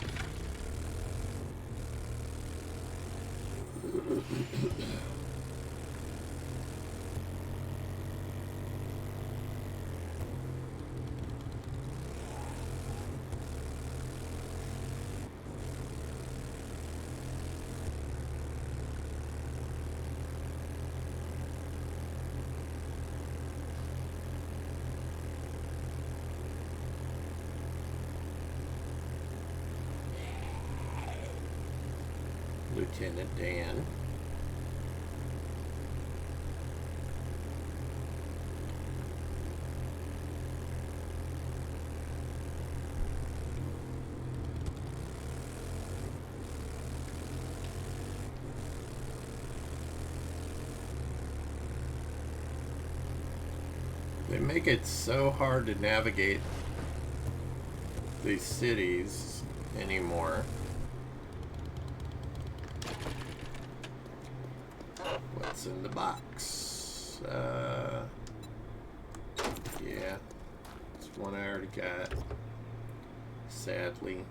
Lieutenant Dan. They make it so hard to navigate these cities anymore. What's in the box? Yeah, it's one I already got, sadly.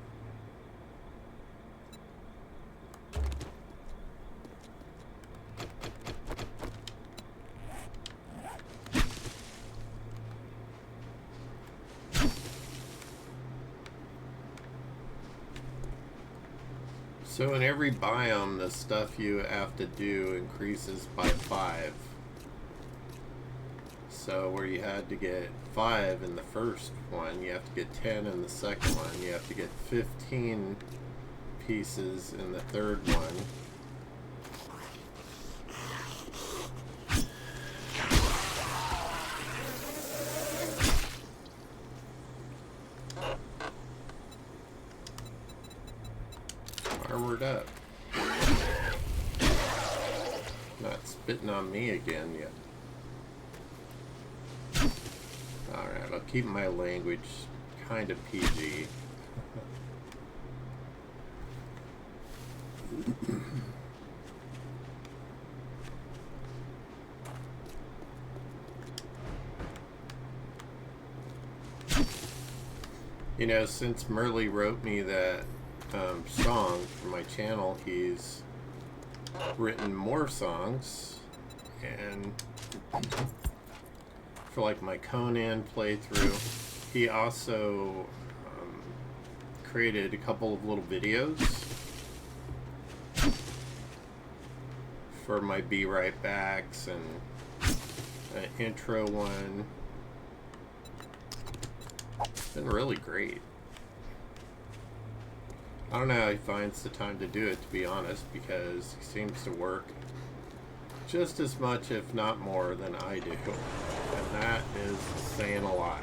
So in every biome, the stuff you have to do increases by 5. So where you had to get 5 in the first one, you have to get 10 in the second one. You have to get 15 pieces in the third one. Armored up. Not spitting on me again yet. Alright, I'll keep my language kind of PG. You know, since Merle wrote me that song for my channel, he's written more songs, and for like my Conan playthrough, he also created a couple of little videos for my Be Right Backs and an intro one. It's been really great. I don't know how he finds the time to do it, to be honest, because he seems to work just as much, if not more, than I do. And that is saying a lot.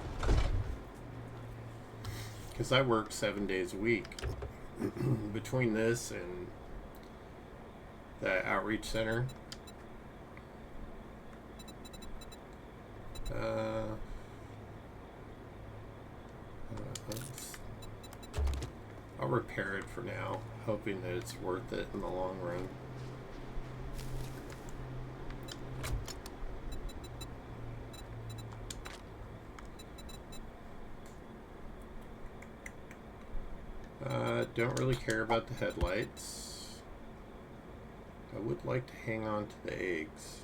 Because I work 7 days a week. Between this and the outreach center, I'll repair it for now, hoping that it's worth it in the long run. Don't really care about the headlights. I would like to hang on to the eggs.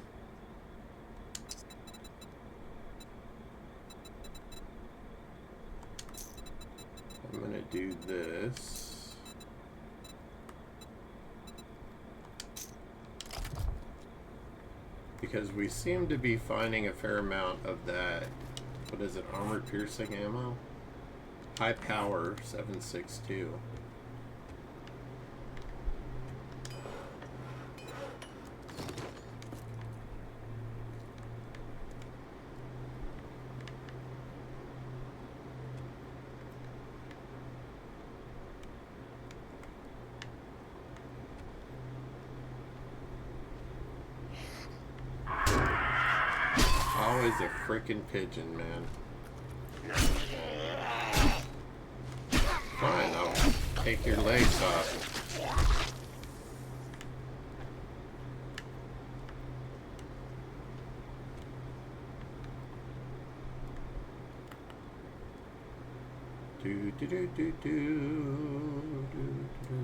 I'm going to do this. Because we seem to be finding a fair amount of that, what is it, armor piercing ammo? High power 7.62. Always a frickin' pigeon, man. Fine, I'll take your legs off. Do do do do do do do.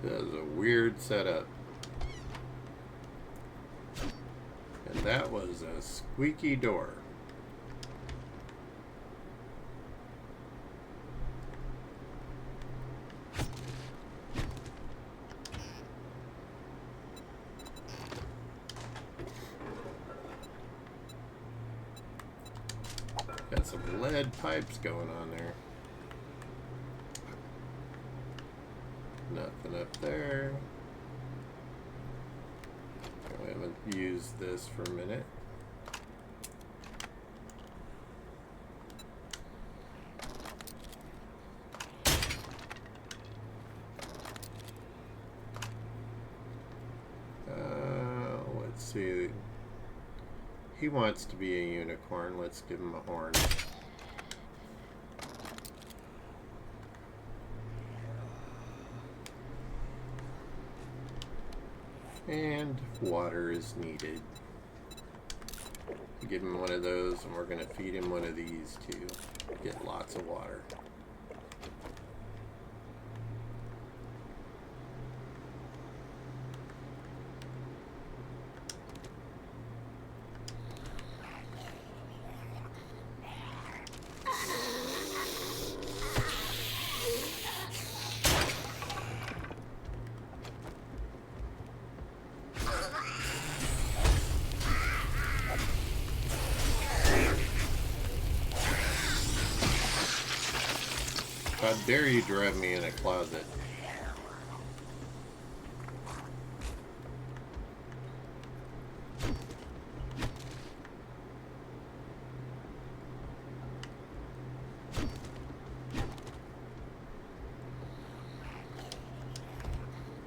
That was a weird setup. And that was a squeaky door. Got some lead pipes going on there. Nothing up there. We haven't used this for a minute. Let's see. He wants to be a unicorn. Let's give him a horn. And water is needed. Give him one of those, and we're going to feed him one of these too. Get lots of water. How dare you drive me in a closet?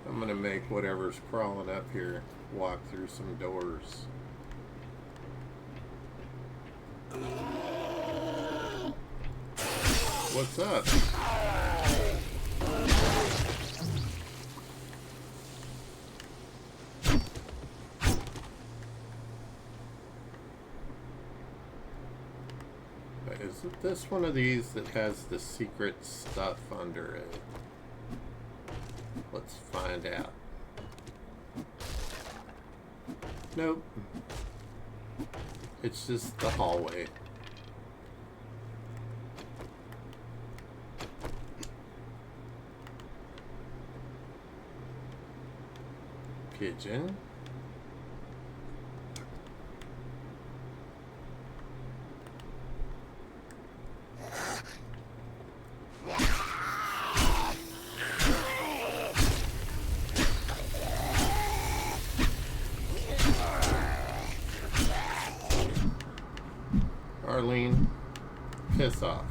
I'm gonna make whatever's crawling up here walk through some doors. What's up? Isn't this one of these that has the secret stuff under it? Let's find out. Nope. It's just the hallway. Pigeon. Arlene, piss off.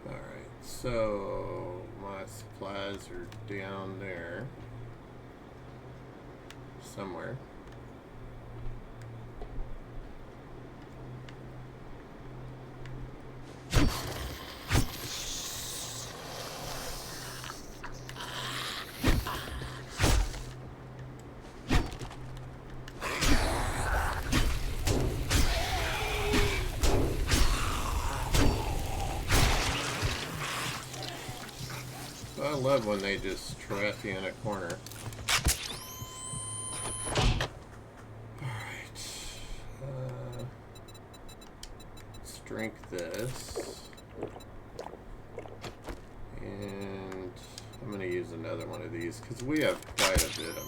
Alright, so my supplies are down there somewhere. I love when they just trap you in a corner. Alright. Let's drink this. And I'm going to use another one of these because we have quite a bit of them.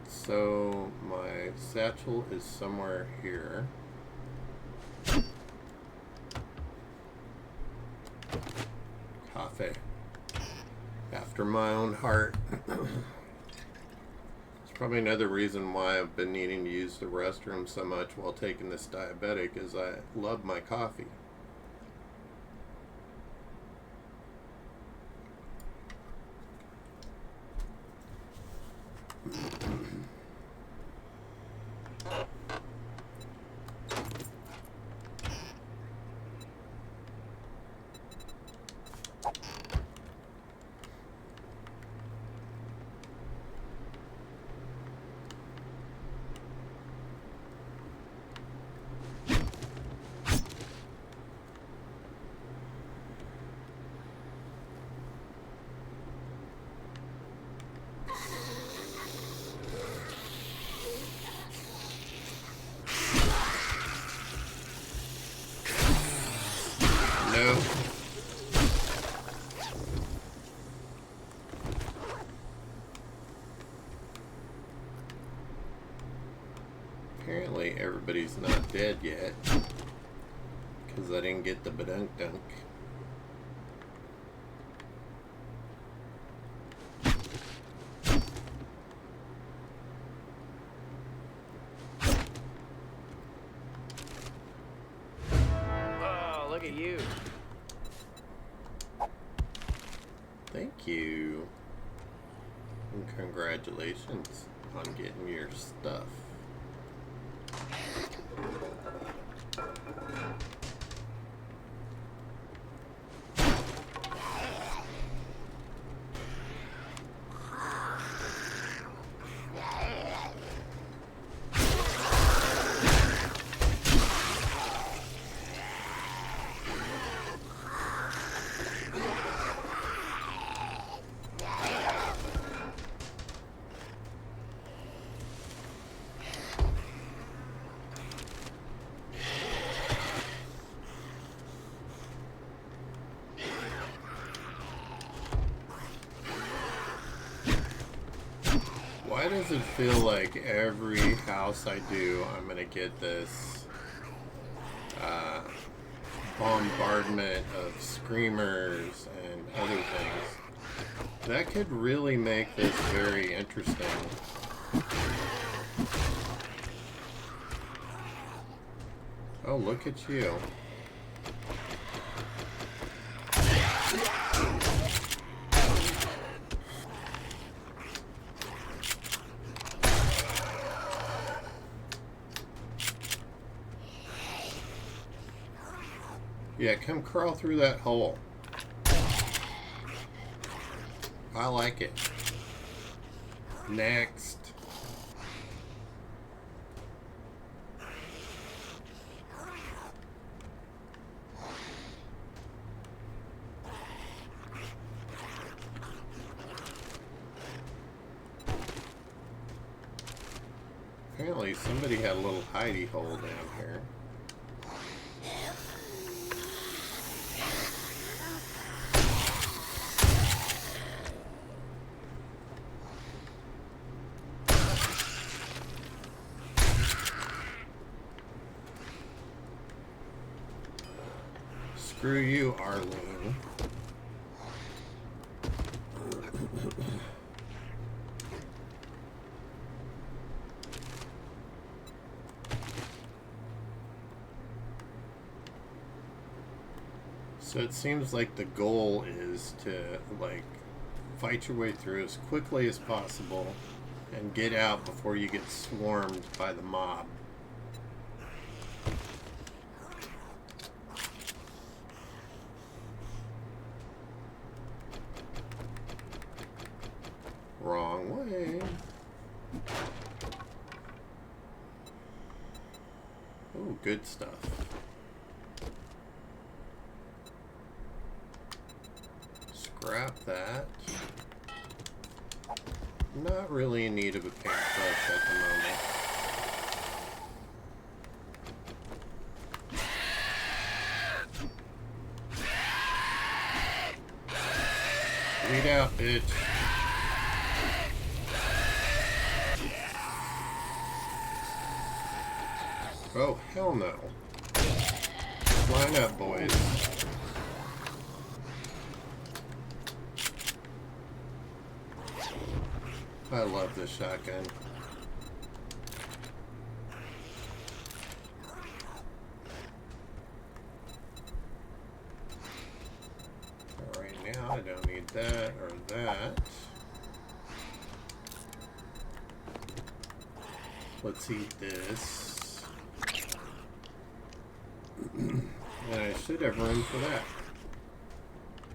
So my satchel is somewhere here. Coffee. After my own heart. It's probably another reason why I've been needing to use the restroom so much while taking this diabetic is I love my coffee. No. Apparently everybody's not dead yet because I didn't get the badunk dunk. Oh, look at you. Thank you. And congratulations on getting your stuff. does it feel like every house I do, I'm gonna get this bombardment of screamers and other things? That could really make this very interesting. Oh, look at you. Yeah, come crawl through that hole. I like it. Next. Apparently somebody had a little hidey hole down here. Screw you, Arlene. So it seems like the goal is to, like, fight your way through as quickly as possible and get out before you get swarmed by the mob. Wrong way. Oh, good stuff. Scrap that. Not really in need of a paintbrush at the moment. Bleed out, bitch. Oh, hell no. Line up, boys. I love this shotgun. Right now, I don't need that or that. Let's eat this. And I should have room for that.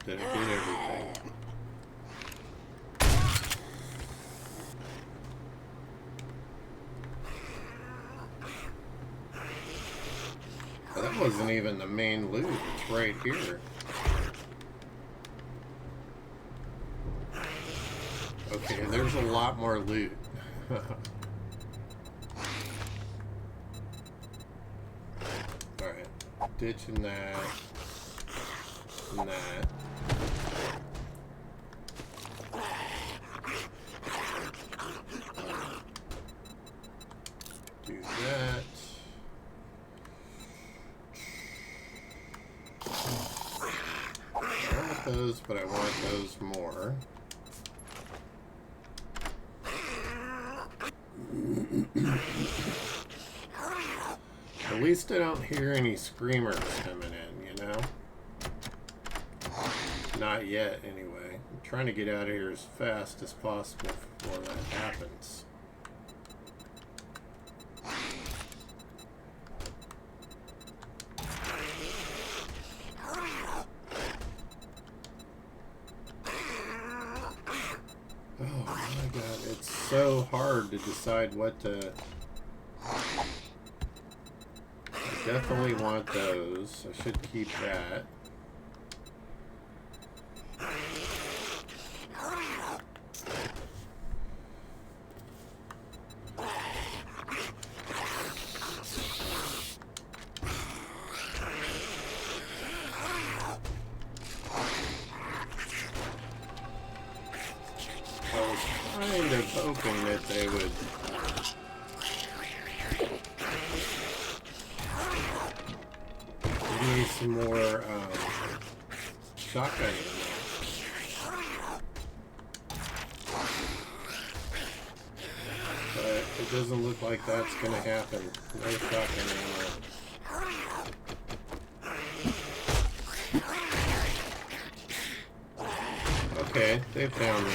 Did I get everything? Well, that wasn't even the main loot. It's right here. Okay, there's a lot more loot. Alright. Ditching that. And that. Do that. I want those, but I want those more. At least I don't hear any screamers coming in, you know? Not yet, anyway. I'm trying to get out of here as fast as possible before that happens. Oh my god, it's so hard to decide what to... I definitely want those. I should keep that. I was kind of hoping that they would give me some more shotgun ammo. But it doesn't look like that's going to happen. No shotgun ammo. Okay, they found me.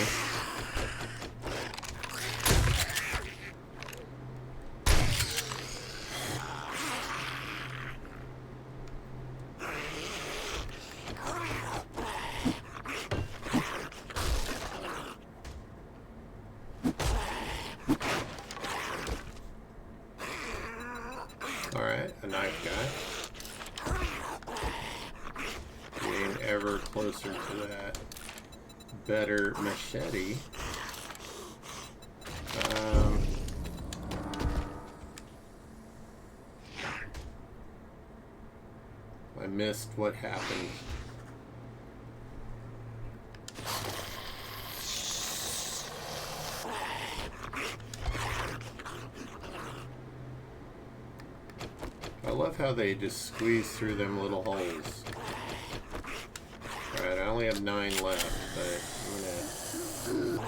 Alright, a knife guy. Getting ever closer to that better machete. I missed what happened. I love how they just squeeze through them little holes. Alright, I only have 9 left, but I'm gonna...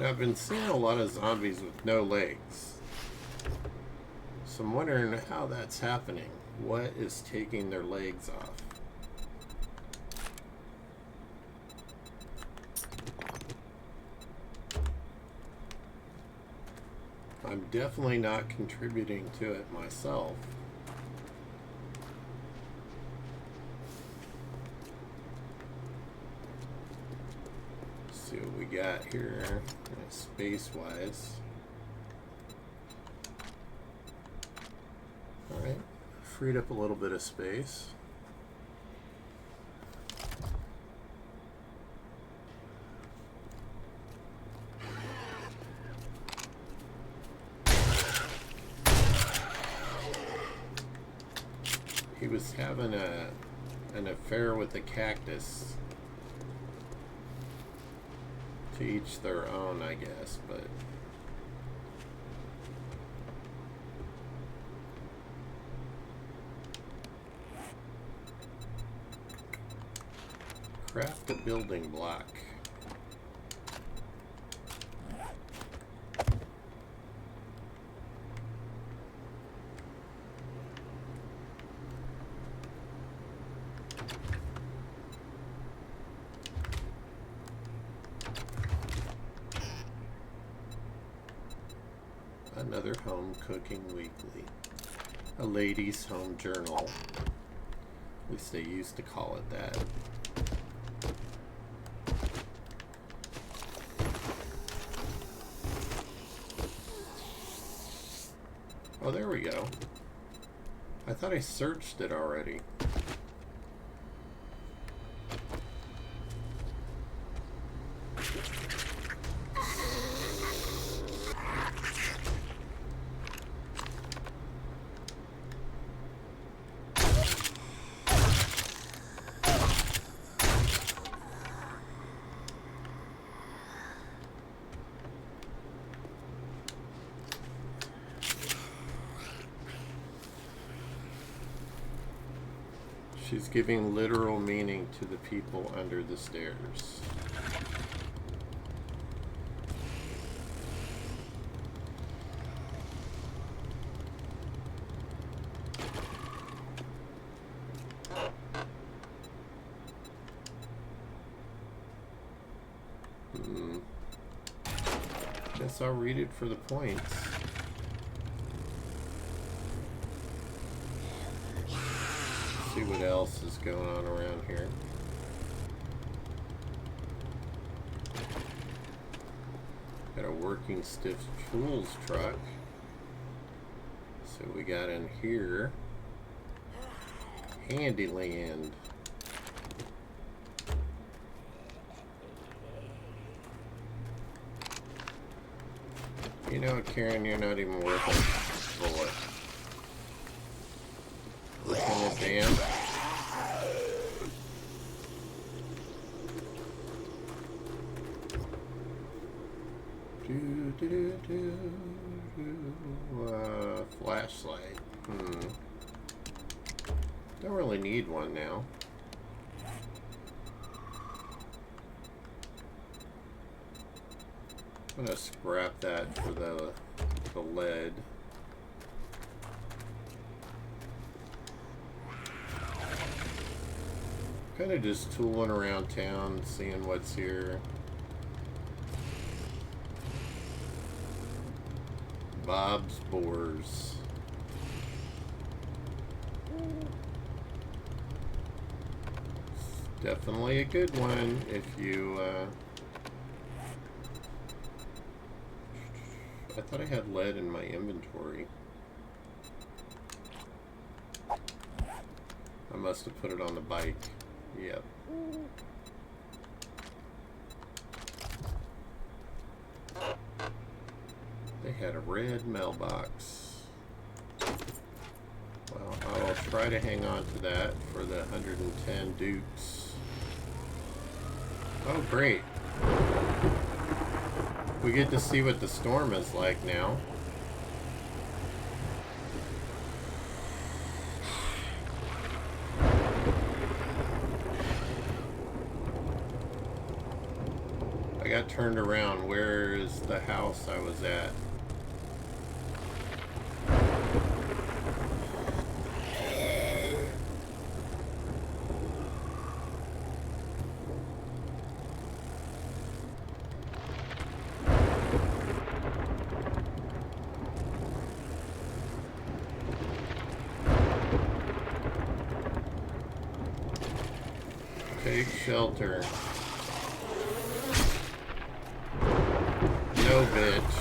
I've been seeing a lot of zombies with no legs. So I'm wondering how that's happening. What is taking their legs off? I'm definitely not contributing to it myself. Let's see what we got here, space-wise. Alright, freed up a little bit of space. He was having an affair with the cactus. To each their own, I guess, but... Craft a building block. Another home cooking weekly. A ladies' home journal. At least they used to call it that. Oh, there we go. I thought I searched it already. She's giving literal meaning to the people under the stairs. Guess I'll read it for the points. See what else is going on around here. Got a working stiff tools truck. So we got in here. Handyland. You know what, Karen? You're not even worth a bullet. Lieutenant Dan. Flashlight. Don't really need one now. I'm gonna scrap that for the lead. Kind of just tooling around town, seeing what's here. Bob's Boars. It's definitely a good one if you, I thought I had lead in my inventory. I must have put it on the bike. Yep. They had a red mailbox. Well, I will try to hang on to that for the 110 dukes. Oh, great. We get to see what the storm is like now. I got turned around. Where is the house I was at? Take shelter. No, bitch.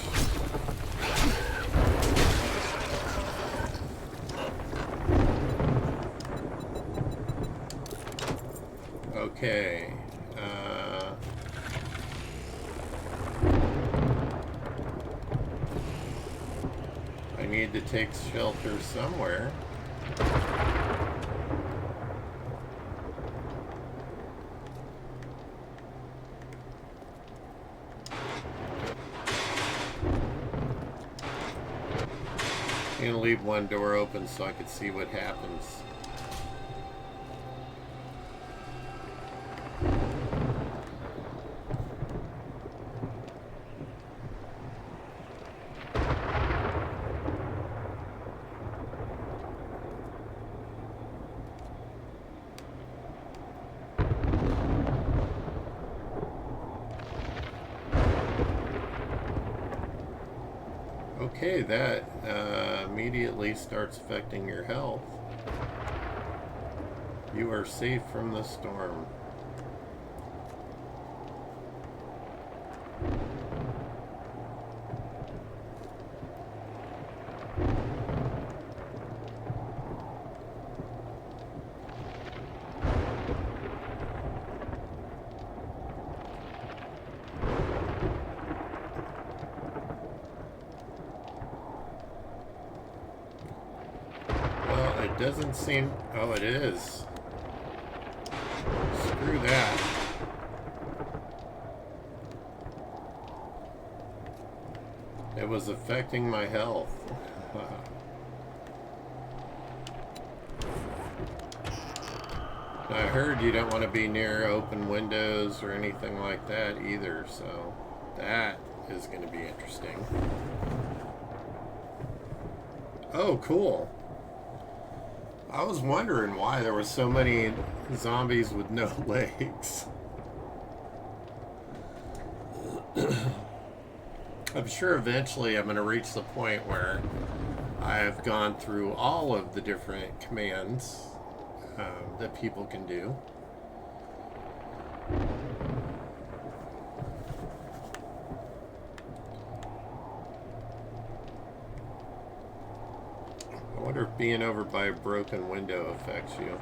Okay. I need to take shelter somewhere. I'm gonna leave one door open so I can see what happens. Okay, that immediately starts affecting your health. You are safe from the storm. Doesn't seem... Oh, it is. Screw that. It was affecting my health. I heard you don't want to be near open windows or anything like that either, so that is going to be interesting. Oh, cool. I was wondering why there were so many zombies with no legs. I'm sure eventually I'm going to reach the point where I have gone through all of the different commands that people can do. I wonder if being over by a broken window affects you.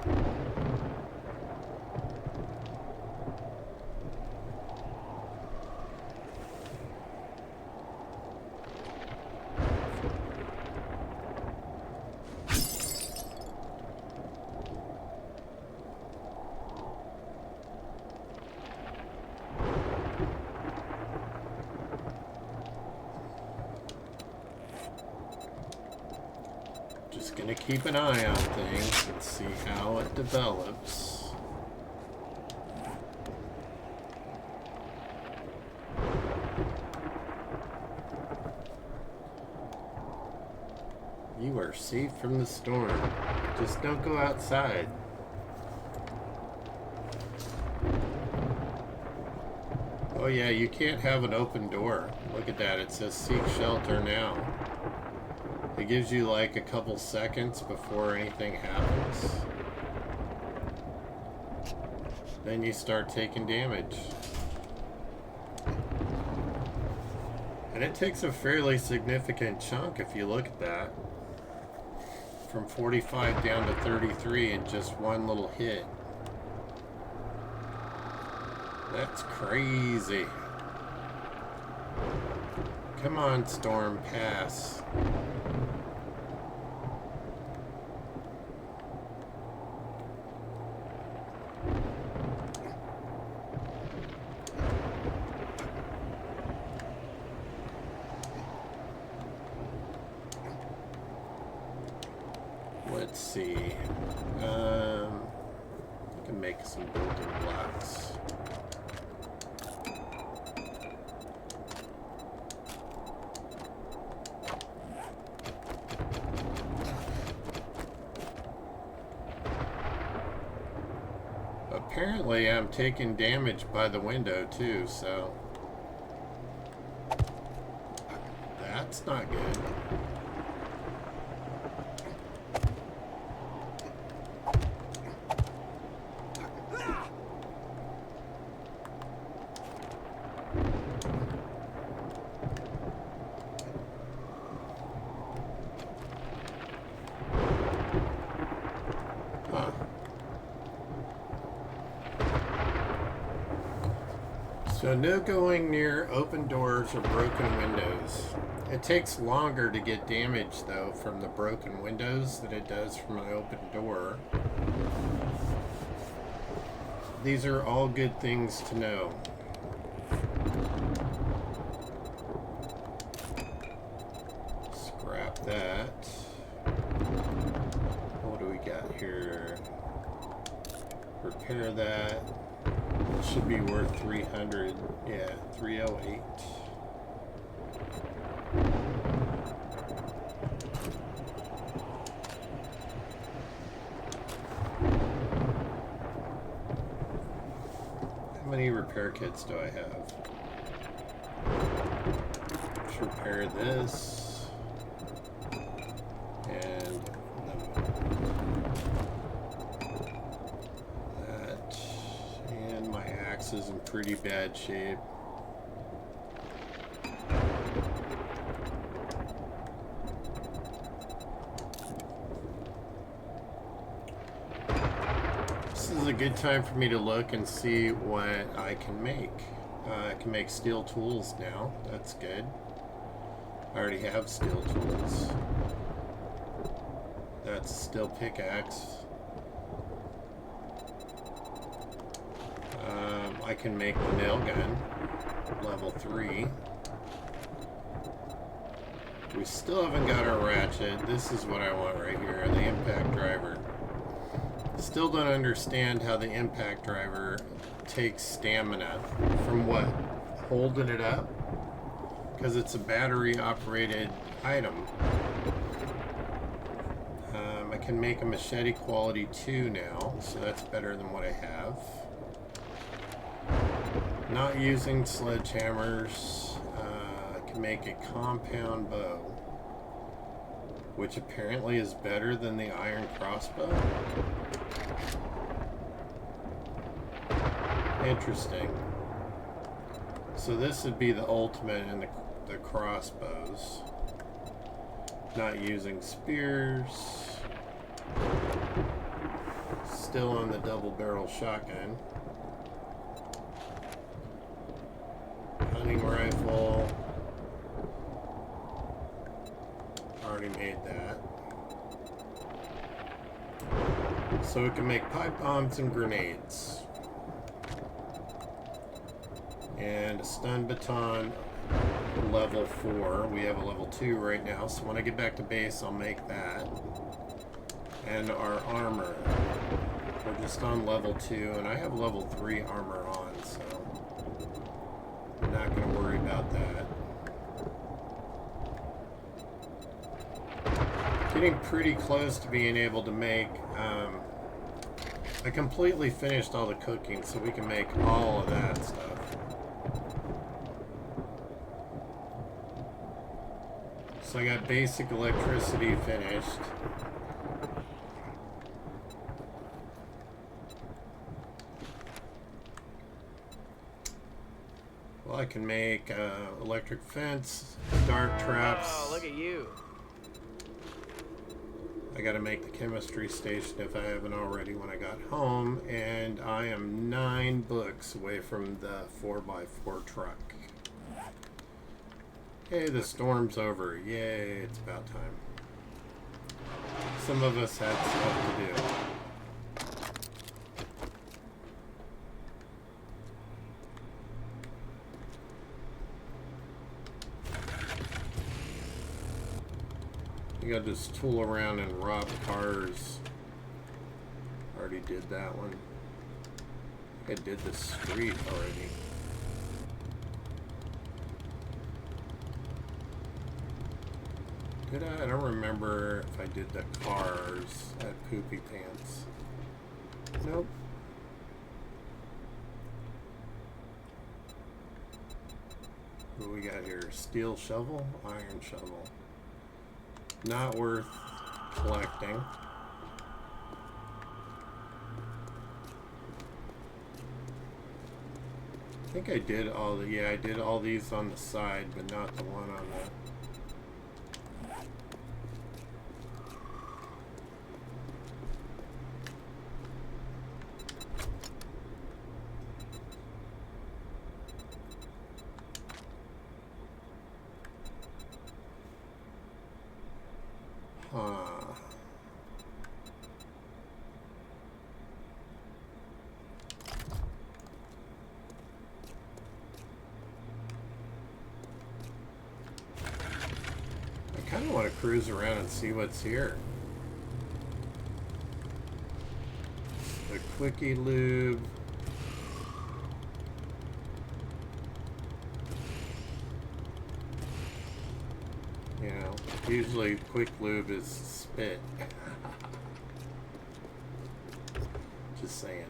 Just gonna keep an eye on things and see how it develops. You are safe from the storm. Just don't go outside. Oh yeah, you can't have an open door. Look at that, it says seek shelter now. It gives you like a couple seconds before anything happens. Then you start taking damage. And it takes a fairly significant chunk if you look at that. From 45 down to 33 in just one little hit. That's crazy. Come on, Storm, pass. Let's see. I can make some building blocks. Apparently, I'm taking damage by the window too, so that's not good. So no going near open doors or broken windows. It takes longer to get damage though from the broken windows than it does from an open door. These are all good things to know. Scrap that. What do we got here? Repair that. It should be worth 300. Yeah, 308. How many repair kits do I have? Let's repair this. And that. And my axe is in pretty bad shape. This is a good time for me to look and see what I can make. I can make steel tools now. That's good. I already have steel tools. That's a steel pickaxe. I can make the nail gun, level 3. We still haven't got our ratchet. This is what I want right here, the impact driver. Still don't understand how the impact driver takes stamina from what? Holding it up? Because it's a battery operated item. I can make a machete quality 2 now, so that's better than what I have. Not using sledgehammers. I can make a compound bow, which apparently is better than the iron crossbow. Interesting. So this would be the ultimate in the crossbows. Not using spears. Still on the double barrel shotgun. Hunting rifle. Already made that. So we can make pipe bombs and grenades. And a stun baton. level 4. We have a level 2 right now, so when I get back to base, I'll make that. And our armor. We're just on level 2, and I have level 3 armor on, so I'm not going to worry about that. Getting pretty close to being able to make... I completely finished all the cooking, so we can make all of that stuff. So I got basic electricity finished. Well, I can make electric fence, dark traps. Oh, look at you. I got to make the chemistry station if I haven't already when I got home, and I am 9 books away from the 4x4 truck. Hey, the storm's over. Yay, it's about time. Some of us had stuff to do. You gotta just tool around and rob cars. Already did that one. I did the street already. Did I? I don't remember if I did the cars at Poopy Pants. Nope. What do we got here? Steel shovel? Iron shovel. Not worth collecting. I think I did all the, yeah, I did all these on the side, but not the one on the... I kind of want to cruise around and see what's here. The quickie lube. You know, usually quick lube is spit. Just saying.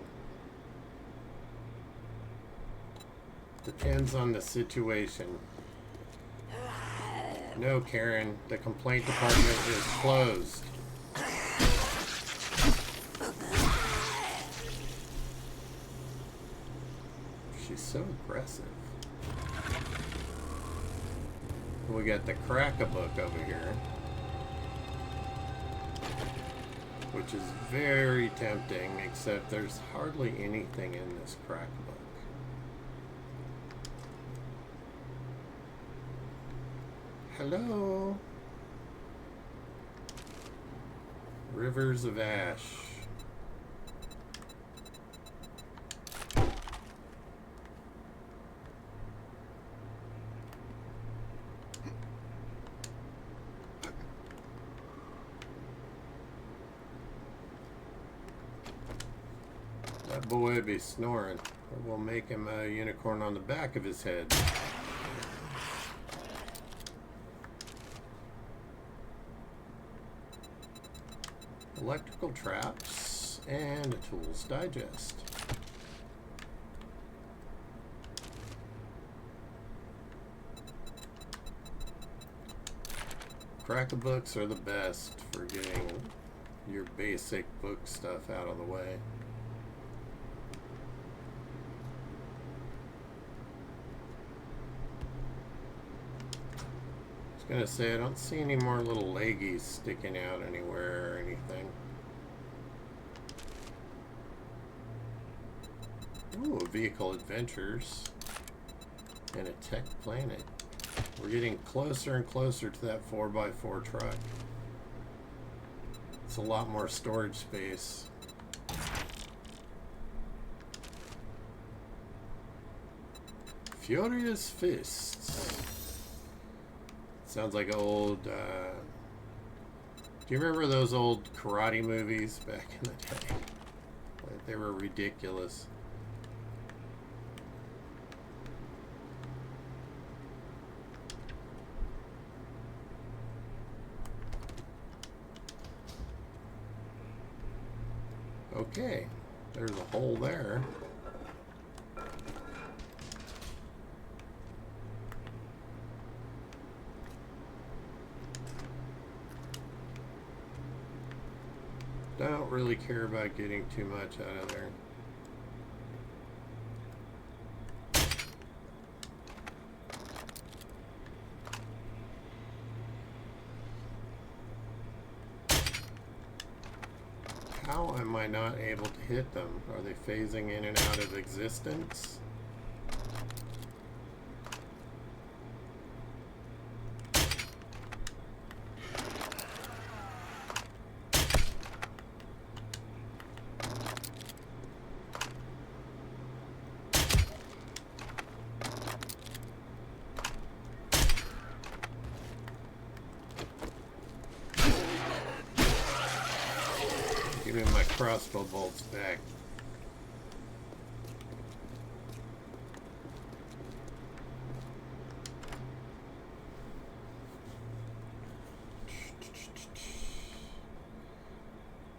Depends on the situation. No, Karen, the complaint department is closed. She's so aggressive. We got the Crack-a-Book over here, which is very tempting, except there's hardly anything in this Crack-a-Book. Hello. Rivers of Ash. That boy be snoring. We'll make him a unicorn on the back of his head. Electrical traps and a tools digest. Crack-a-books are the best for getting your basic book stuff out of the way. I was gonna say, I don't see any more little leggies sticking out anywhere or anything. Ooh, Vehicle Adventures and a Tech Planet. We're getting closer and closer to that 4x4 truck. It's a lot more storage space. Furious Fists. Sounds like old, do you remember those old karate movies back in the day? Like, they were ridiculous. Okay, there's a hole there. Don't really care about getting too much out of there. How am I not able to hit them? Are they phasing in and out of existence? Give me my crossbow bolts back.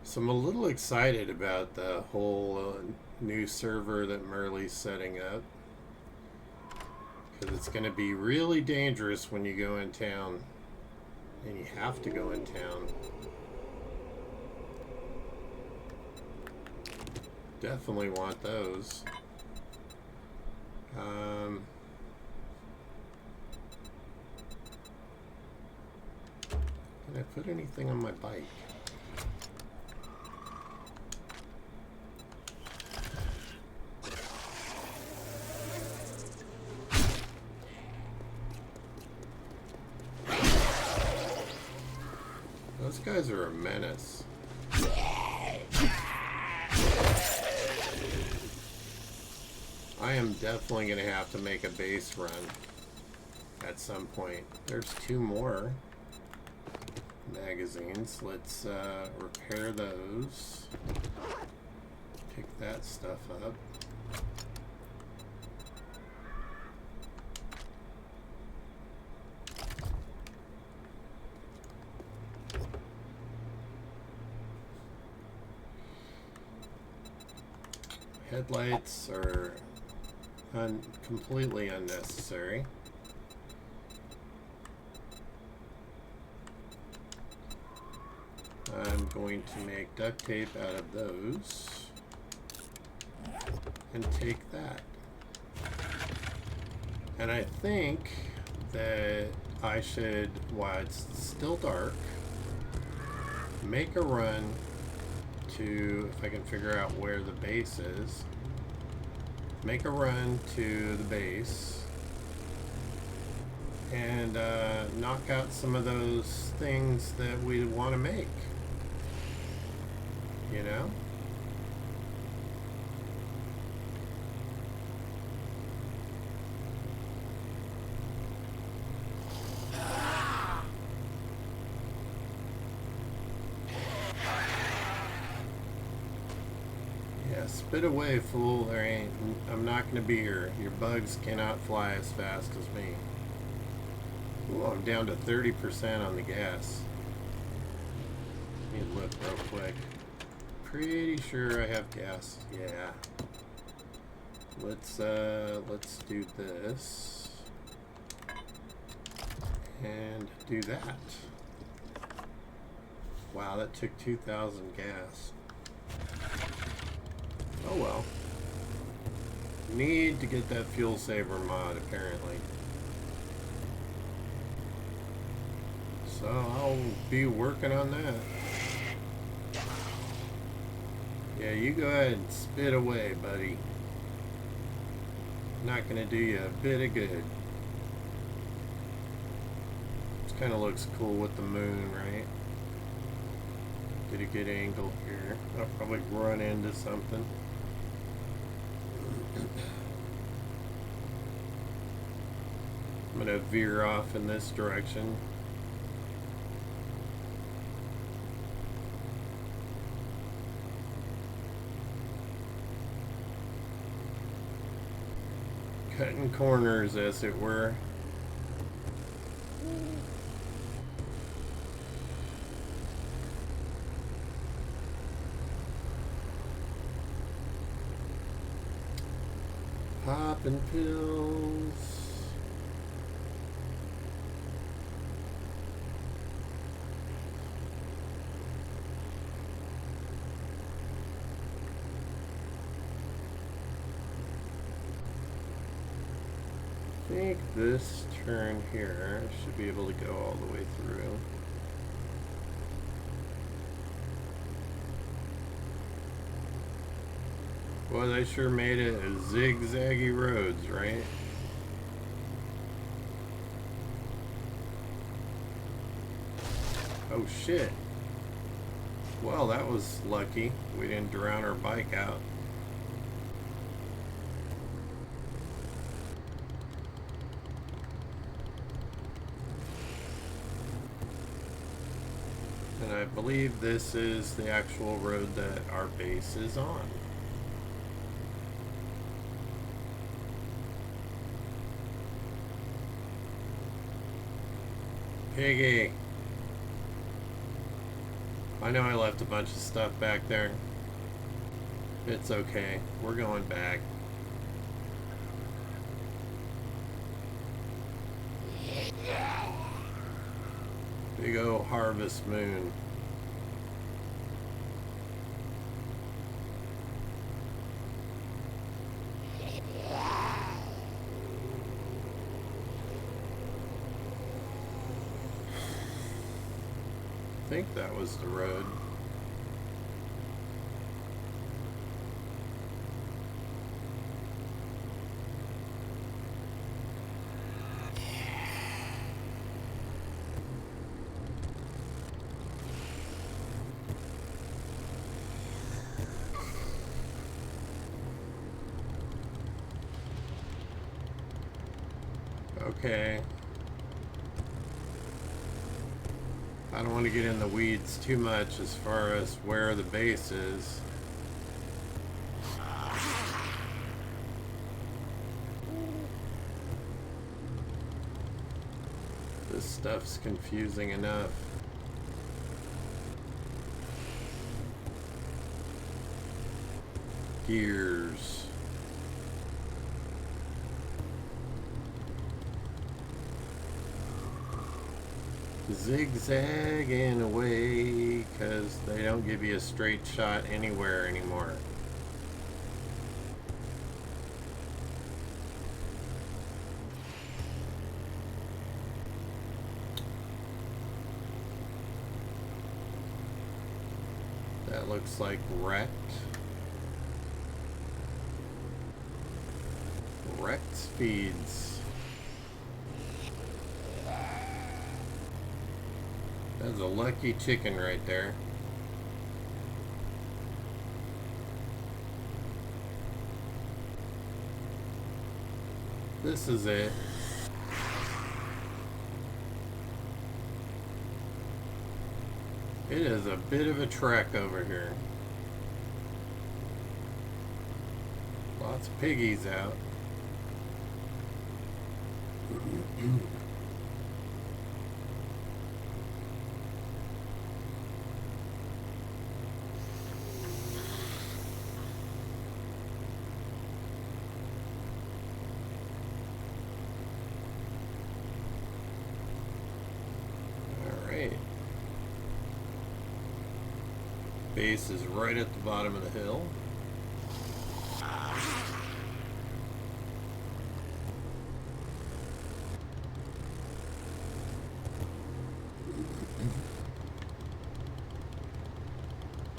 So I'm a little excited about the whole new server that Merle's setting up. Because it's going to be really dangerous when you go in town. And you have to go in town. Definitely want those. Can I put anything on my bike? Those guys are a menace. I am definitely going to have to make a base run at some point. There's 2 more magazines. Let's repair those. Pick that stuff up. Headlights are completely unnecessary. I'm going to make duct tape out of those and take that. And I think that I should, while it's still dark, make a run to, if I can figure out where the base is, make a run to the base and knock out some of those things that we want to make, you know? Spit away, fool. There ain't. I'm not gonna be here. Your bugs cannot fly as fast as me. Ooh, I'm down to 30% on the gas. Let me look real quick. Pretty sure I have gas. Yeah. Let's do this and do that. Wow, that took 2,000 gas. Oh well. Need to get that fuel saver mod apparently. So I'll be working on that. Yeah, you go ahead and spit away, buddy. Not gonna do you a bit of good. This kinda looks cool with the moon, right? Get a good angle here. I'll probably run into something. I'm gonna veer off in this direction. Cutting corners, as it were. Popping pills. I think this turn here should be able to go all the way through. Well, they sure made it a zigzaggy roads, right? Oh shit. Well, that was lucky. We didn't drown our bike out. And I believe this is the actual road that our base is on. Piggy. I know I left a bunch of stuff back there. It's okay. We're going back. Big ol' harvest moon. I think that was the road. Okay. I don't want to get in the weeds too much as far as where the base is. This stuff's confusing enough. Gears. Zigzagging away because they don't give you a straight shot anywhere anymore. That looks like wrecked. Wrecked speeds. That's a lucky chicken right there. This is it. It is a bit of a trek over here. Lots of piggies out. Base is right at the bottom of the hill.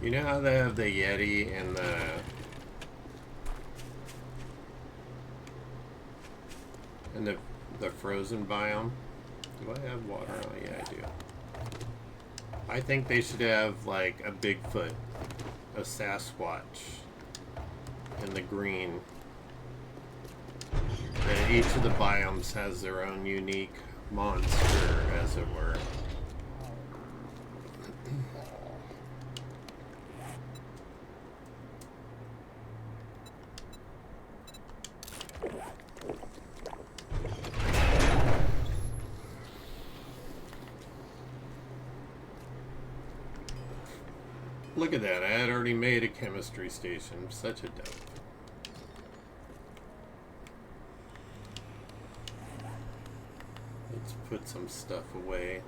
You know how they have the Yeti and the frozen biome? Do I have water? Oh yeah, I do. I think they should have like a Bigfoot, a Sasquatch, in the green. that each of the biomes has their own unique monster, as it were. Look at that, I had already made a chemistry station. Such a dope. Let's put some stuff away.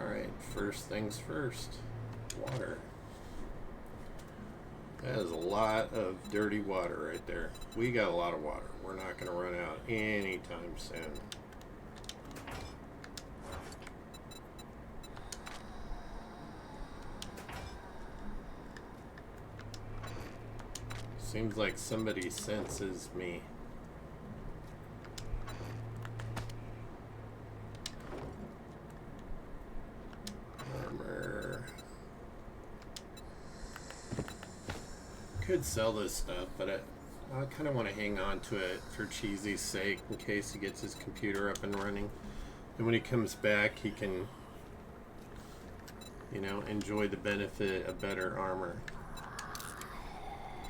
Alright, first things first. Water. That is a lot of dirty water right there. We got a lot of water. We're not going to run out anytime soon. Seems like somebody senses me. Armor. Could sell this stuff, but I kind of want to hang on to it for Cheesy's sake in case he gets his computer up and running. And when he comes back, he can, you know, enjoy the benefit of better armor.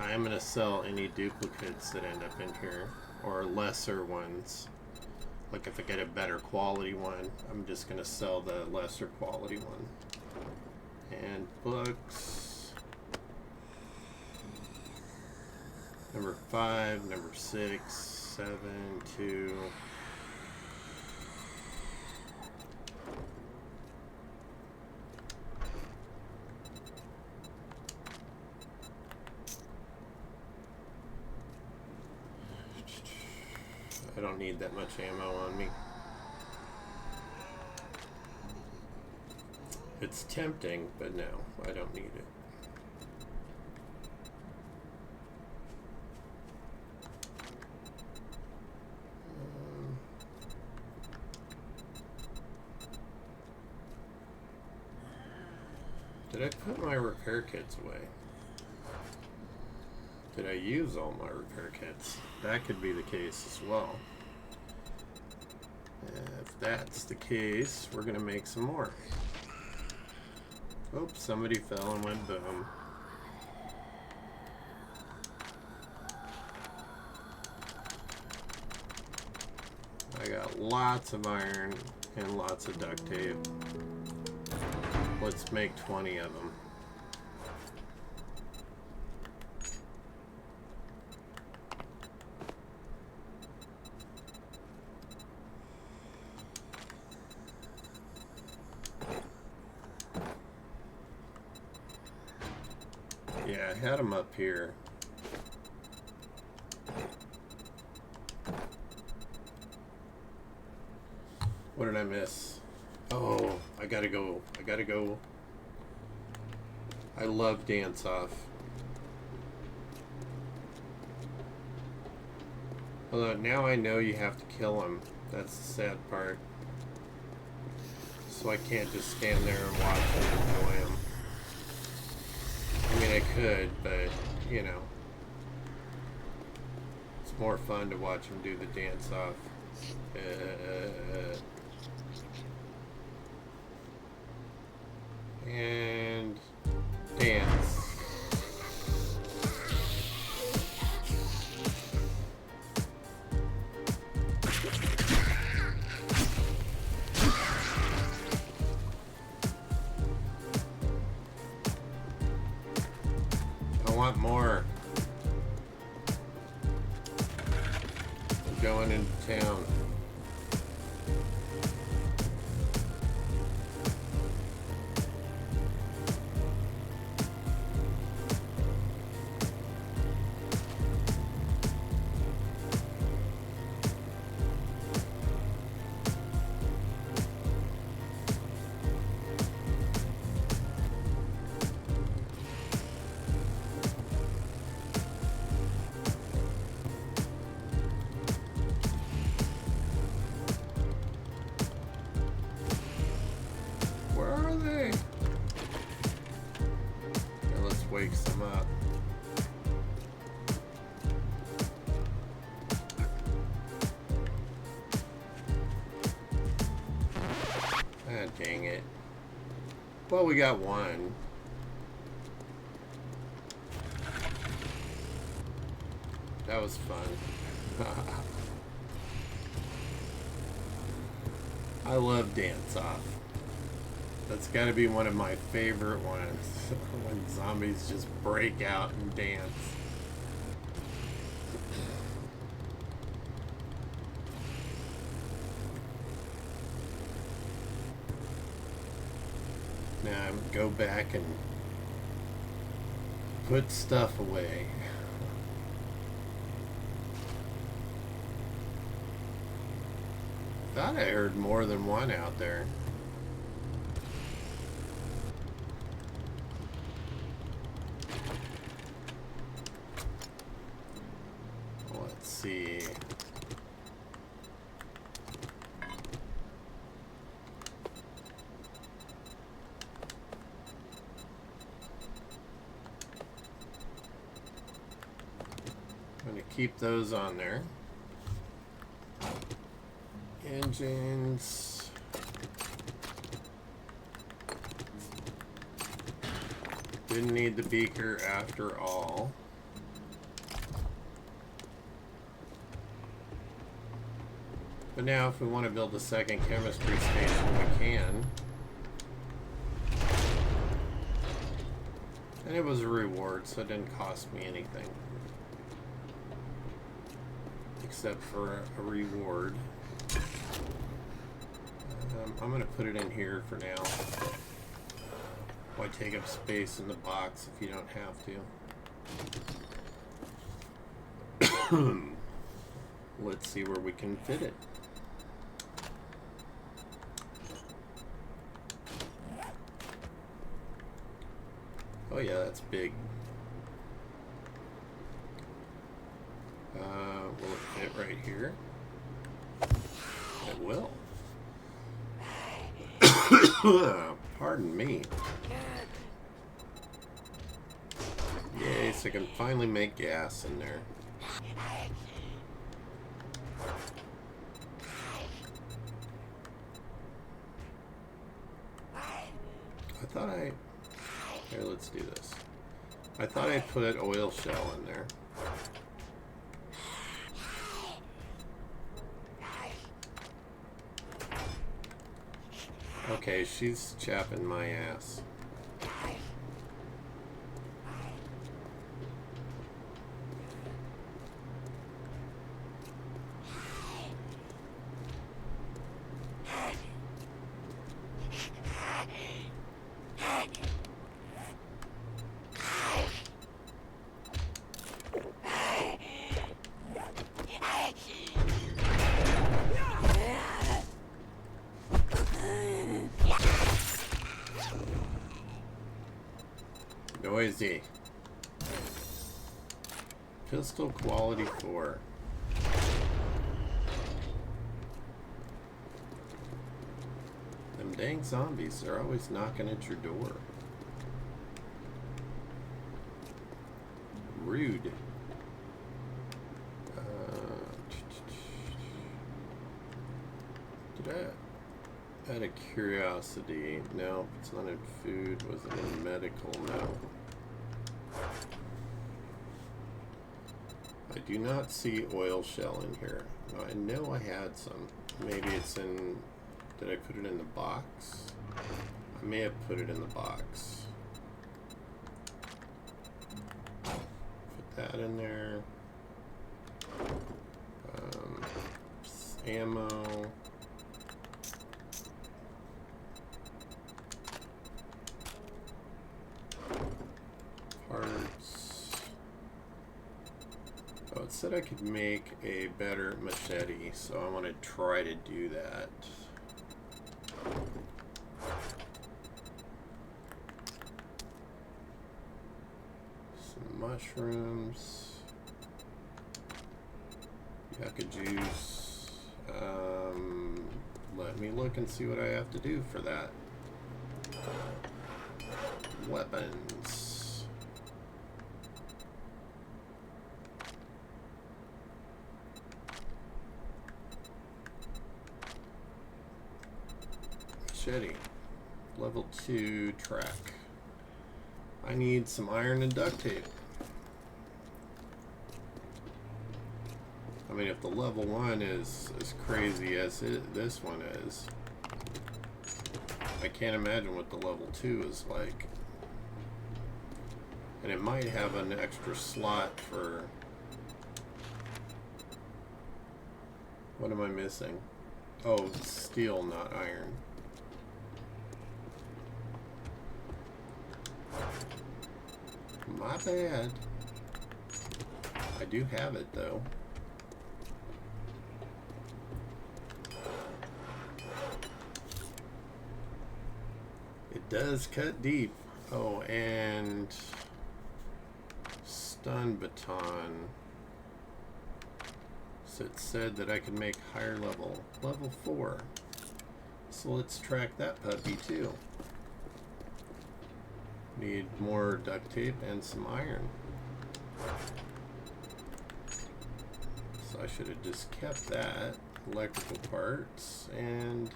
I am going to sell any duplicates that end up in here, or lesser ones. Like if I get a better quality one, I'm just going to sell the lesser quality one. And books. Number 5, number 6, 7, 2. I don't need that much ammo on me. It's tempting, but no, I don't need it. Did I put my repair kits away? Did I use all my repair kits? That could be the case as well. If that's the case, we're gonna make some more. Oops, somebody fell and went boom. I got lots of iron and lots of duct tape. Let's make 20 of them. Yeah, I had them up here. What did I miss? Oh, I gotta go. I gotta go. I love Dance Off. Although now I know you have to kill him. That's the sad part. So I can't just stand there and watch him enjoy him. I mean, I could, but, you know. It's more fun to watch him do the Dance Off. And dance. I want more. I'm going into town. Well, we got one. That was fun. I love Dance Off. That's got to be one of my favorite ones. When zombies just break out and dance. Now go back and put stuff away. Thought I heard more than one out there. Let's see. I'm going to keep those on there. Engines. Didn't need the beaker after all. But now if we want to build a second chemistry station, we can. And it was a reward, so it didn't cost me anything. Except for a reward. I'm going to put it in here for now. Why take up space in the box if you don't have to? Let's see where we can fit it. Oh yeah, that's big. Will it fit right here? It will. Pardon me. Yay, so I can finally make gas in there. I thought I... Here, let's do this. I thought I put oil shell in there. Okay, she's chapping my ass. Noisy. Pistol quality 4. Them dang zombies, they're always knocking at your door. Rude. Did I... Out of curiosity, no, it's not in food. Was it in medical? No. I do not see oil shell in here. I know I had some. Maybe it's in... Did I put it in the box? I may have put it in the box. Put that in there. Ammo. Parts. Oh, it said I could make a better machete, so I want to try to do that. Some mushrooms. Yucca juice. Let me look and see what I have to do for that. Weapons. Machete. Level 2 track. I need some iron and duct tape. I mean, if the level 1 is as crazy as this one is, I can't imagine what the level 2 is like. And it might have an extra slot for... What am I missing? Oh, steel, not iron. My bad. I do have it, though. It does cut deep. Oh, and stun baton. So it said that I could make higher level. Level 4. So let's track that puppy too. Need more duct tape and some iron. So I should have just kept that. Electrical parts, and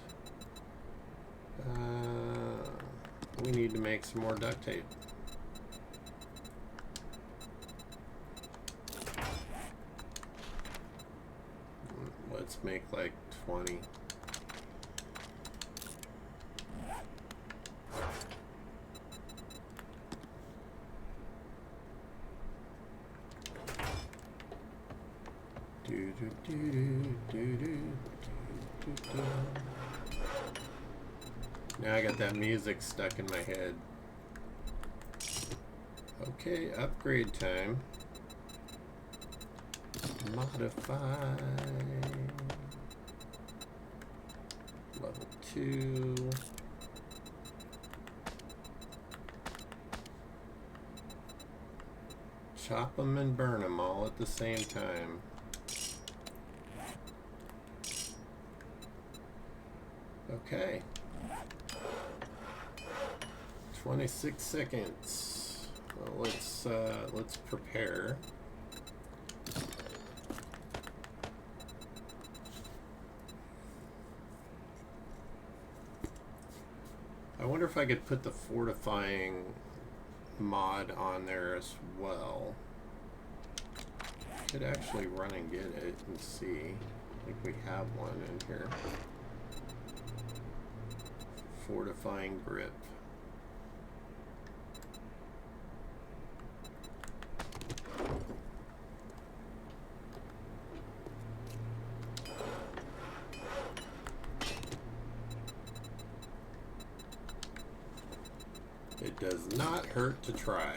we need to make some more duct tape. Let's make like 20. Now I got that music stuck in my head. Okay, upgrade time. Modify. Level 2. Chop them and burn them all at the same time. Okay. 26 seconds. Well, let's prepare. I wonder if I could put the fortifying mod on there as well. Could actually run and get it and see. I think we have one in here. Fortifying grip. It does not hurt to try.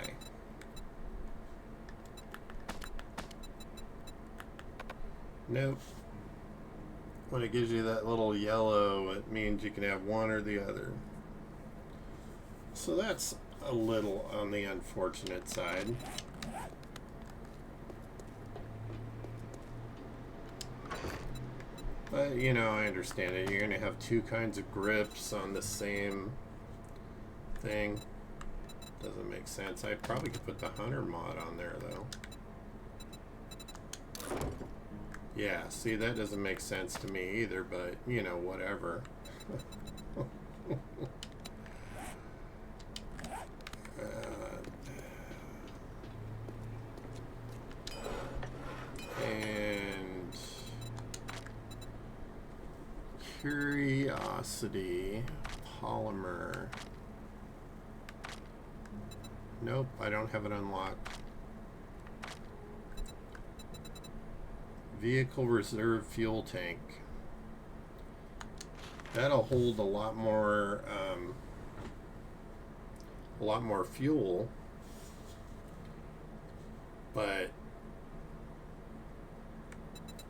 Nope. When it gives you that little yellow, it means you can have one or the other. So that's a little on the unfortunate side. But, you know, I understand it. You're going to have two kinds of grips on the same thing. Doesn't make sense. I probably could put the hunter mod on there, though. Yeah, see, that doesn't make sense to me either, but, you know, whatever. And curiosity, polymer. Nope, I don't have it unlocked. Vehicle reserve fuel tank. That'll hold a lot more fuel, but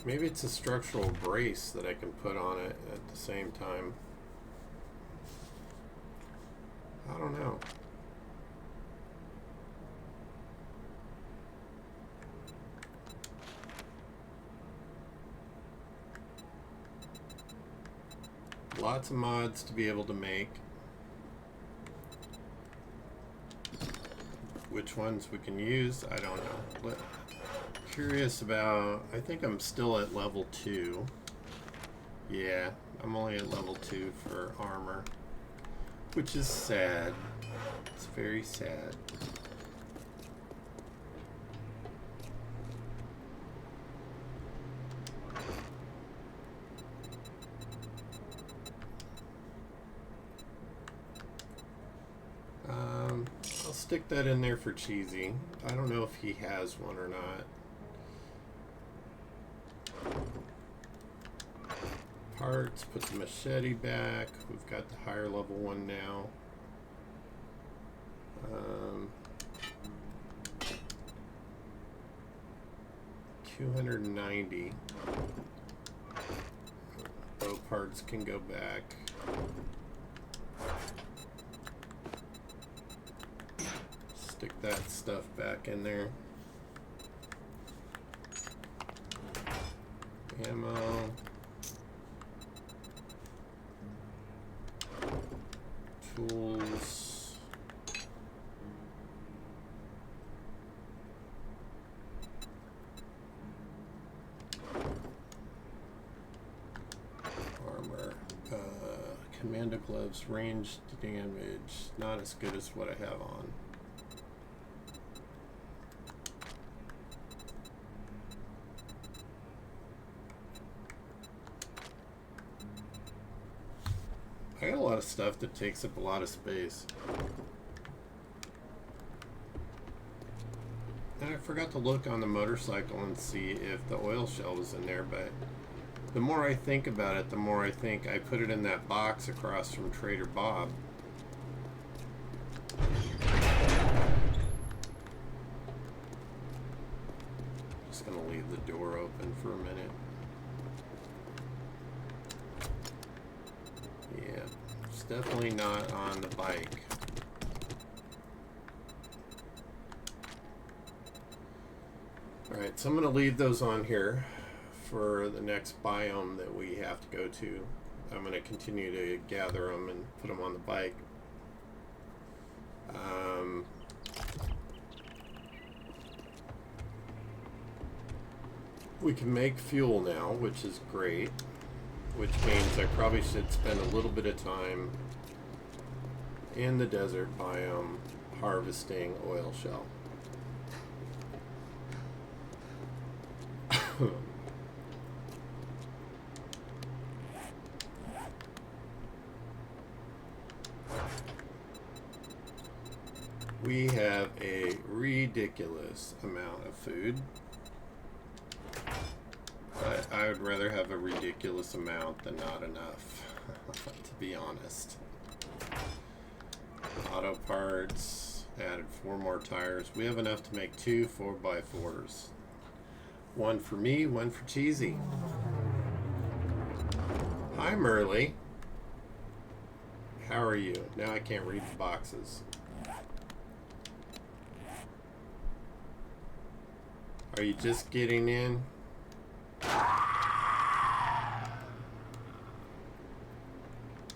maybe it's a structural brace that I can put on it at the same time. I don't know. Lots of mods to be able to make. Which ones we can use, I don't know. Curious about, I think I'm still at level 2. Yeah, I'm only at level 2 for armor. Which is sad. It's very sad. I'll stick that in there for Cheesy. I don't know if he has one or not. Parts, put the machete back. We've got the higher level one now. 290. Bow parts can go back. Stick that stuff back in there. Ammo. Tools. Armor. Commando gloves, ranged damage. Not as good as what I have on. I got a lot of stuff that takes up a lot of space. And I forgot to look on the motorcycle and see if the oil shell was in there, but the more I think about it, the more I think I put it in that box across from Trader Bob. Just gonna leave the door open for a minute. Yeah, it's definitely not on the bike. Alright, so I'm going to leave those on here for the next biome that we have to go to. I'm going to continue to gather them and put them on the bike. We can make fuel now, which is great. Which means I probably should spend a little bit of time in the desert biome harvesting oil shell. We have a ridiculous amount of food. But I would rather have a ridiculous amount than not enough, to be honest. Auto parts, added 4 more tires. We have enough to make 2 4x4s. One for me, one for Cheesy. Hi, Merle. How are you? Now I can't read the boxes. Are you just getting in?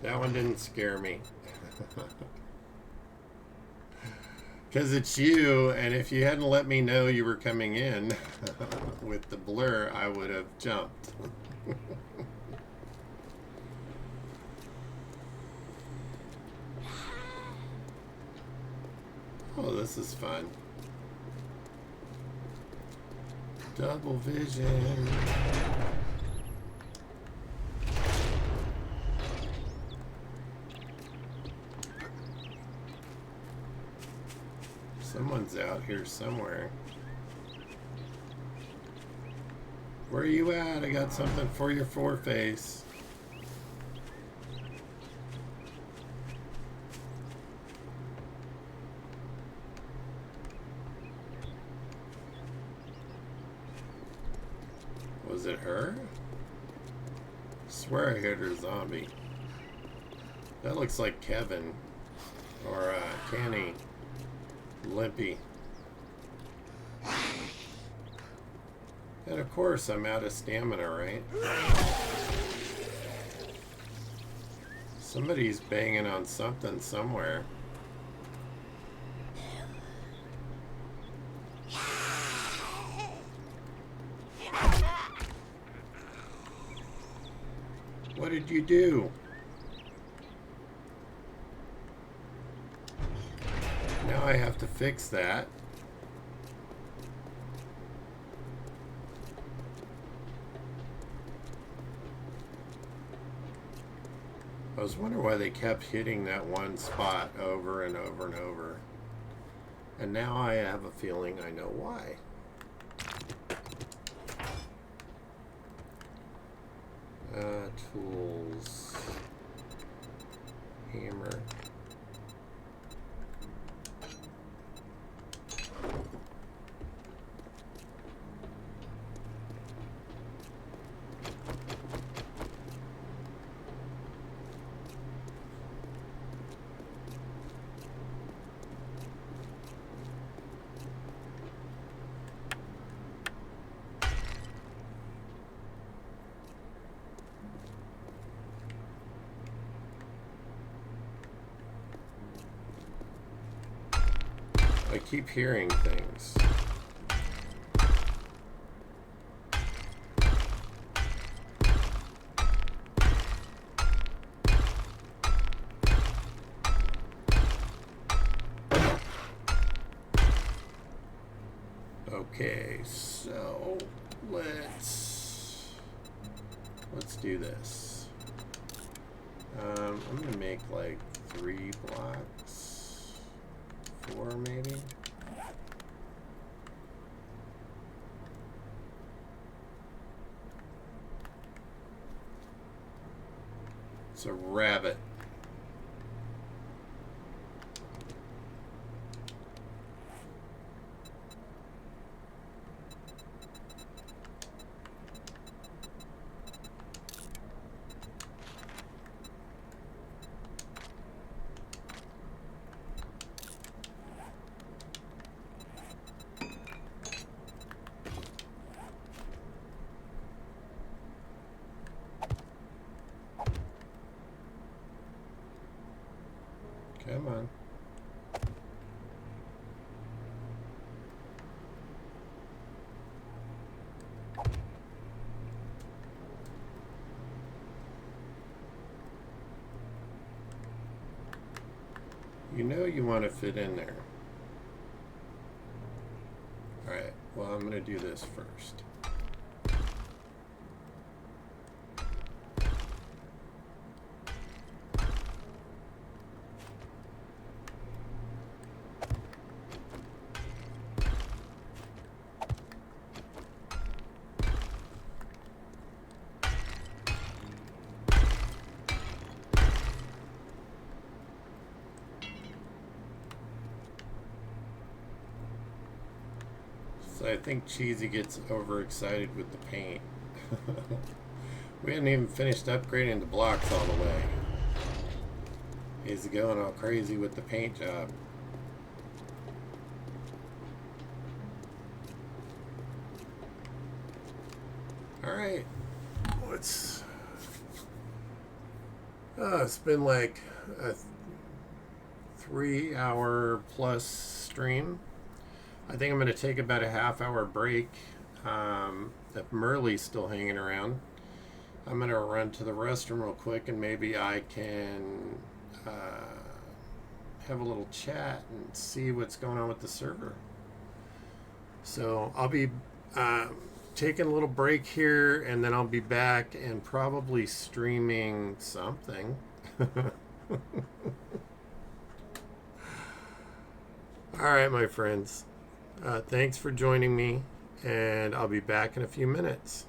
That one didn't scare me. Because it's you, and if you hadn't let me know you were coming in with the blur, I would have jumped. Oh, this is fun. Double vision. Someone's out here somewhere. Where are you at? I got something for your foreface. Was it her? I swear I hit her zombie. That looks like Kevin. Or Kenny. Limpy. And of course I'm out of stamina, right? Somebody's banging on something somewhere. What did you do? I have to fix that. I was wondering why they kept hitting that one spot over and over and over. And now I have a feeling I know why. Tools. Hammer. I keep hearing things. Okay, so let's do this. I'm gonna make like 3 blocks. 4 maybe. It's a rabbit. Come on. You know you want to fit in there. Alright, well I'm going to do this first. So I think Cheesy gets overexcited with the paint. We hadn't even finished upgrading the blocks all the way. He's going all crazy with the paint job. Alright. Let's... it's been like a 3-hour plus stream. I think I'm going to take about a half-hour break. If Merle's still hanging around, I'm going to run to the restroom real quick, and maybe I can have a little chat and see what's going on with the server. So I'll be taking a little break here, and then I'll be back and probably streaming something. All right, my friends. Thanks for joining me, and I'll be back in a few minutes.